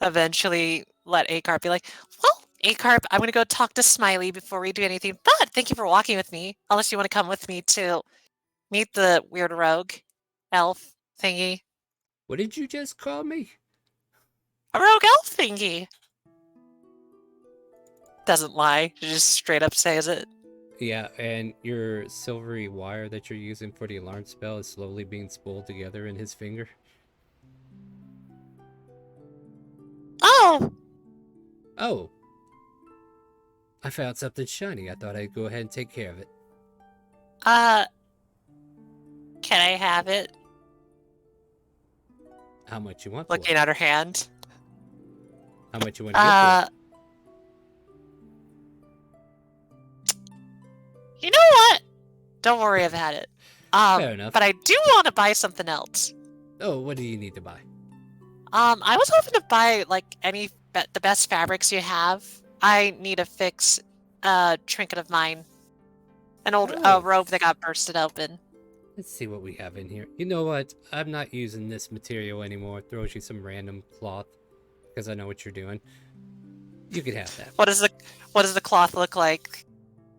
eventually let A-Carp be like, well, A-Carp, I'm going to go talk to Smiley before we do anything. But thank you for walking with me. Unless you want to come with me to meet the weird rogue elf thingy. What did you just call me? A rogue elf thingy. Doesn't lie. She just straight up says it. Yeah, and your silvery wire that you're using for the alarm spell is slowly being spooled together in his finger. Oh! Oh! I found something shiny. I thought I'd go ahead and take care of it. Can I have it? How much you want Looking for it? at her hand. How much you want to get for it? You know what? Don't worry about it. Fair enough. But I do want to buy something else. Oh, what do you need to buy? I was hoping to buy like the best fabrics you have. I need to fix a trinket of mine. An old robe that got bursted open. Let's see what we have in here. You know what? I'm not using this material anymore. Throws you some random cloth because I know what you're doing. You can have that. What does the cloth look like?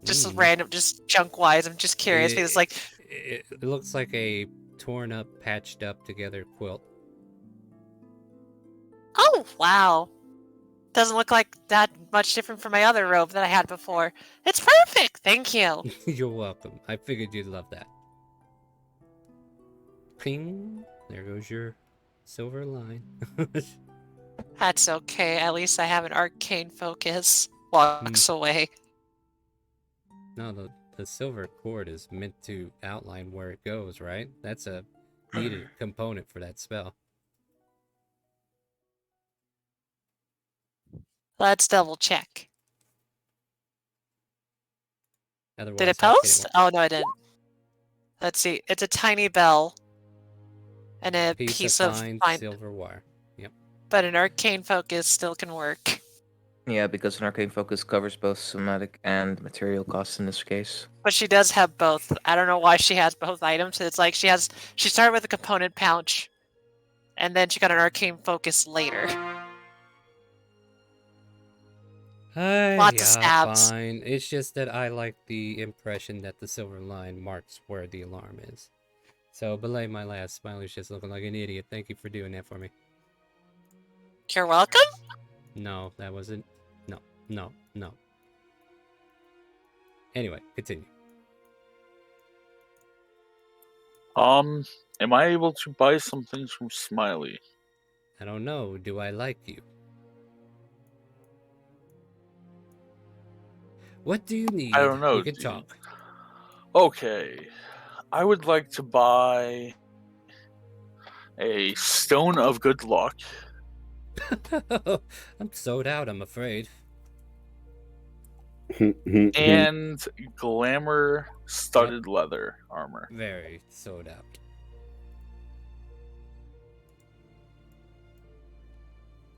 Just random, just junk wise. I'm just curious because like it looks like a torn up, patched up together quilt. Oh wow. Doesn't look like that much different from my other robe that I had before. It's perfect! Thank you. You're welcome. I figured you'd love that. Ping! There goes your silver line. That's okay. At least I have an arcane focus. Walks away. No, the silver cord is meant to outline where it goes, right? That's a needed component for that spell. Let's double check. Otherwise, did it post? Oh no, I didn't. Let's see. It's a tiny bell and a piece of fine silver wire. Yep. But an arcane focus still can work. Yeah, because an arcane focus covers both somatic and material costs in this case. But she does have both. I don't know why she has both items. It's like she started with a component pouch, and then she got an arcane focus later. Lots of stabs. Fine. It's just that I like the impression that the silver line marks where the alarm is. So, belay my last. Smiley's just looking like an idiot. Thank you for doing that for me. You're welcome? No, that wasn't. No. Anyway, continue. Am I able to buy some things from Smiley? I don't know. Do I like you? What do you need? I don't know. We can talk. Okay. I would like to buy a stone of good luck. I'm sold out, I'm afraid. And glamour studded leather armor. Very sold out.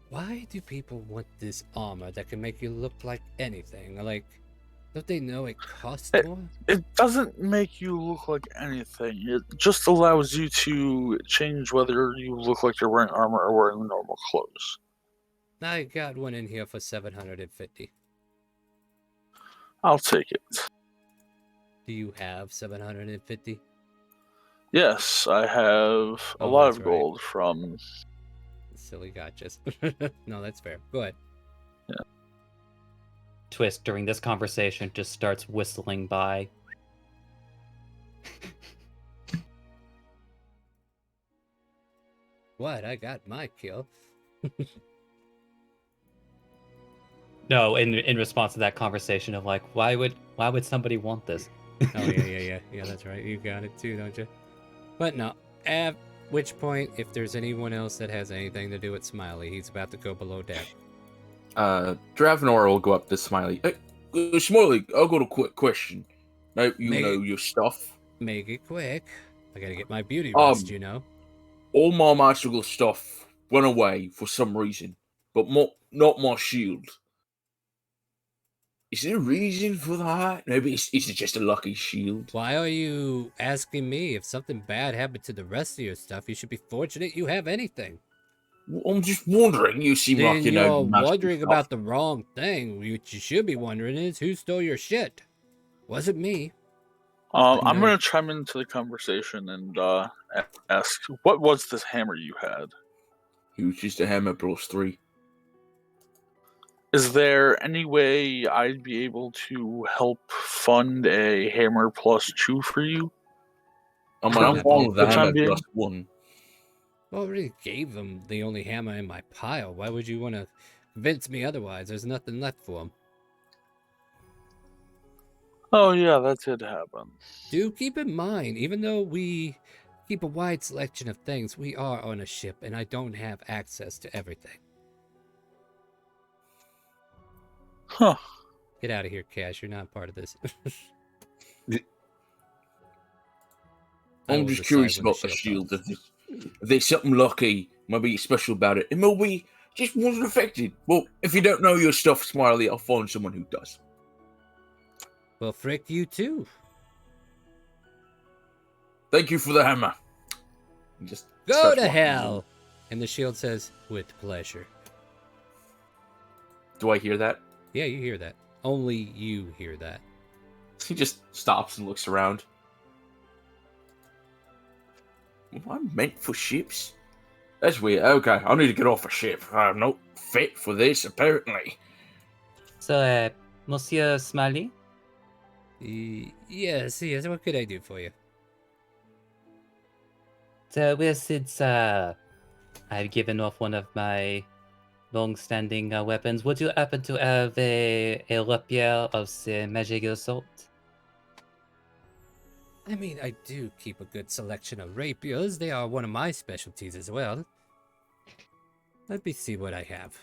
Why do people want this armor that can make you look like anything? Like, don't they know it costs more? It doesn't make you look like anything. It just allows you to change whether you look like you're wearing armor or wearing normal clothes. I got one in here for 750. I'll take it. Do you have 750? Yes, I have a lot of gold from... Silly gotchas. No, that's fair. Go ahead. Yeah. Twist during this conversation just starts whistling by. What? I got my kill. No, in response to that conversation of like, why would somebody want this? Oh yeah, that's right. You got it too, don't you? But no. At which point, if there's anyone else that has anything to do with Smiley, he's about to go below deck. Dravenor will go up to Smiley. Hey, Smiley, I got a quick question. Now you know your stuff. Make it quick. I gotta get my beauty rest, you know. All my magical stuff went away for some reason, but not my shield. Is there a reason for that? Maybe it's just a lucky shield. Why are you asking me? If something bad happened to the rest of your stuff, you should be fortunate you have anything. I'm just wondering. You seem Then like you know you're magical wondering stuff. about the wrong thing. What you should be wondering is who stole your shit. Wasn't me. I'm gonna chime into the conversation and ask, what was this hammer you had? It was just a hammer +3. Is there any way I'd be able to help fund a hammer +2 for you? I mean, I'm fine with the For the time hammer being? +1. I already gave them the only hammer in my pile. Why would you want to convince me otherwise? There's nothing left for them. Oh yeah, that did happen. Do keep in mind, even though we keep a wide selection of things, we are on a ship, and I don't have access to everything. Huh. Get out of here, Cash. You're not part of this. I'm just curious about the shield. If there's something lucky, maybe special about it, it may be just wasn't affected. Well, if you don't know your stuff, Smiley, I'll find someone who does. Well, frick you too. Thank you for the hammer. Just go to hell. And the shield says, with pleasure. Do I hear that? Yeah, you hear that. Only you hear that. He just stops and looks around. I'm meant for ships? That's weird. Okay, I need to get off a ship. I'm not fit for this, apparently. So, Monsieur Smiley? Yes, what could I do for you? So, well, since I've given off one of my long-standing weapons, would you happen to have a rapier of the magical assault? I mean, I do keep a good selection of rapiers. They are one of my specialties as well. Let me see what I have.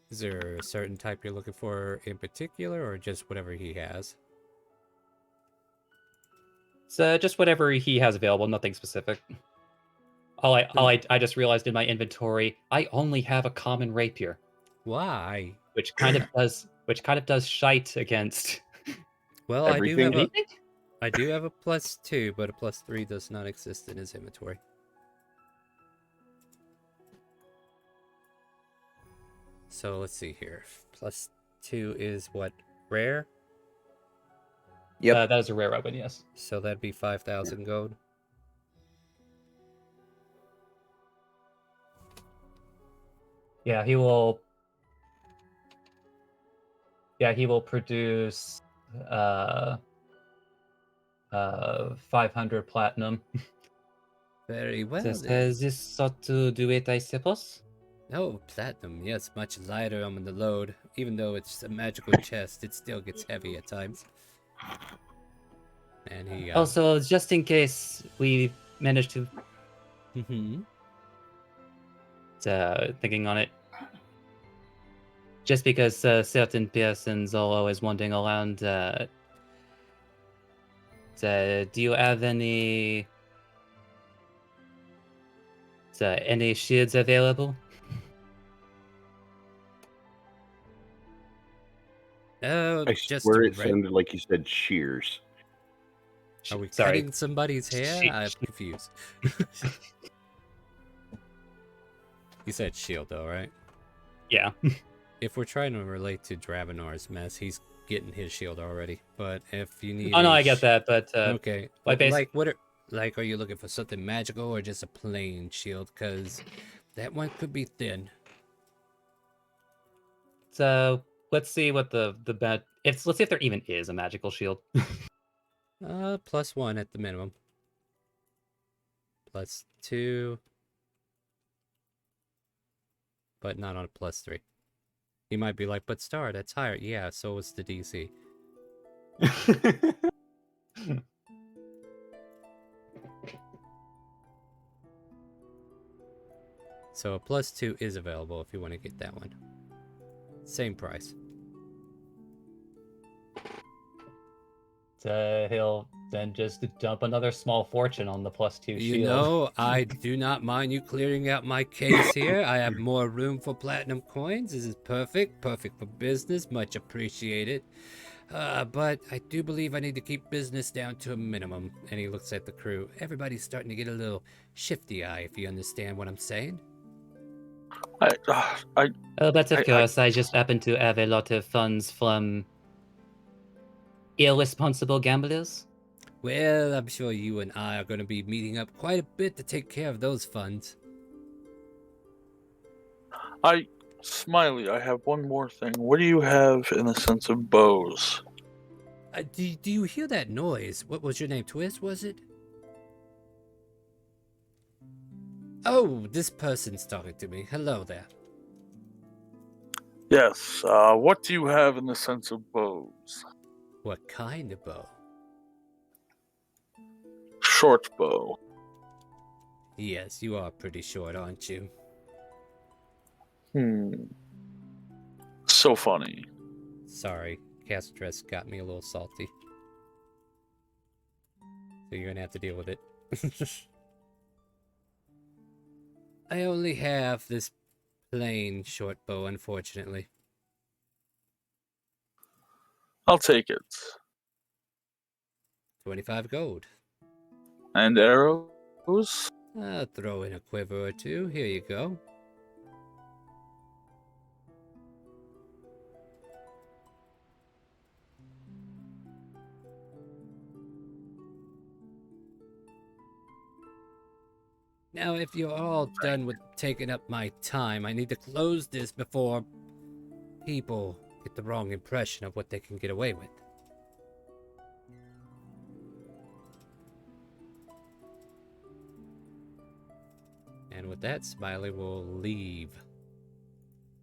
Is there a certain type you're looking for in particular, or just whatever he has? So just whatever he has available, nothing specific. I just realized in my inventory, I only have a common rapier. Why? Which kind of does shite against. Well, everything. I do have a +2, but a +3 does not exist in his inventory. So let's see here. +2 is what? Rare? Yep. That is a rare weapon, yes. So that'd be 5,000 gold. Yeah, he will. Yeah, he will produce 500 platinum. Very well. Does this sort to do it, I suppose? Oh, platinum, yes, much lighter on the load. Even though it's a magical chest, it still gets heavy at times. And he also, just in case we manage to thinking on it, just because certain persons are always wandering around, do you have any shields available? Oh, I just swear it sounded like you said shears. Are we cutting somebody's hair? I'm confused. You said shield, though, right? Yeah. If we're trying to relate to Dravenor's mess, he's getting his shield already. But if you need, oh no, I get that. But okay, like are you looking for something magical or just a plain shield? Because that one could be thin. So let's see what the bad. Let's see if there even is a magical shield. +1 at the minimum. +2. But not on a +3. He might be like, but Star, that's higher. Yeah, so is the DC. So a +2 is available if you want to get that one. Same price. He'll then just dump another small fortune on the +2 shield. You know, I do not mind you clearing out my case here. I have more room for platinum coins. This is perfect. Perfect for business. Much appreciated. But I do believe I need to keep business down to a minimum. And he looks at the crew. Everybody's starting to get a little shifty eye, if you understand what I'm saying. But of course, I just happen to have a lot of funds from irresponsible gamblers. Well, I'm sure you and I are going to be meeting up quite a bit to take care of those funds. Smiley, I have one more thing. What do you have in the sense of bows? Do you hear that noise? What was your name? Twist, was it? Oh, this person's talking to me. Hello there. Yes. What do you have in the sense of bows? What kind of bow? Short bow. Yes, you are pretty short, aren't you? So funny. Sorry, Castress got me a little salty. So you're gonna have to deal with it. I only have this plain short bow, unfortunately. I'll take it. 25 gold. And arrows? Throw in a quiver or two. Here you go. Now, if you're all done with taking up my time, I need to close this before people get the wrong impression of what they can get away with. And with that, Smiley will leave.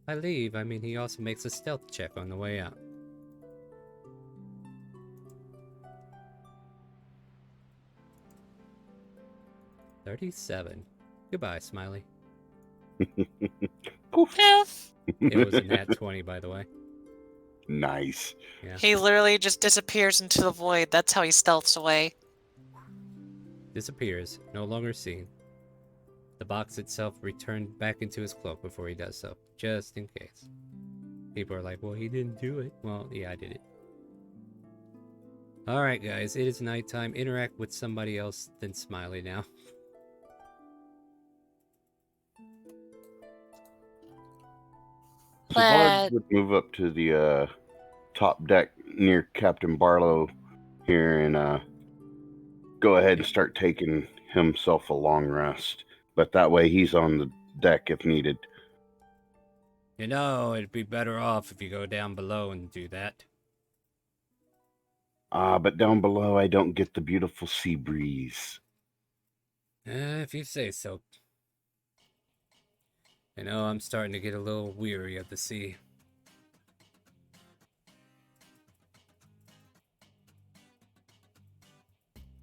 By leave, I mean he also makes a stealth check on the way out. $37. Goodbye, Smiley. Poof. It was a nat 20, by the way. Nice. Yeah. He literally just disappears into the void. That's how he stealths away. Disappears, no longer seen. The box itself returned back into his cloak before he does so, just in case. People are like, well, he didn't do it. Well, yeah, I did it. Alright, guys, it is nighttime. Interact with somebody else than Smiley now. Savard would move up to the top deck near Captain Barlow here and go ahead and start taking himself a long rest. But that way he's on the deck if needed. You know, it'd be better off if you go down below and do that. But down below I don't get the beautiful sea breeze. If you say so. You know, I'm starting to get a little weary of the sea.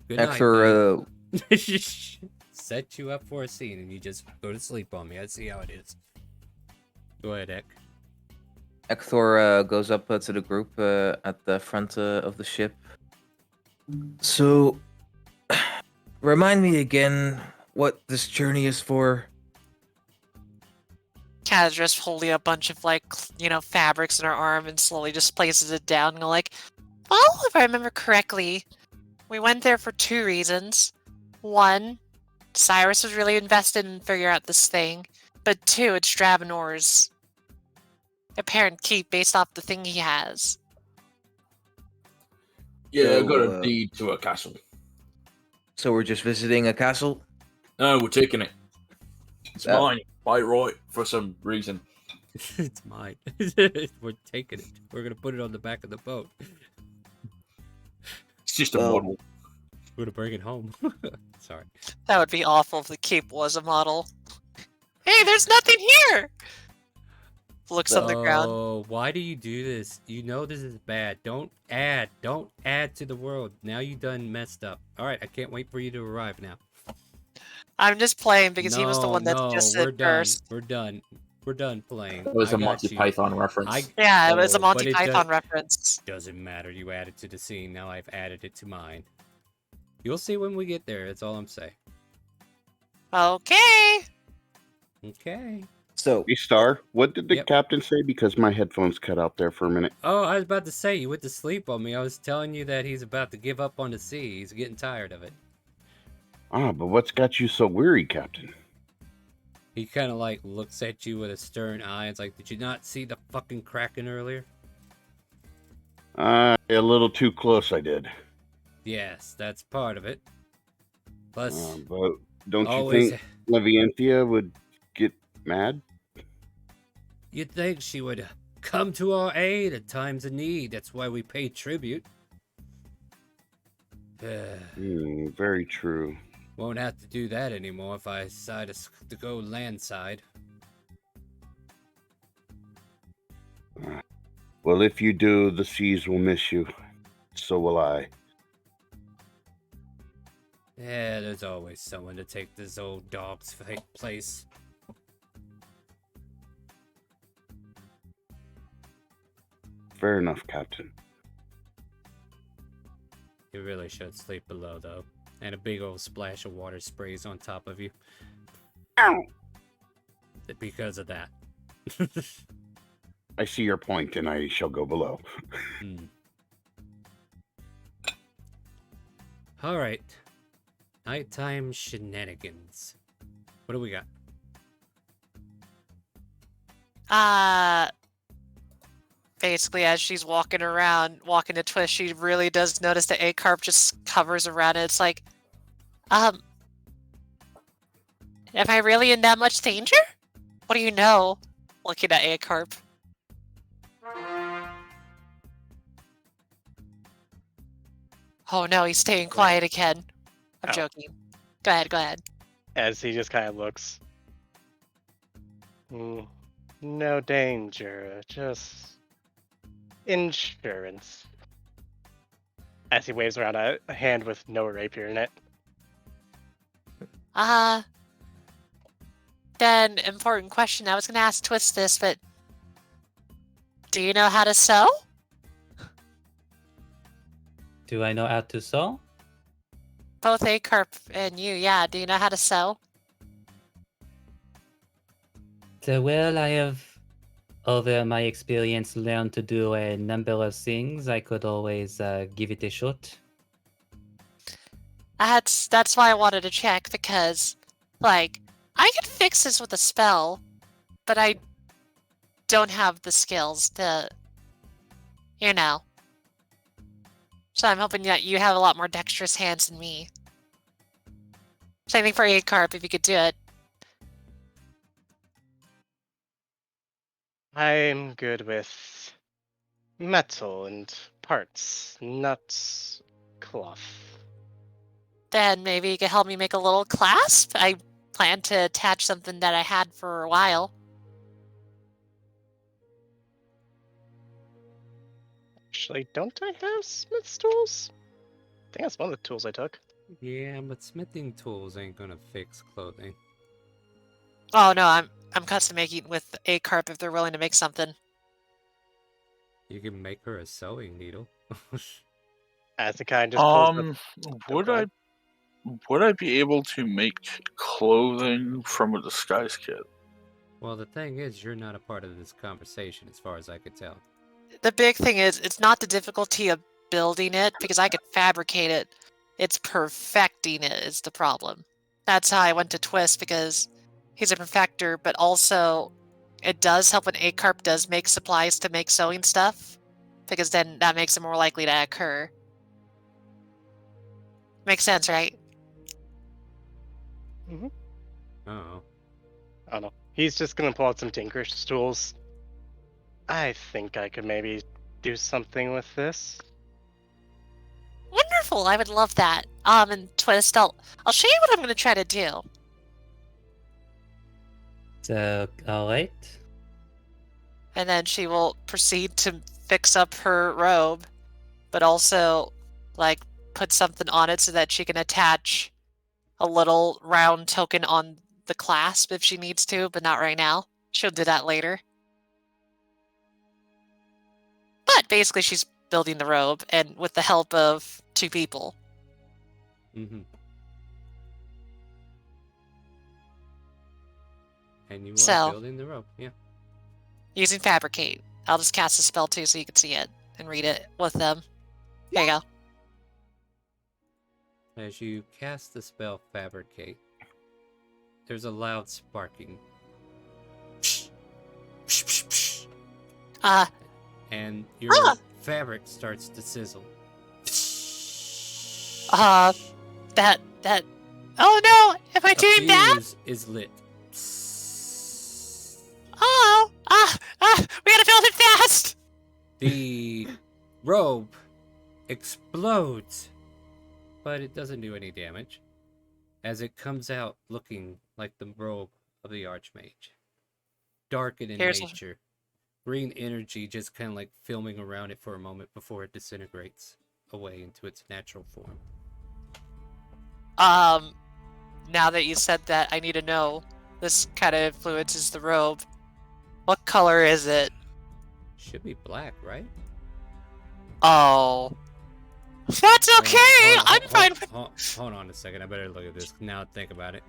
Good night, set you up for a scene and you just go to sleep on me. I see how it is. Go ahead, Ek. Ekthor goes up to the group at the front of the ship. So, remind me again what this journey is for. Kaz just holding a bunch of, like, fabrics in her arm and slowly just places it down and go like, well, if I remember correctly, we went there for 2 reasons. 1, Cyrus was really invested in figuring out this thing. But 2, it's Dravenor's apparent keep based off the thing he has. Yeah, I got a deed to a castle. So we're just visiting a castle? No, we're taking it. It's mine, by right, for some reason. It's mine. We're taking it. We're gonna put it on the back of the boat. It's just a model. We're gonna bring it home. Sorry. That would be awful if the keep was a model. Hey, there's nothing here! Looks on the ground. Oh, why do you do this? You know this is bad. Don't add to the world. Now you done messed up. Alright, I can't wait for you to arrive now. I'm just playing because he was the one that just said first. We're done playing. It was a Monty Python reference. Yeah, it was a Monty Python reference. Doesn't matter. You added to the scene. Now I've added it to mine. You'll see when we get there. That's all I'm saying. Okay. Okay. So, Hey, Star, what did the Yep. captain say? Because my headphones cut out there for a minute. Oh, I was about to say, you went to sleep on me. I was telling you that he's about to give up on the sea. He's getting tired of it. Ah, but what's got you so weary, Captain? He kind of like looks at you with a stern eye. It's like, did you not see the fucking Kraken earlier? A little too close, I did. Yes, that's part of it. Plus, But don't you always, think Levianthia would get mad? you'd think she would come to our aid at times of need. That's why we pay tribute. Very true. Won't have to do that anymore if I decide to go landside. Well, if you do, the seas will miss you. So will I. Yeah, there's always someone to take this old dog's place. Fair enough, Captain. You really should sleep below, though. And a big old splash of water sprays on top of you. Ow! Because of that. I see your point, and I shall go below. Alright. Nighttime shenanigans. What do we got? Basically, as she's walking to Twist, she really does notice the A-carp just covers around it. It's like, am I really in that much danger? What do you know? Looking at A-carp. Oh no, he's staying quiet again. I'm joking. Go ahead. As he just kind of looks. No danger, just insurance. As he waves around a hand with no rapier in it. Then, important question. I was going to ask Twist this, but do you know how to sew? Do I know how to sew? Both A-carp and you, yeah. Do you know how to sew? Well, I have, over my experience, learned to do a number of things. I could always give it a shot. That's why I wanted to check, because, like, I could fix this with a spell, but I don't have the skills to, you know. So I'm hoping that you have a lot more dexterous hands than me. Same thing for A-carp, if you could do it. I'm good with metal and parts, not cloth. Then maybe you could help me make a little clasp? I plan to attach something that I had for a while. Actually, don't I have smith's tools? I think that's one of the tools I took. Yeah, but smithing tools ain't gonna fix clothing. Oh no, I'm custom making with A-carp if they're willing to make something. You can make her a sewing needle. As the kind just pulls up. Would I be able to make clothing from a disguise kit? Well, the thing is, you're not a part of this conversation, as far as I could tell. The big thing is, it's not the difficulty of building it, because I could fabricate it. It's perfecting it is the problem. That's how I went to Twist, because he's a perfecter, but also it does help when A-carp does make supplies to make sewing stuff, because then that makes it more likely to occur. Makes sense, right? Mm-hmm. Oh. I don't know. He's just gonna pull out some tinker's tools. I think I could maybe do something with this. Wonderful, I would love that. And Twist, I'll show you what I'm gonna try to do. So, alright. And then she will proceed to fix up her robe, but also, like, put something on it so that she can attach a little round token on the clasp if she needs to, but not right now. She'll do that later. But basically, she's building the robe, and with the help of 2 people. And you are So, building the rope, yeah. using Fabricate. I'll just cast a spell too so you can see it and read it with them. There you go. As you cast the spell Fabricate, there's a loud sparking. And your fabric starts to sizzle. That. Oh no! Am I doing that? Fuse is lit. We gotta build it fast! The robe explodes, but it doesn't do any damage, as it comes out looking like the robe of the Archmage. Darkened in nature. Green energy just kind of like filming around it for a moment before it disintegrates away into its natural form. Now that you said that, I need to know. This kind of influences the robe. What color is it? Should be black, right? Oh. That's okay! I'm fine with... Hold on a second, I better look at this now and think about it.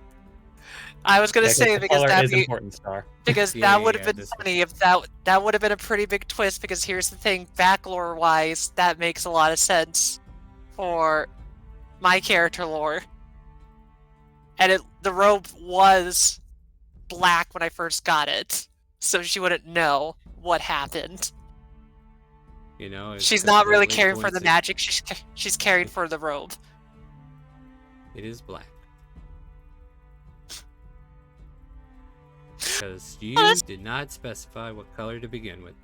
I was gonna say, because that'd be important, Star. Because that would have been funny if that would have been a pretty big twist, because here's the thing, backlore wise, that makes a lot of sense for my character lore. And the robe was black when I first got it, so she wouldn't know what happened. You know, she's not really caring for the magic, she's caring for the robe. It is black. Because you did not specify what color to begin with.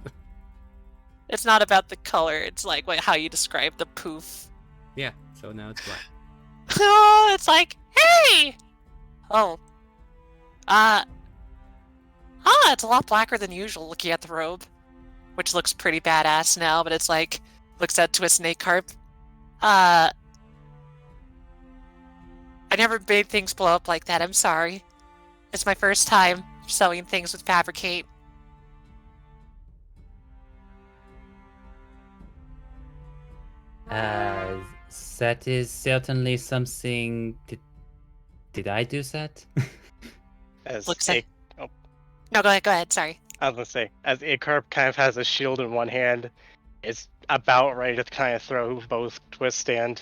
It's not about the color, it's like how you describe the poof. Yeah, so now it's black. Oh, it's like, hey! Oh. It's a lot blacker than usual looking at the robe. Which looks pretty badass now, but it's like, looks at to a snake carp. I never made things blow up like that, I'm sorry. It's my first time sewing things with Fabricate. That is certainly something... Did I do that? No, go ahead, sorry. I was gonna say, as Icarp kind of has a shield in one hand, is about ready to kind of throw both Twist and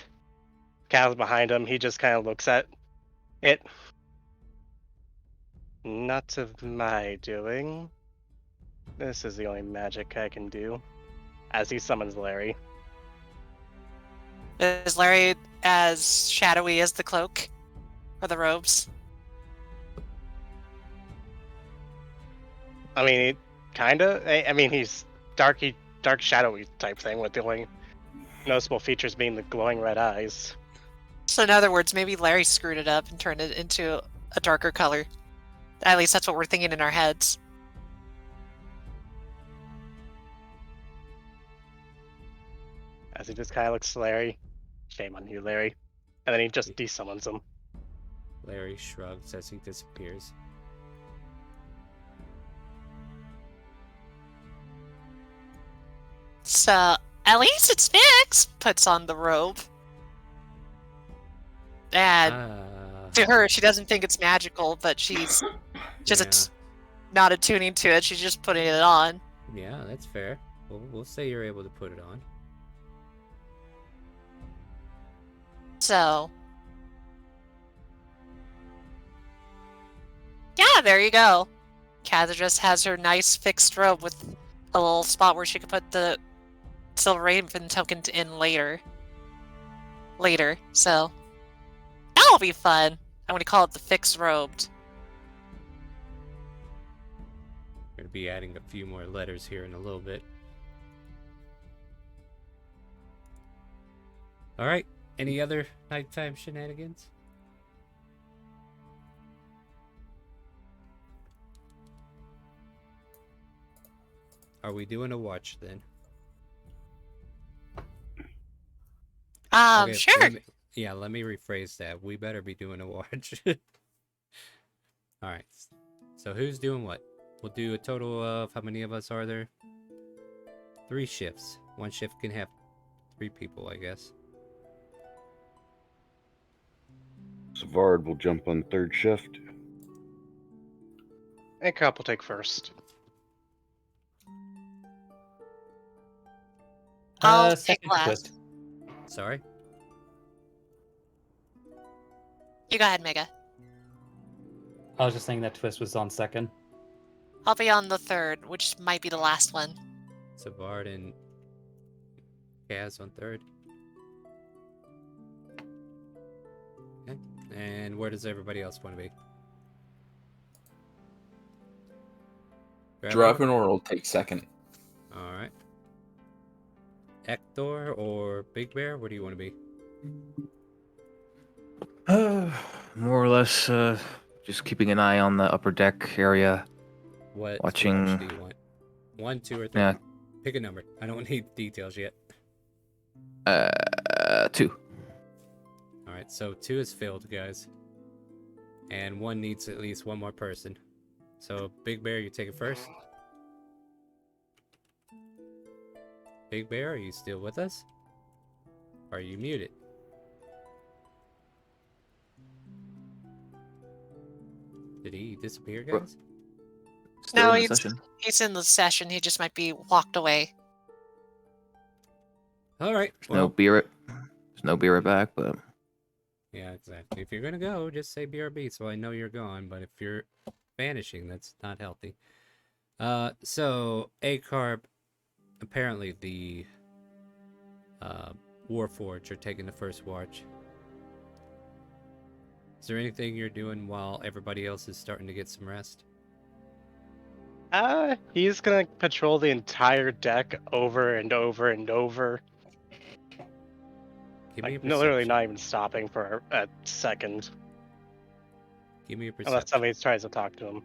Kaz behind him. He just kind of looks at it. Not of my doing. This is the only magic I can do. As he summons Larry. Is Larry as shadowy as the cloak? Or the robes? I mean, kinda. I mean, he's dark shadowy type thing, with the only noticeable features being the glowing red eyes. So in other words, maybe Larry screwed it up and turned it into a darker color. At least that's what we're thinking in our heads. As he just kind of looks to Larry. Shame on you, Larry. And then he just desummons him. Larry shrugs as he disappears. So, at least it's fixed! Puts on the robe. And to her, she doesn't think it's magical, but she's just not attuning to it. She's just putting it on. Yeah, that's fair. We'll say you're able to put it on. So, yeah, there you go. Kaz just has her nice fixed robe with a little spot where she could put the Silver Raven token in later. So that'll be fun. I'm gonna call it the fixed robed. We're gonna be adding a few more letters here in a little bit. Alright, any other nighttime shenanigans? Are we doing a watch then? Okay, Sure. let me rephrase that. We better be doing a watch. Alright. So who's doing what? We'll do a total of, how many of us are there? 3 shifts. One shift can have 3 people, I guess. Savard will jump on third shift. Acup will take first. I'll take second last. twist. Sorry? You go ahead, Mega. I was just saying that twist was on second. I'll be on the third, which might be the last one. Savard and Kaz on third. Okay. And where does everybody else want to be? Dravenor will take second. Alright. Ektor or Big Bear? Where do you want to be? More or less, just keeping an eye on the upper deck area. What Watching. watch do you want? 1, 2, or 3? Yeah. Pick a number. I don't need details yet. 2. Alright, so 2 is filled, guys. And 1 needs at least one more person. So, Big Bear, you take it first? Big Bear, are you still with us? Are you muted? Did he disappear, guys? Still No, in the session. he's in the session. He just might be walked away. Alright, There's no beer back, but yeah, exactly. If you're gonna go, just say BRB so I know you're gone, but if you're vanishing, that's not healthy. So, ACARB, apparently the Warforged are taking the first watch. Is there anything you're doing while everybody else is starting to get some rest? He's gonna patrol the entire deck over and over and over. Give me a Like, perception. literally not even stopping for a second. Give me a perception. Unless somebody tries to talk to him.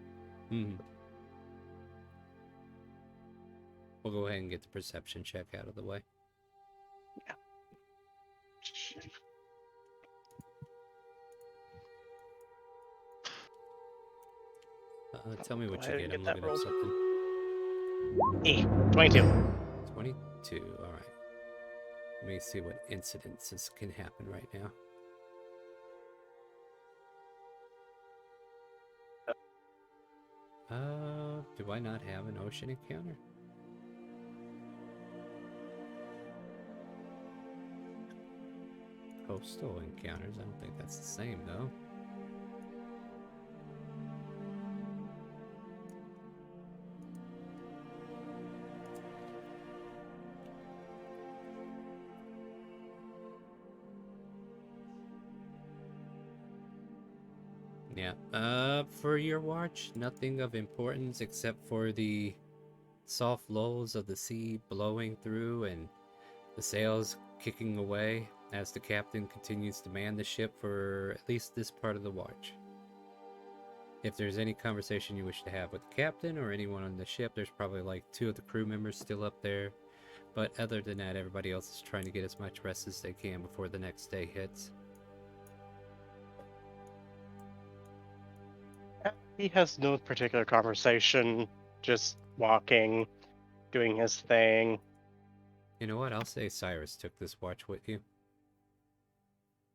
We'll go ahead and get the perception check out of the way. Yeah. Tell me what you get. I'm that looking up something. 22. 22. All right. Let me see what incidences can happen right now. Do I not have an ocean encounter? Coastal encounters? I don't think that's the same, though. Yeah, for your watch, nothing of importance except for the soft lulls of the sea blowing through and the sails kicking away as the captain continues to man the ship for at least this part of the watch. If there's any conversation you wish to have with the captain or anyone on the ship, there's probably like 2 of the crew members still up there. But other than that, everybody else is trying to get as much rest as they can before the next day hits. He has no particular conversation, just walking, doing his thing. You know what? I'll say Cyrus took this watch with you.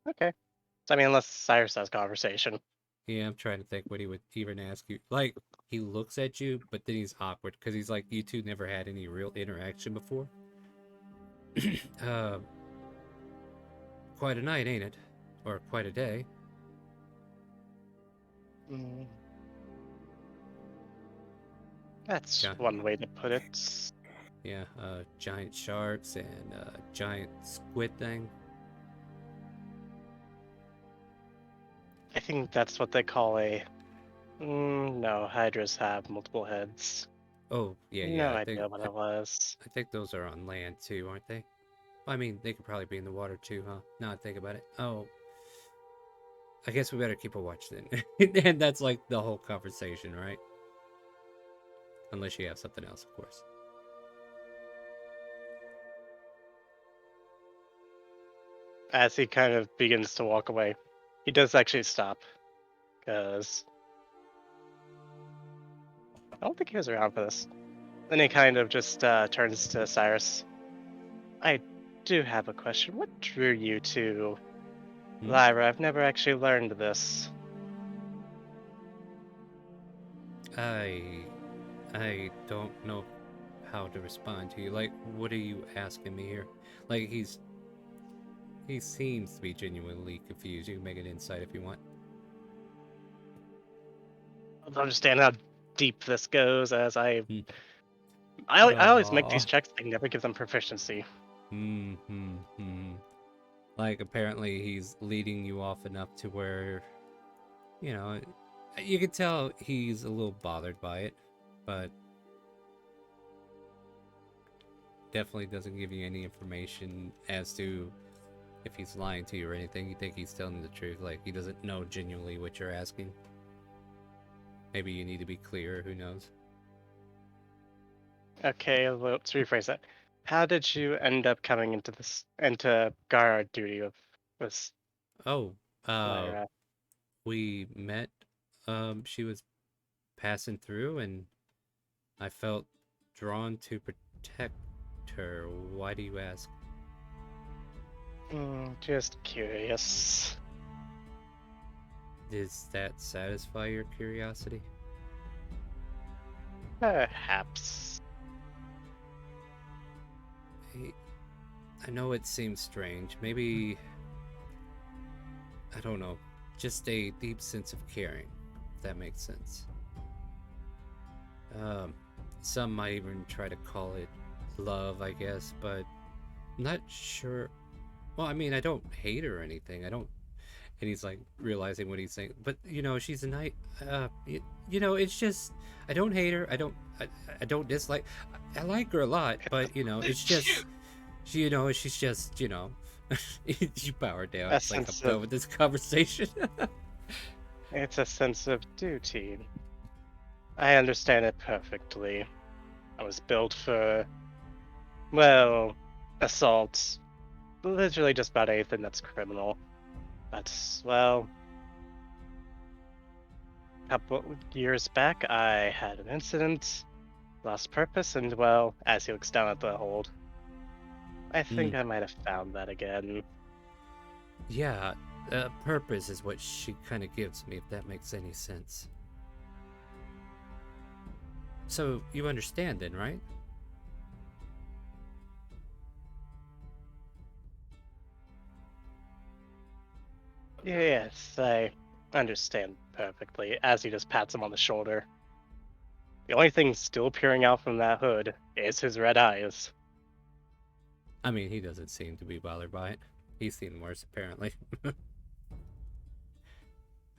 Okay. So, I mean, unless Cyrus has conversation. Yeah, I'm trying to think what he would even ask you. Like, he looks at you, but then he's awkward because he's like, you two never had any real interaction before. Quite a night, ain't it? Or quite a day. That's one way to put it. Yeah, giant sharks and giant squid thing. I think that's what they call a... no, hydras have multiple heads. Oh, yeah, No yeah. idea what it was. I think those are on land too, aren't they? I mean, they could probably be in the water too, huh? Now I think about it. Oh, I guess we better keep a watch then. And that's like the whole conversation, right? Unless you have something else, of course. As he kind of begins to walk away, he does actually stop. Because... I don't think he was around for this. Then he kind of just turns to Cyrus. I do have a question. What drew you to Lyra? I've never actually learned this. I don't know how to respond to you. Like, what are you asking me here? Like, he seems to be genuinely confused. You can make an insight if you want. I'll understand how deep this goes, as I Aw. always make these checks. I never give them proficiency. Like, apparently he's leading you off enough to where, you know, you can tell he's a little bothered by it, but definitely doesn't give you any information as to if he's lying to you or anything. You think he's telling the truth, like he doesn't know genuinely what you're asking. Maybe you need to be clearer, who knows? Okay, let's rephrase that. How did you end up coming into guard duty of this? Oh, Lyra? we met. She was passing through, and I felt drawn to protect her. Why do you ask? Just curious. Does that satisfy your curiosity? Perhaps. I know it seems strange. Maybe, I don't know, just a deep sense of caring, if that makes sense. Some might even try to call it love, I guess, but I'm not sure. Well, I mean, I don't hate her or anything. I don't. And he's like realizing what he's saying. But you know, she's a knight. You know, it's just I don't hate her. I don't dislike. I like her a lot, but you know, it's just you know, she's just you know. You power down. It's like I'm done with this conversation. It's a sense of duty. I understand it perfectly. I was built for, well, assault. Literally just about anything that's criminal. But, well, a couple years back, I had an incident, lost purpose, and, well, as he looks down at the hold, I think I might have found that again. Yeah, purpose is what she kind of gives me, if that makes any sense. So, you understand then, right? Yes, I understand perfectly, as he just pats him on the shoulder. The only thing still peering out from that hood is his red eyes. I mean, he doesn't seem to be bothered by it. He's seen worse, apparently.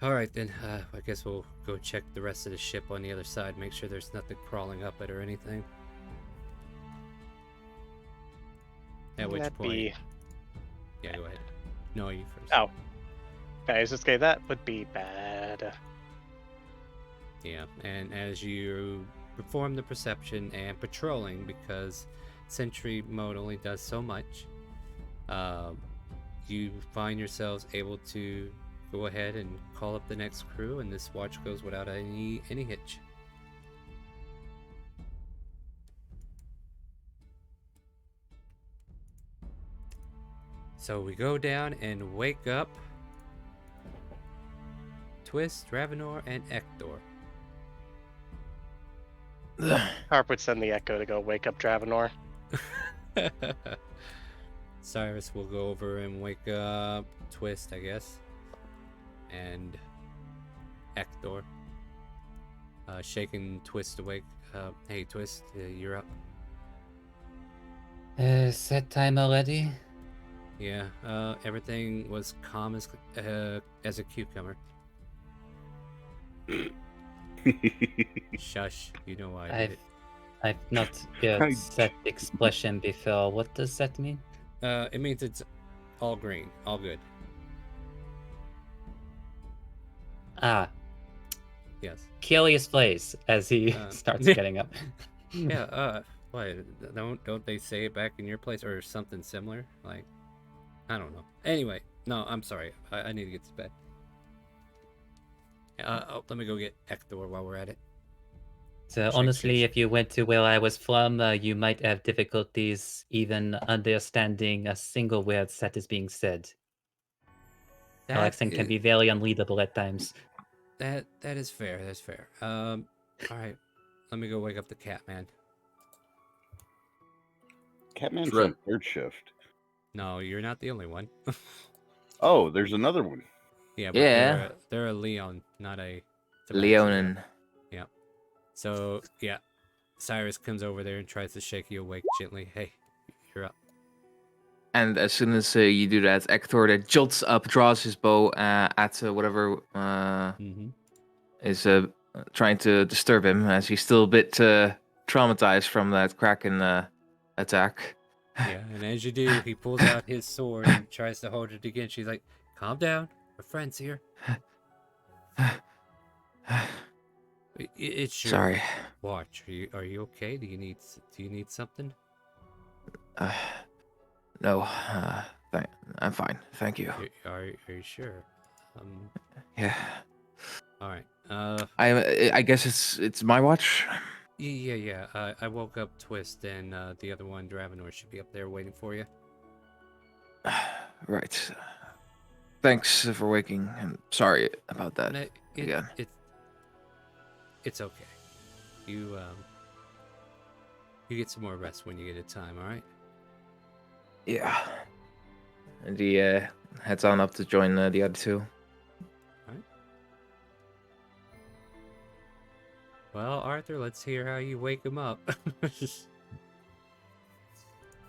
Alright then, I guess we'll go check the rest of the ship on the other side, make sure there's nothing crawling up it or anything. At which point... Yeah, go ahead. No, you first. Oh. I was just saying that would be bad. Yeah, and as you perform the perception and patrolling, because sentry mode only does so much, you find yourselves able to go ahead and call up the next crew, and this watch goes without any hitch. So we go down and wake up Twist, Ravenor, and Ektor. Harp would send the Echo to go wake up Dravenor. Cyrus will go over and wake up Twist, I guess. And Ektor. Shaking Twist awake. Hey, Twist, you're up. Set time already? Yeah, everything was calm as a cucumber. Shush, you know why I did it. I've not heard that expression before. What does that mean? It means it's all green, all good. Ah. Yes. Curious place as he starts getting up. Yeah, what? Don't they say it back in your place or something similar? Like, I don't know. Anyway, no, I'm sorry. I need to get to bed. Let me go get Ektor while we're at it. So honestly, if you went to where I was from, you might have difficulties even understanding a single word that is being said. Our accent can be very unreadable at times. That is fair. That's fair. Alright. Let me go wake up the cat man. Catman's Sure. on third shift. No, you're not the only one. Oh, there's another one. Yeah, but Yeah. they're a Leon, not a Tabaxi. Leonin. Yeah. So, yeah. Cyrus comes over there and tries to shake you awake gently. Hey, you're up. And as soon as you do that, Ektor that jolts up, draws his bow at whatever is trying to disturb him, as he's still a bit traumatized from that Kraken attack. Yeah, and as you do, he pulls out his sword and tries to hold it again. She's like, calm down. We're friends here. It's your Sorry. watch. Are you okay? Do you need something? No, I'm fine. Thank you. Are you sure? Yeah. All right. I guess it's my watch. Yeah. I woke up Twist, and the other one, Dravenor, should be up there waiting for you. Right. Thanks for waking. I'm sorry about that. No, again. It's okay. You get some more rest when you get a time. All right. Yeah. And he heads on up to join the other two. Alright. Well, Arthur, let's hear how you wake him up.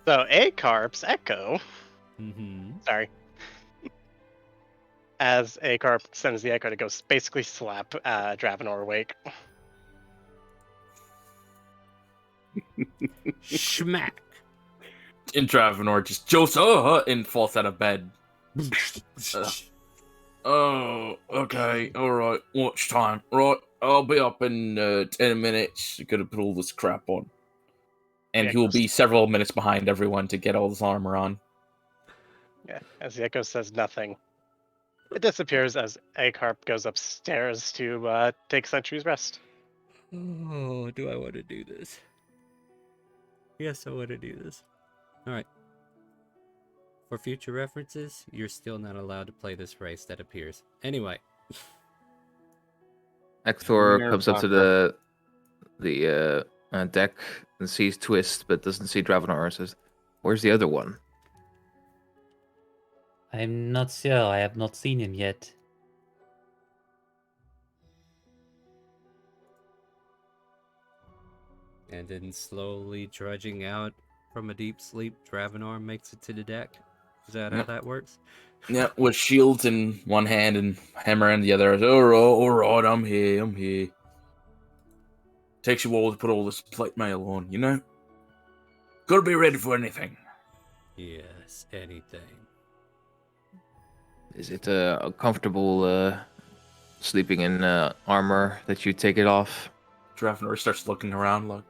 So Acarp's Echo. Sorry. As Acarp sends the Echo to go basically slap Dravenor awake. Schmack. And Dravenor just jolts and falls out of bed. Oh, okay, alright, watch time. Right, I'll be up in 10 minutes. Gotta put all this crap on. And he will be several minutes behind everyone to get all this armor on. Yeah, as the Echo says nothing. It disappears as Acarp goes upstairs to take Sentry's rest. Oh, do I want to do this? Yes, I want to do this. Alright. For future references, you're still not allowed to play this race that appears. Anyway. Ektor comes up to the deck and sees Twist, but doesn't see Dravenor. Says, "Where's the other one?" I'm not sure. I have not seen him yet. And then slowly trudging out from a deep sleep, Dravenor makes it to the deck. Is that how that works? Yeah, with shields in one hand and hammer in the other. Alright, I'm here. Takes you a while to put all this plate mail on, you know? Gotta be ready for anything. Yes, anything. Is it comfortable sleeping in armor that you take it off? Dravenor starts looking around like,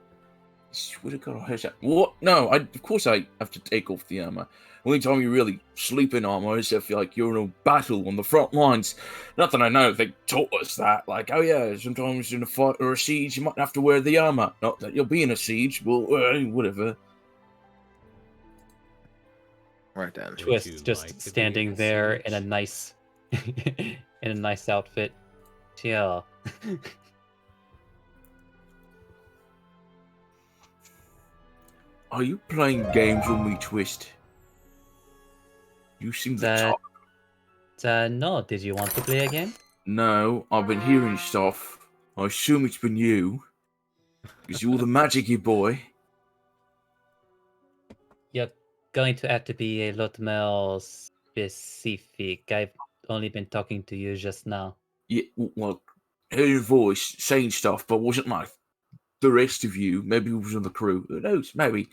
swear to God, what? No, of course I have to take off the armor. Only time you really sleep in armor is if like you're in a battle on the front lines. Not that I know they taught us that. Like, oh yeah, sometimes in a fight or a siege, you might have to wear the armor. Not that you'll be in a siege, well, whatever. Right then. Twist just standing there in a nice, in a nice outfit. Yeah. Are you playing games with me, Twist? You seem to talk. No, did you want to play a game? No, I've been hearing stuff. I assume it's been you. Because you're the magic-y boy. You're going to have to be a lot more specific. I've only been talking to you just now. Yeah, well, heard your voice saying stuff, but wasn't like the rest of you. Maybe it was on the crew. Who knows? Maybe.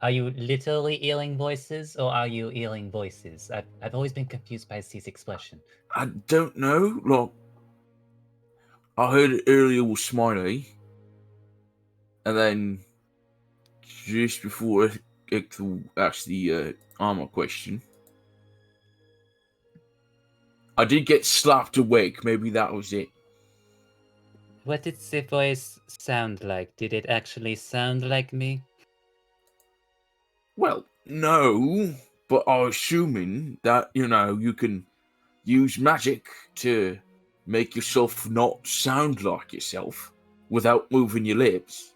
Are you literally hearing voices, or are you hearing voices? I've always been confused by this expression. I don't know. Like, I heard it earlier was Smiley. And then, just before I get to ask the armor question, I did get slapped awake. Maybe that was it. What did the voice sound like? Did it actually sound like me? Well, no, but I'm assuming that, you know, you can use magic to make yourself not sound like yourself without moving your lips.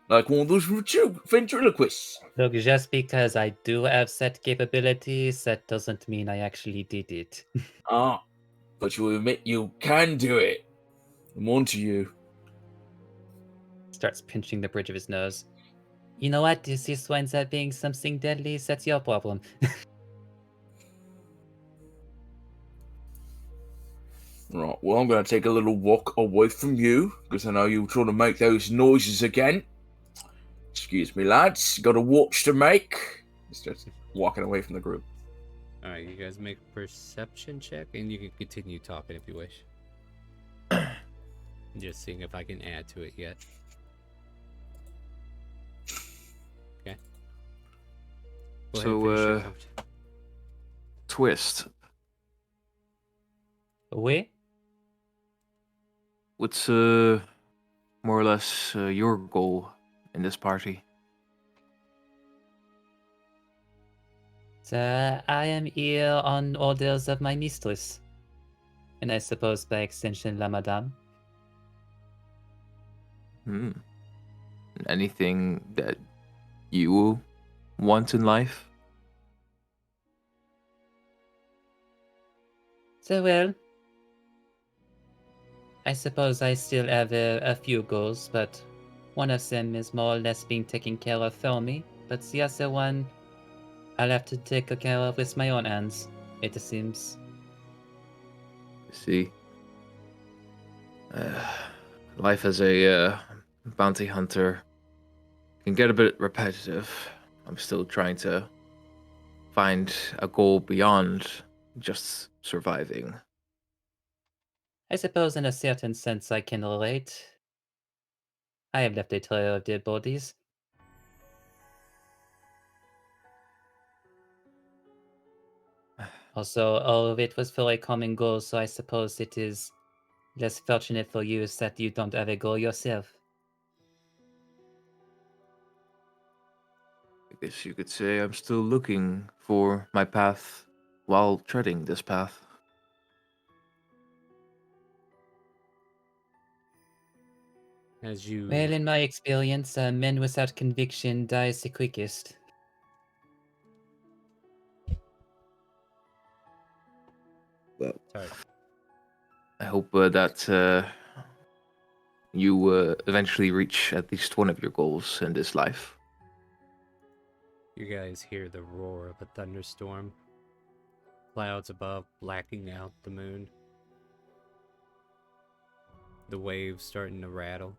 Like one of those ventriloquists. Look, just because I do have set capabilities, that doesn't mean I actually did it. But you admit you can do it. I'm on to you. Starts pinching the bridge of his nose. You know what? If this winds up being something deadly, that's your problem. Right, well, I'm going to take a little walk away from you, because I know you're trying to make those noises again. Excuse me, lads. Got a watch to make. He starts walking away from the group. Alright, you guys make a perception check, and you can continue talking if you wish. Just seeing if I can add to it yet. Okay. So, Twist. Oui? What's more or less your goal in this party? I am here on orders of my mistress. And I suppose by extension, la madame. Anything that you want in life? So, well, I suppose I still have a few goals, but one of them is more or less being taken care of for me, but the other one I'll have to take care of with my own hands, it seems. See, life as a bounty hunter can get a bit repetitive. I'm still trying to find a goal beyond just surviving. I suppose in a certain sense I can relate. I have left a trail of dead bodies. Also, all of it was for a common goal, so I suppose it is less fortunate for you that you don't have a goal yourself. I guess you could say I'm still looking for my path while treading this path. As you... Well, in my experience, men without conviction dies the quickest. Well, Sorry. I hope that you eventually reach at least one of your goals in this life. You guys hear the roar of a thunderstorm. Clouds above blacking out the moon. The waves starting to rattle.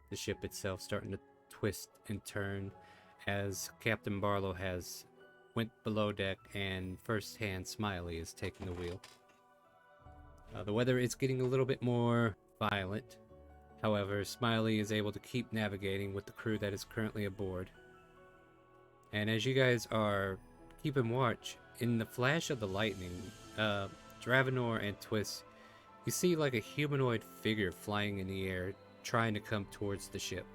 The ship itself starting to twist and turn as Captain Barlow has went below deck and First Hand Smiley is taking the wheel. The weather is getting a little bit more violent. However, Smiley is able to keep navigating with the crew that is currently aboard. And as you guys are keeping watch, in the flash of the lightning, Dravenor and Twist, you see like a humanoid figure flying in the air, trying to come towards the ship.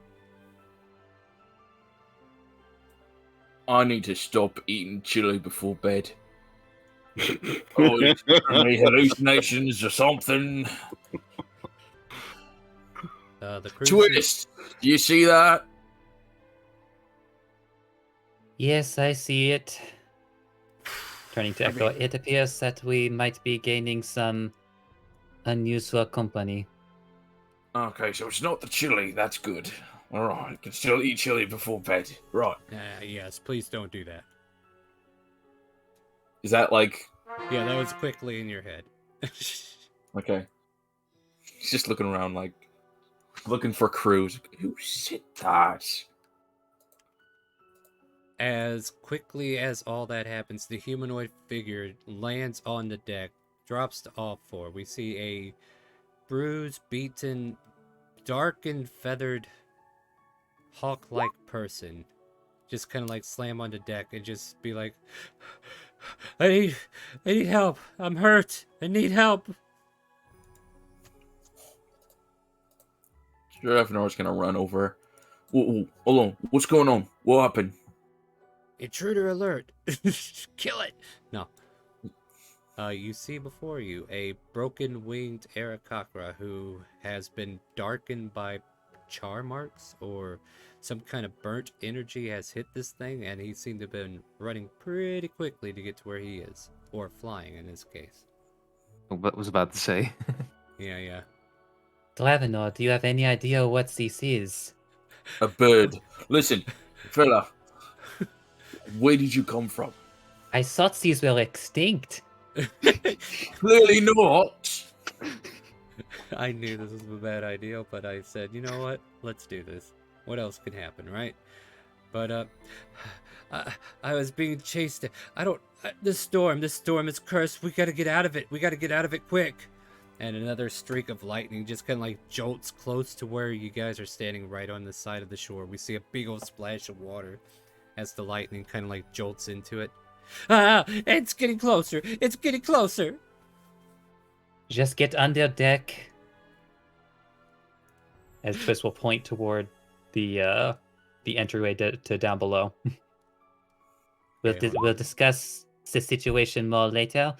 I need to stop eating chili before bed. Oh, it's giving me hallucinations or something. The crew Twist! Do you see that? Yes, I see it. Turning to Echo, it appears that we might be gaining some unusual company. Okay, so it's not the chili. That's good. All right, I can still eat chili before bed. Right. Yes, please don't do that. Is that like... Yeah, that was quickly in your head. Okay. He's just looking around like... looking for crews. Who said that? As quickly as all that happens, the humanoid figure lands on the deck, drops to all four. We see a bruised, beaten, dark and feathered, hawk-like person just kind of like slam on the deck and just be like, I need help. I'm hurt. I need help. Dravenor's gonna run over. Whoa, hold on. What's going on? What happened? Intruder alert. Kill it. No. You see before you a broken-winged Arakakra who has been darkened by char marks or some kind of burnt energy has hit this thing, and he seemed to have been running pretty quickly to get to where he is, or flying in this case. What was about to say? Yeah. Glavenor, do you have any idea what this is? A bird. Listen, fella, where did you come from? I thought these were extinct. Clearly not. I knew this was a bad idea, but I said, you know what? Let's do this. What else could happen, right? But, I was being chased. This storm is cursed. We gotta get out of it. We gotta get out of it quick. And another streak of lightning just kind of like jolts close to where you guys are standing right on the side of the shore. We see a big old splash of water as the lightning kind of like jolts into it. Ah, it's getting closer. It's getting closer. Just get under deck. As Twist will point toward the entryway to down below. We'll discuss the situation more later.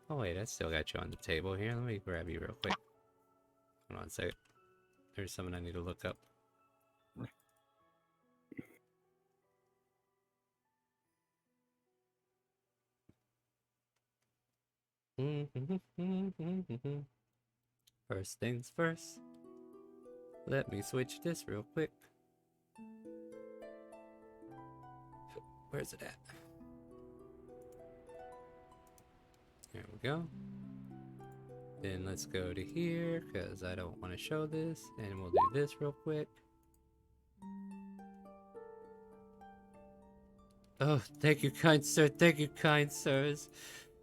Oh wait, I still got you on the table here. Let me grab you real quick. Hold on a second. There's something I need to look up. First things first. Let me switch this real quick. Where's it at? There we go. Then let's go to here, because I don't want to show this. And we'll do this real quick. Oh, thank you, kind sir. Thank you, kind sirs.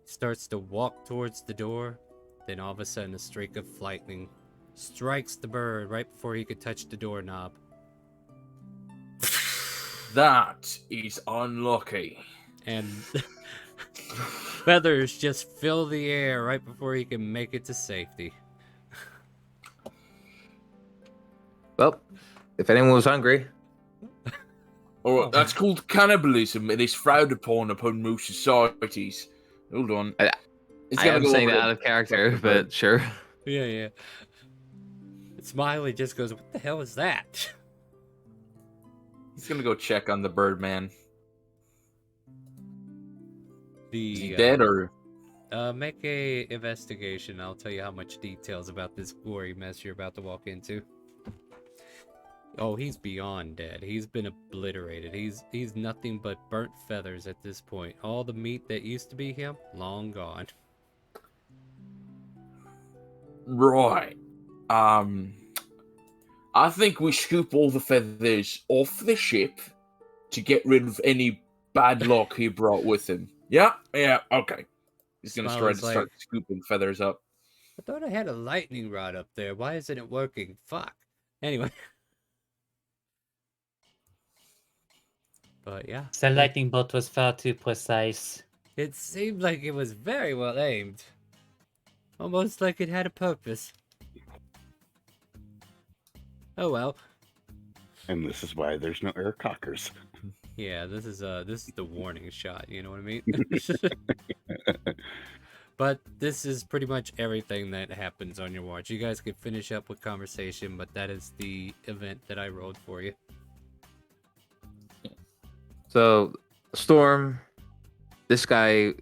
Starts to walk towards the door. Then all of a sudden, a streak of lightning strikes the bird right before he could touch the doorknob. That is unlucky. And feathers just fill the air right before he can make it to safety. Well, if anyone was hungry. Oh, that's called cannibalism. It is frowned upon most societies. Hold on. I am saying that out of character, but sure. Yeah. Smiley just goes, what the hell is that? He's gonna go check on the bird man. Is he dead or? Make a investigation. I'll tell you how much details about this gory mess you're about to walk into. Oh, he's beyond dead. He's been obliterated. He's nothing but burnt feathers at this point. All the meat that used to be him, long gone. Right. I think we scoop all the feathers off the ship to get rid of any bad luck he brought with him. Yeah, okay. He's gonna start scooping feathers up. I thought I had a lightning rod up there. Why isn't it working? Fuck. Anyway. But yeah. The lightning bolt was far too precise. It seemed like it was very well aimed. Almost like it had a purpose. Oh well. And this is why there's no air cockers. Yeah, this is the warning shot, you know what I mean? But this is pretty much everything that happens on your watch. You guys can finish up with conversation, but that is the event that I rolled for you. So, Storm, this guy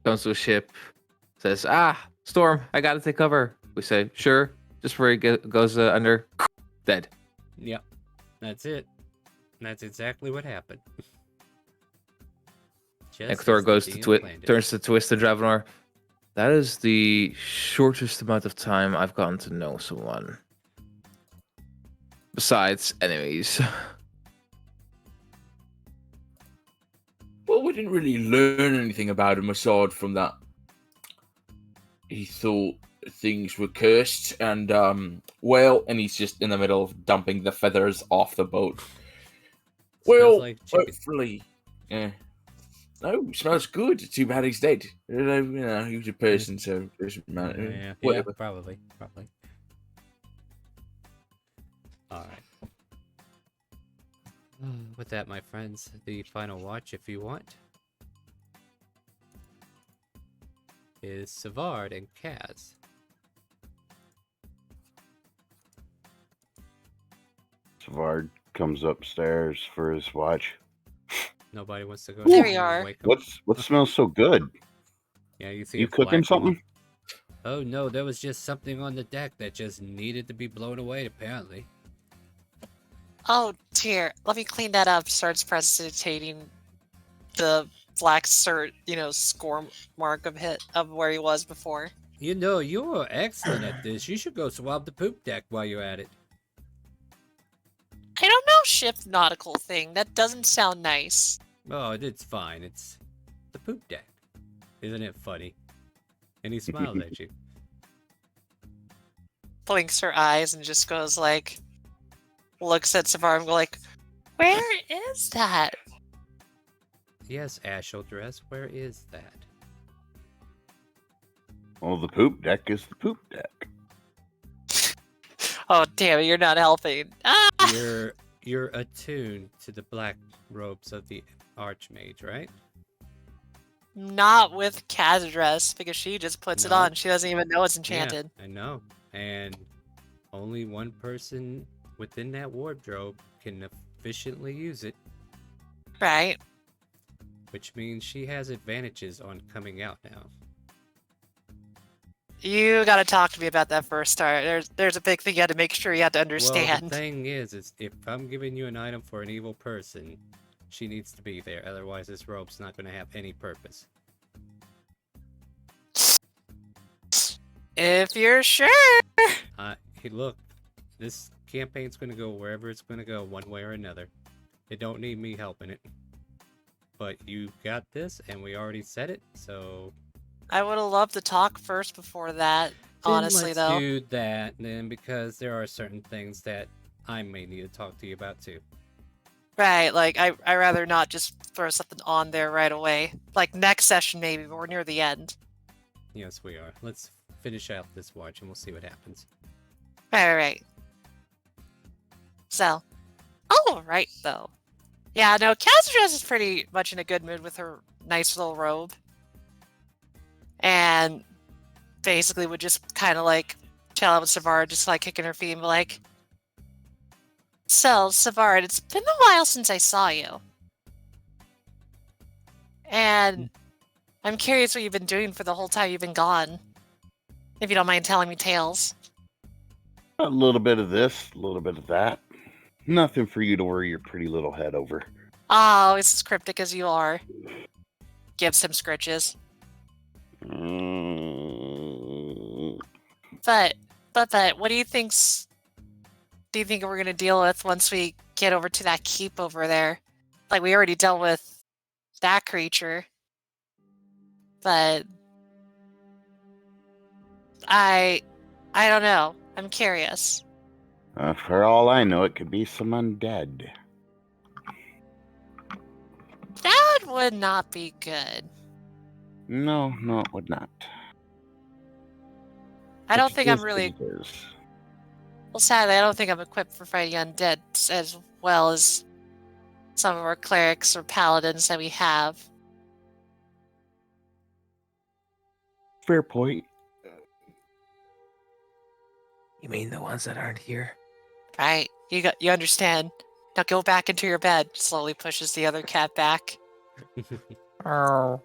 comes to a ship, says, Storm, I gotta take cover. We say, sure, just where he goes under, dead. Yep, that's it. That's exactly what happened. Hector goes to turns to Twist the Dravenor. That is the shortest amount of time I've gotten to know someone. Besides enemies. Well, we didn't really learn anything about him aside from that. He thought things were cursed, and and he's just in the middle of dumping the feathers off the boat. Well, like hopefully, yeah. No, smells good. Too bad he's dead. You know, he was a person, so it doesn't matter. Yeah, probably. All right. With that, my friends, the final watch, if you want. is Savard and Kaz. Savard comes upstairs for his watch. Nobody wants to go There down we and are. wake up. What smells so good? Yeah, you see You a cooking black wall. something? Oh no, there was just something on the deck that just needed to be blown away, apparently. Oh dear, let me clean that up. Starts precipitating the black score mark of where he was before. You know, you're excellent at this. You should go swab the poop deck while you're at it. I don't know, ship nautical thing. That doesn't sound nice. Oh, it's fine. It's the poop deck. Isn't it funny? And he smiles at you. Blinks her eyes and just goes like, looks at Savard and go like, where is that? Yes, Ashel Dress, where is that? Well, the poop deck is the poop deck. Oh damn it, you're not helping. Ah! You're attuned to the black robes of the Archmage, right? Not with Kaz dress, because she just puts it No. on. She doesn't even know it's enchanted. Yeah, I know. And only one person within that wardrobe can efficiently use it, Right. which means she has advantages on coming out now. You gotta talk to me about that first start. There's a big thing you had to make sure you had to Well, understand. the thing is if I'm giving you an item for an evil person, she needs to be there. Otherwise, this robe's not going to have any purpose. If you're sure. Hey, look, this campaign's going to go wherever it's going to go, one way or another. It don't need me helping it. But you got this, and we already said it, so... I would have loved to talk first before that, honestly, then let's though. do that, then, because there are certain things that I may need to talk to you about, too. Right, like, I rather not just throw something on there right away. Like, next session, maybe, but we're near the end. Yes, we are. Let's finish out this watch, and we'll see what happens. Right. So, alright, though. Yeah, no, Casadress is pretty much in a good mood with her nice little robe. And basically would just kind of like chill out with Savard, just like kicking her feet and be like, so, Savard, it's been a while since I saw you. And I'm curious what you've been doing for the whole time you've been gone. If you don't mind telling me tales. A little bit of this, a little bit of that. Nothing for you to worry your pretty little head over. Oh, it's as cryptic as you are. Gives him scritches. But, what do you think we're gonna deal with once we get over to that keep over there? Like, we already dealt with that creature. But I don't know. I'm curious. For all I know, it could be some undead. That would not be good. No, it would not. I don't It think I'm is really... what it is. Well, sadly, I don't think I'm equipped for fighting undead as well as some of our clerics or paladins that we have. Fair point. You mean the ones that aren't here? Right? You understand. Now go back into your bed. Slowly pushes the other cat back. Oh.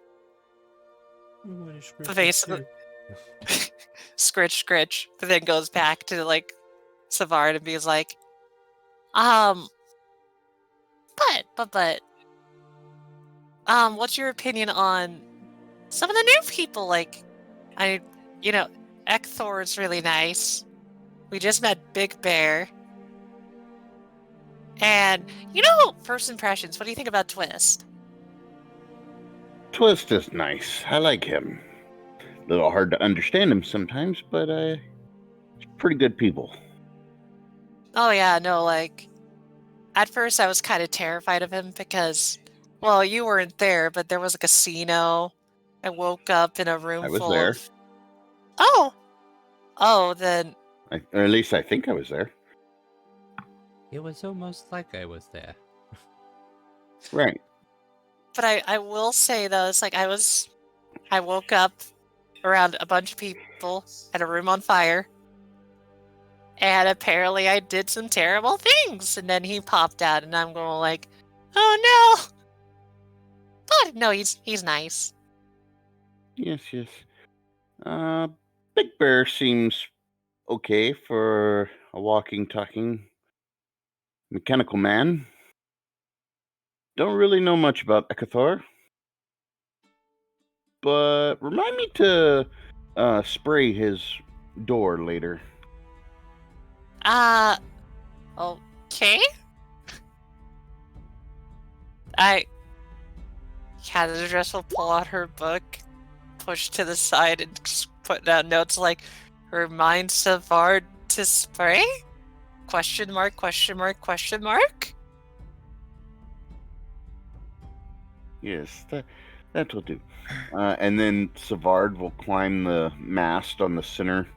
But basically, scritch, but then goes back to like Savard and being like, but, what's your opinion on some of the new people? Like, Ekthor's really nice. We just met Big Bear. And, first impressions, what do you think about Twist? Twist is nice. I like him. A little hard to understand him sometimes, but pretty good people. Oh yeah, no, like, at first I was kind of terrified of him because, well, you weren't there, but there was a casino. I woke up in a room I was full there. of... Oh, then... Or at least I think I was there. It was almost like I was there. Right. But I will say, though, it's like I woke up around a bunch of people at a room on fire. And apparently I did some terrible things. And then he popped out and I'm going like, oh no. But no, he's nice. Yes, yes. Big Bear seems okay for a walking, talking mechanical man. Don't really know much about Ekathar, but remind me to spray his door later. Okay. Canada Dress will pull out her book, push to the side, and put down notes like, remind Savard to spray? Question mark, question mark, question mark? Yes, that will do. And then Savard will climb the mast on the center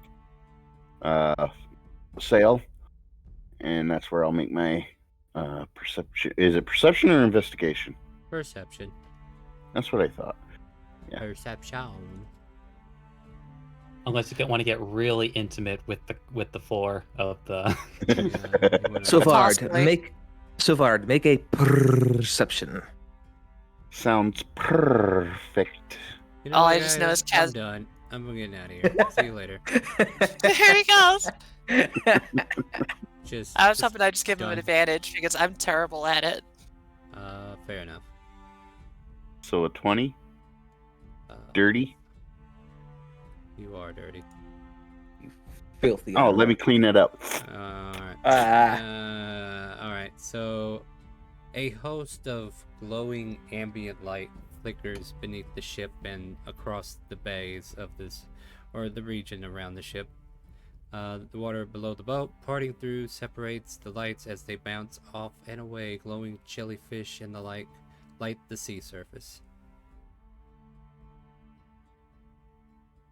sail, and that's where I'll make my perception. Is it perception or investigation? Perception. That's what I thought. Yeah. Perception. Unless you want to get really intimate with the floor of the. Savard, make a perception. Sounds perfect. You know All what, I just know guys? is Kaz. I'm done. I'm getting out of here. See you later. There he goes. I was Just hoping I'd just give him an done. advantage because I'm terrible at it. Fair enough. So a 20? Dirty? You are dirty. Filthy. Oh, let me clean it up. Alright. Alright, so a host of glowing ambient light flickers beneath the ship and across the bays of this, or the region around the ship. The water below the boat, parting through, separates the lights as they bounce off and away. Glowing jellyfish and the like light the sea surface.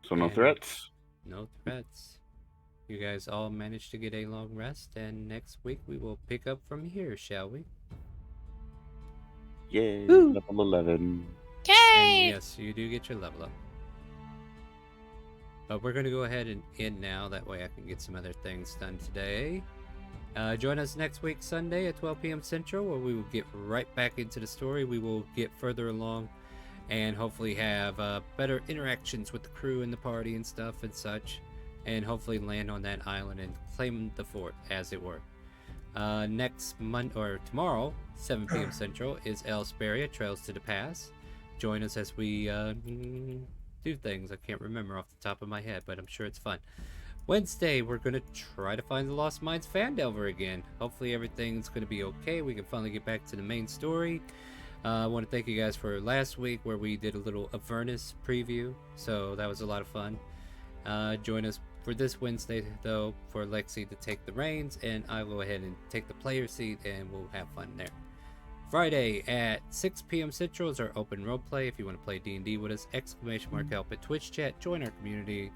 So no threats? No threats. You guys all managed to get a long rest, and next week we will pick up from here, shall we? Yay, level 11. Yay! And yes, you do get your level up. But we're going to go ahead and end now, that way I can get some other things done today. Join us next week, Sunday at 12 p.m. Central, where we will get right back into the story. We will get further along and hopefully have better interactions with the crew and the party and stuff and such, and hopefully land on that island and claim the fort, as it were. Next Monday or tomorrow, 7 p.m. Central, is Elsperia Trails to the Pass. Join us as we do things I can't remember off the top of my head, but I'm sure it's fun. Wednesday, we're going to try to find the Lost Mines Fandelver again. Hopefully everything's going to be okay. We can finally get back to the main story. I want to thank you guys for last week where we did a little Avernus preview, so that was a lot of fun. Join us for this Wednesday, though, for Lexi to take the reins, and I'll go ahead and take the player seat, and we'll have fun there. Friday at 6 p.m. Central is our open roleplay. If you want to play D&D with us, !help at Twitch chat. Join our community.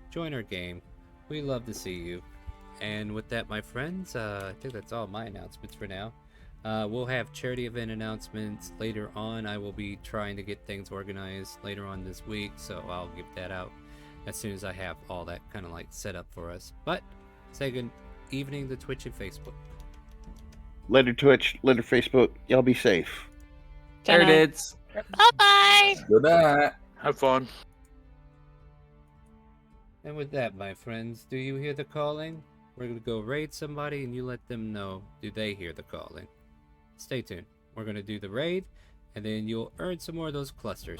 Join our game. We love to see you. And with that, my friends, I think that's all my announcements for now. We'll have charity event announcements later on. I will be trying to get things organized later on this week, so I'll give that out as soon as I have all that kind of like set up for us. But say good evening to Twitch and Facebook. Later Twitch, later Facebook. Y'all be safe. There it is. Bye-bye. Good night. Have fun. And with that, my friends, do you hear the calling? We're going to go raid somebody and you let them know, do they hear the calling? Stay tuned. We're going to do the raid, and then you'll earn some more of those clusters.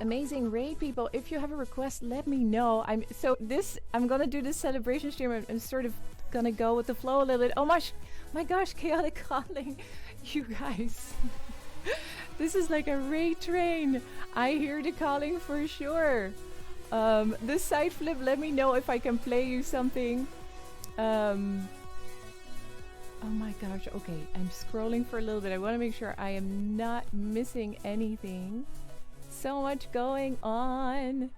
amazing raid people. If you have a request, let me know. I'm gonna do this celebration stream. I'm sort of gonna go with the flow a little bit. Oh my gosh, chaotic calling, you guys. This is like a raid train. I hear the calling for sure. The side flip, let me know if I can play you something. Oh my gosh, okay, I'm scrolling for a little bit. I want to make sure I am not missing anything. So much going on.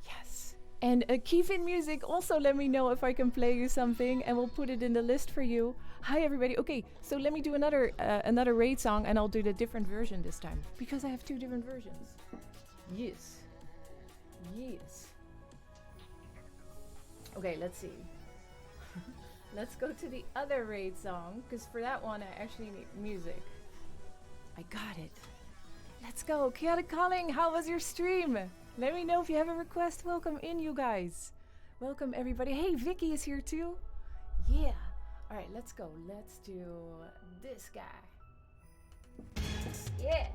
Yes. And Kevin Music, also let me know if I can play you something and we'll put it in the list for you. Hi everybody. Okay, so let me do another raid song and I'll do the different version this time because I have 2 different versions. Yes. Yes. Okay, let's see. Let's go to the other raid song, because for that one I actually need music. I got it. Let's go. Chaotic Calling, how was your stream? Let me know if you have a request. Welcome in, you guys. Welcome, everybody. Hey, Vicky is here too. Yeah. All right, let's go. Let's do this guy. Yeah.